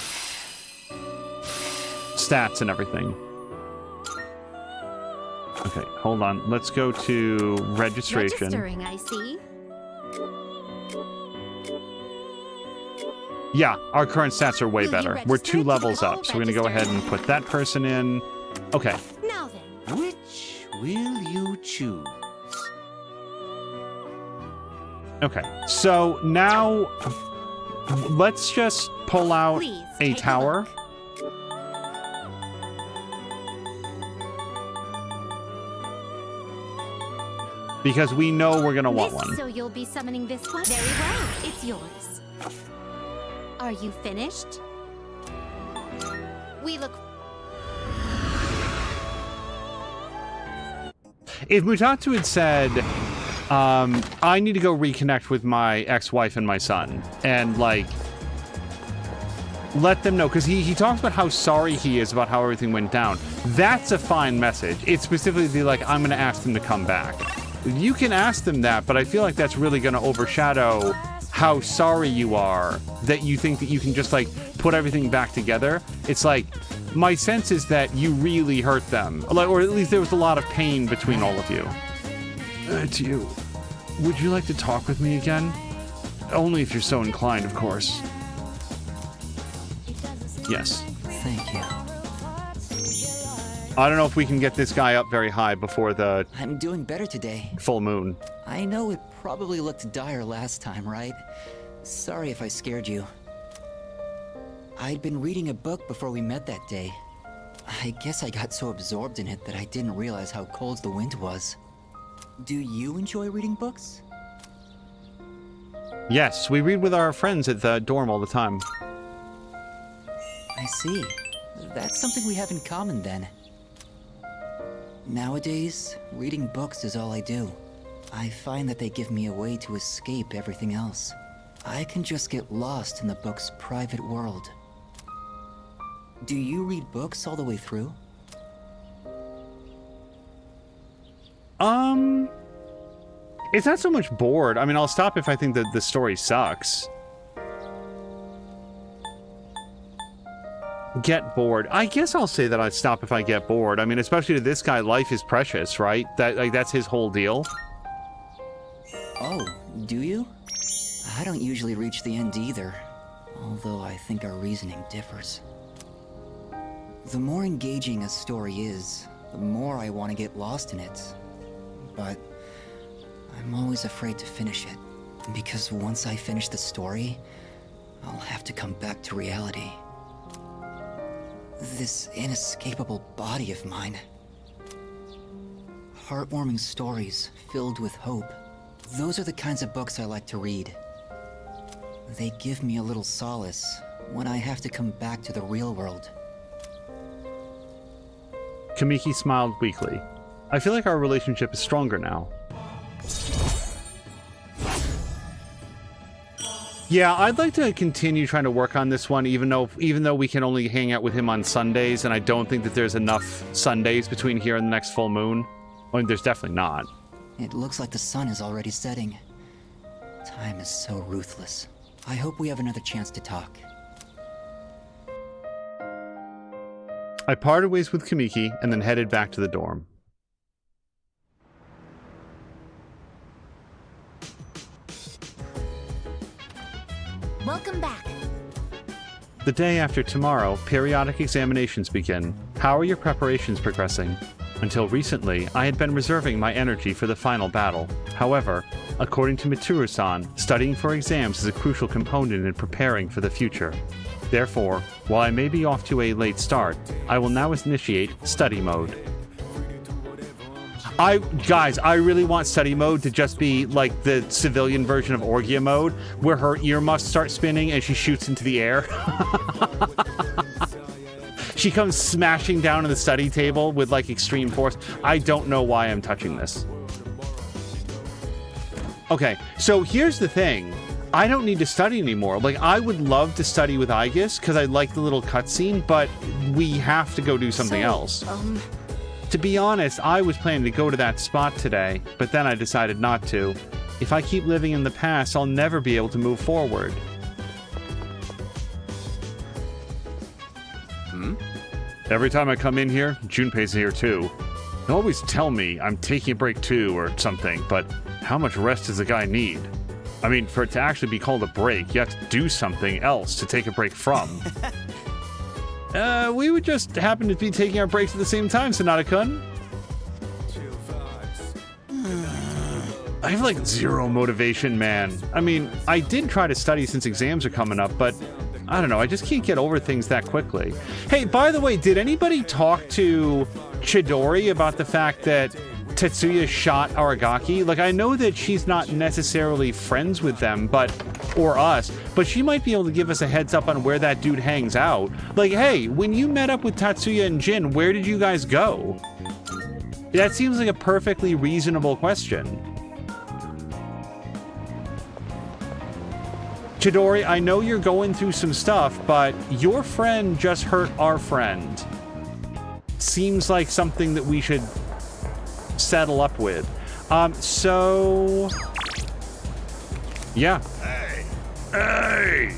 [SPEAKER 1] stats and everything. Okay, hold on. Let's go to registration.
[SPEAKER 11] Registering, I see.
[SPEAKER 1] Yeah, our current stats are way better. We're 2 levels up, so we're going to go ahead and put that person in. Okay.
[SPEAKER 11] Now then.
[SPEAKER 21] Which will you choose?
[SPEAKER 1] Okay, so now let's just pull out a tower. Because we know we're gonna want one.
[SPEAKER 11] So you'll be summoning this one? Very well, it's yours. Are you finished? We look...
[SPEAKER 1] If Mutatsu had said, I need to go reconnect with my ex-wife and my son, and, like, let them know, because he talks about how sorry he is about how everything went down. That's a fine message. It's specifically like, I'm going to ask them to come back. You can ask them that, but I feel like that's really going to overshadow how sorry you are that you think that you can just, like, put everything back together. It's like, my sense is that you really hurt them, like, or at least there was a lot of pain between all of you. It's you. Would you like to talk with me again?
[SPEAKER 7] Only if you're so inclined, of course. Yes.
[SPEAKER 2] Thank you.
[SPEAKER 1] I don't know if we can get this guy up very high before the
[SPEAKER 2] I'm doing better today.
[SPEAKER 1] full moon.
[SPEAKER 2] I know it probably looked dire last time, right? Sorry if I scared you. I'd been reading a book before we met that day. I guess I got so absorbed in it that I didn't realize how cold the wind was. Do you enjoy reading books?
[SPEAKER 1] Yes, we read with our friends at the dorm all the time.
[SPEAKER 2] I see. That's something we have in common then. Nowadays, reading books is all I do. I find that they give me a way to escape everything else. I can just get lost in the book's private world. Do you read books all the way through?
[SPEAKER 1] It's not so much bored. I mean, I'll stop if I think that the story sucks. Get bored. I guess I'll say that I'd stop if I get bored. I mean, especially to this guy, life is precious, right? That's his whole deal.
[SPEAKER 2] Oh, do you? I don't usually reach the end either, although I think our reasoning differs. The more engaging a story is, the more I want to get lost in it. But I'm always afraid to finish it, because once I finish the story, I'll have to come back to reality. This inescapable body of mine. Heartwarming stories filled with hope. Those are the kinds of books I like to read. They give me a little solace when I have to come back to the real world.
[SPEAKER 1] Kamiki smiled weakly. I feel like our relationship is stronger now. Yeah, I'd like to continue trying to work on this one, even though we can only hang out with him on Sundays, and I don't think that there's enough Sundays between here and the next full moon. I mean, there's definitely not.
[SPEAKER 2] It looks like the sun is already setting. Time is so ruthless. I hope we have another chance to talk.
[SPEAKER 1] I parted ways with Kamiki and then headed back to the dorm.
[SPEAKER 11] Welcome back.
[SPEAKER 1] The day after tomorrow, periodic examinations begin. How are your preparations progressing? Until recently, I had been reserving my energy for the final battle. However, according to Mitsuru-san, studying for exams is a crucial component in preparing for the future. Therefore, while I may be off to a late start, I will now initiate study mode. Guys, I really want study mode to just be like the civilian version of Orgia mode, where her earmuffs start spinning and she shoots into the air. She comes smashing down on the study table with like extreme force. I don't know why I'm touching this. Okay, so here's the thing. I don't need to study anymore. Like, I would love to study with Aegis because I like the little cutscene, but we have to go do something else. To be honest, I was planning to go to that spot today, but then I decided not to. If I keep living in the past, I'll never be able to move forward. Every time I come in here, Junpei's here too. They always tell me I'm taking a break too or something, but how much rest does a guy need? I mean, for it to actually be called a break, you have to do something else to take a break from. We would just happen to be taking our breaks at the same time, Sonata-kun. I have like zero motivation, man. I mean, I did try to study since exams are coming up, but I don't know, I just can't get over things that quickly. Hey, by the way, did anybody talk to Chidori about the fact that Tetsuya shot Aragaki? Like, I know that she's not necessarily friends with them, or us, but she might be able to give us a heads up on where that dude hangs out. Like, hey, when you met up with Tatsuya and Jin, where did you guys go? That seems like a perfectly reasonable question. Chidori, I know you're going through some stuff, but your friend just hurt our friend. Seems like something that we should settle up with. So... yeah. Hey!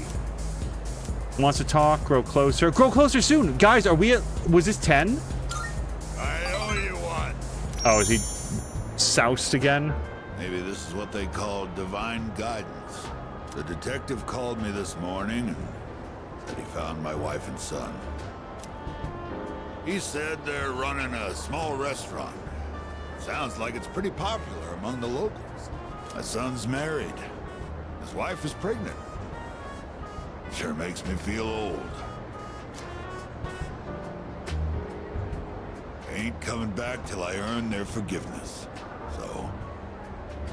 [SPEAKER 1] Wants to talk, grow closer. Grow closer soon! Guys, are we at... was this 10?
[SPEAKER 5] I owe you one.
[SPEAKER 1] Oh, is he soused again?
[SPEAKER 5] Maybe this is what they call divine guidance. The detective called me this morning and said he found my wife and son. He said they're running a small restaurant. Sounds like it's pretty popular among the locals. My son's married. His wife is pregnant. Sure makes me feel old. Ain't coming back till I earn their forgiveness. So,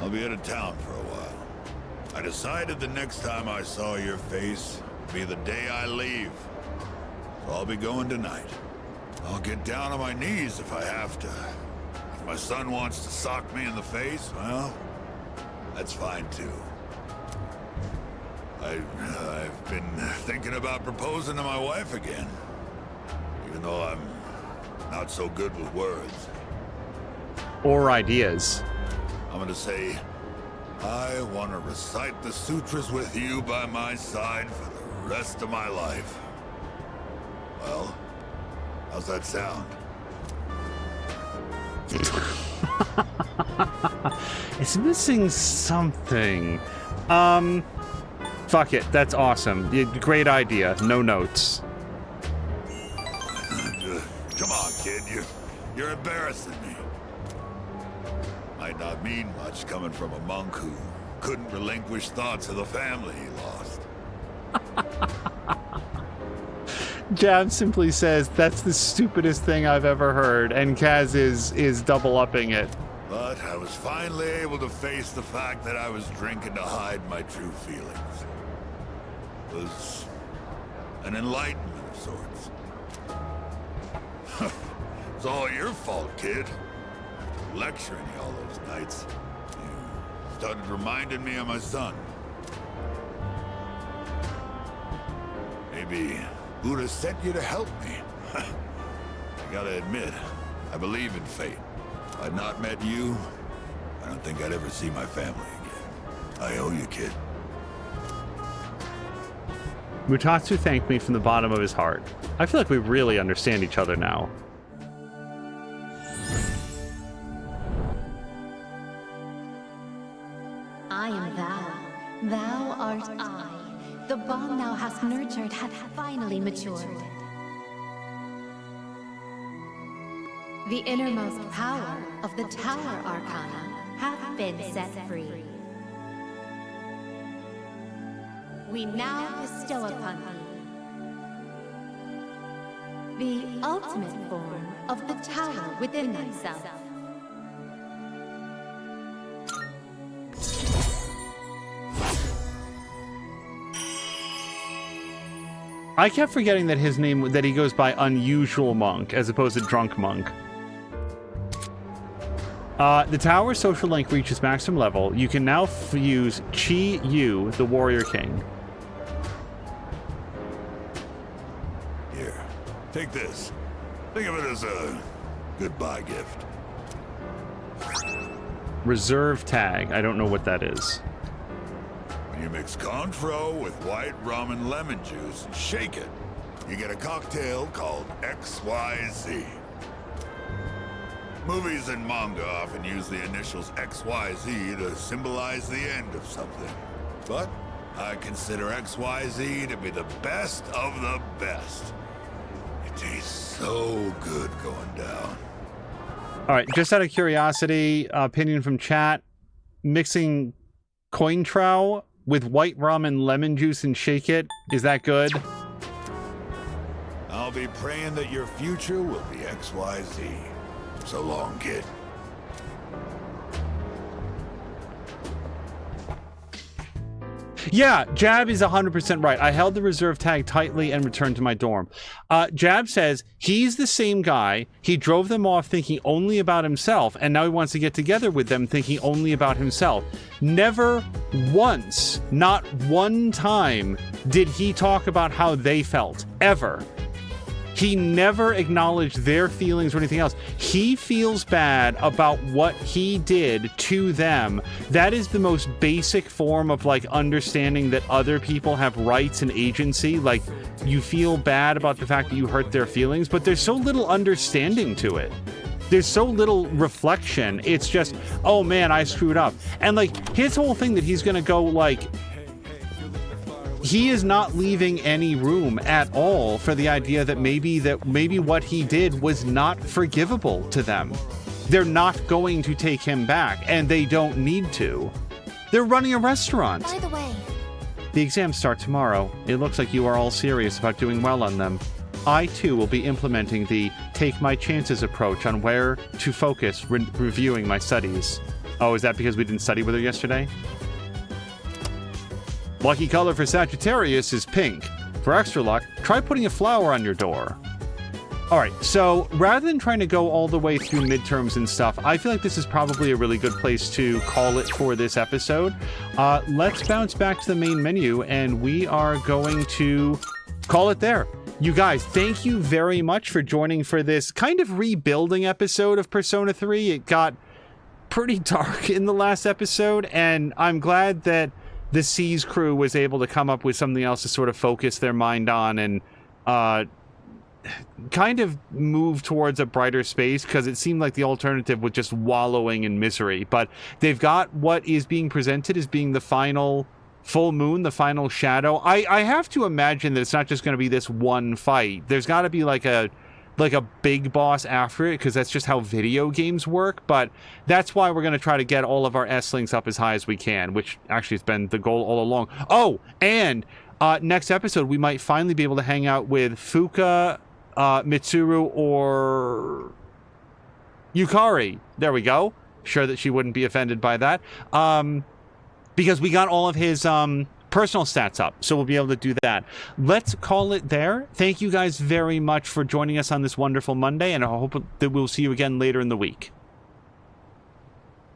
[SPEAKER 5] I'll be out of town for a while. I decided the next time I saw your face would be the day I leave. So I'll be going tonight. I'll get down on my knees if I have to. If my son wants to sock me in the face, well, that's fine too. I've been thinking about proposing to my wife again. Even though I'm not so good with words.
[SPEAKER 1] Or ideas.
[SPEAKER 5] I'm gonna say, I want to recite the sutras with you by my side for the rest of my life. Well, how's that sound?
[SPEAKER 1] It's missing something. Fuck it. That's awesome. Great idea. No notes.
[SPEAKER 5] Come on, kid. You're embarrassing me. Might not mean much coming from a monk who couldn't relinquish thoughts of the family he lost.
[SPEAKER 1] Jab simply says, that's the stupidest thing I've ever heard, and Kaz is double-upping it.
[SPEAKER 5] But I was finally able to face the fact that I was drinking to hide my true feelings. It was an enlightenment of sorts. It's all your fault, kid. Lecturing you all those nights. You started reminding me of my son. Maybe Buddha sent you to help me. I gotta admit, I believe in fate. If I'd not met you, I don't think I'd ever see my family again. I owe you, kid.
[SPEAKER 1] Mutatsu thanked me from the bottom of his heart. I feel like we really understand each other now.
[SPEAKER 18] I am thou. Thou art I. The bond thou hast nurtured hath finally matured. The innermost power of the Tower Arcana hath been set free. We now bestow upon thee the ultimate form of the tower within thyself.
[SPEAKER 1] I kept forgetting that his name, that he goes by Unusual Monk as opposed to Drunk Monk. The tower's social link reaches maximum level. You can now use Chi Yu, the Warrior King.
[SPEAKER 5] Here, take this. Think of it as a goodbye gift.
[SPEAKER 1] Reserve tag. I don't know what that is.
[SPEAKER 5] When you mix Cointreau with white rum and lemon juice and shake it, you get a cocktail called XYZ. Movies and manga often use the initials XYZ to symbolize the end of something. But I consider XYZ to be the best of the best. It tastes so good going down.
[SPEAKER 1] All right, just out of curiosity, opinion from chat, mixing Cointreau with white rum and lemon juice and shake it, is that good?
[SPEAKER 5] I'll be praying that your future will be XYZ. So long, kid.
[SPEAKER 1] Yeah, Jab is 100% right. I held the reserve tag tightly and returned to my dorm. Jab says he's the same guy. He drove them off thinking only about himself, and now he wants to get together with them thinking only about himself. Never once, not one time, did he talk about how they felt. Ever. He never acknowledged their feelings or anything else. He feels bad about what he did to them. That is the most basic form of, like, understanding that other people have rights and agency. Like, you feel bad about the fact that you hurt their feelings, but there's so little understanding to it. There's so little reflection. It's just, oh man, I screwed up. And, like, his whole thing that he's gonna go, like, he is not leaving any room at all for the idea that maybe what he did was not forgivable to them. They're not going to take him back, and they don't need to. They're running a restaurant.
[SPEAKER 11] By the way,
[SPEAKER 1] The exams start tomorrow. It looks like you are all serious about doing well on them. I, too, will be implementing the take my chances approach on where to focus reviewing my studies. Oh, is that because we didn't study with her yesterday? Lucky color for Sagittarius is pink. For extra luck, try putting a flower on your door. Alright, so rather than trying to go all the way through midterms and stuff, I feel like this is probably a really good place to call it for this episode. Let's bounce back to the main menu, and we are going to call it there. You guys, thank you very much for joining for this kind of rebuilding episode of Persona 3. It got pretty dark in the last episode, and I'm glad that the Seas crew was able to come up with something else to sort of focus their mind on and kind of move towards a brighter space, because it seemed like the alternative was just wallowing in misery. But they've got what is being presented as being the final full moon, the final shadow. I have to imagine that it's not just going to be this one fight. There's got to be like a big boss after it, because that's just how video games work. But that's why we're going to try to get all of our S-links up as high as we can, which actually has been the goal all along. Oh, and next episode, we might finally be able to hang out with Fuka, Mitsuru, or Yukari. There we go. Sure that she wouldn't be offended by that. Because we got all of his personal stats up, so we'll be able to do that. Let's call it there. Thank you guys very much for joining us on this wonderful Monday, and I hope that we'll see you again later in the week.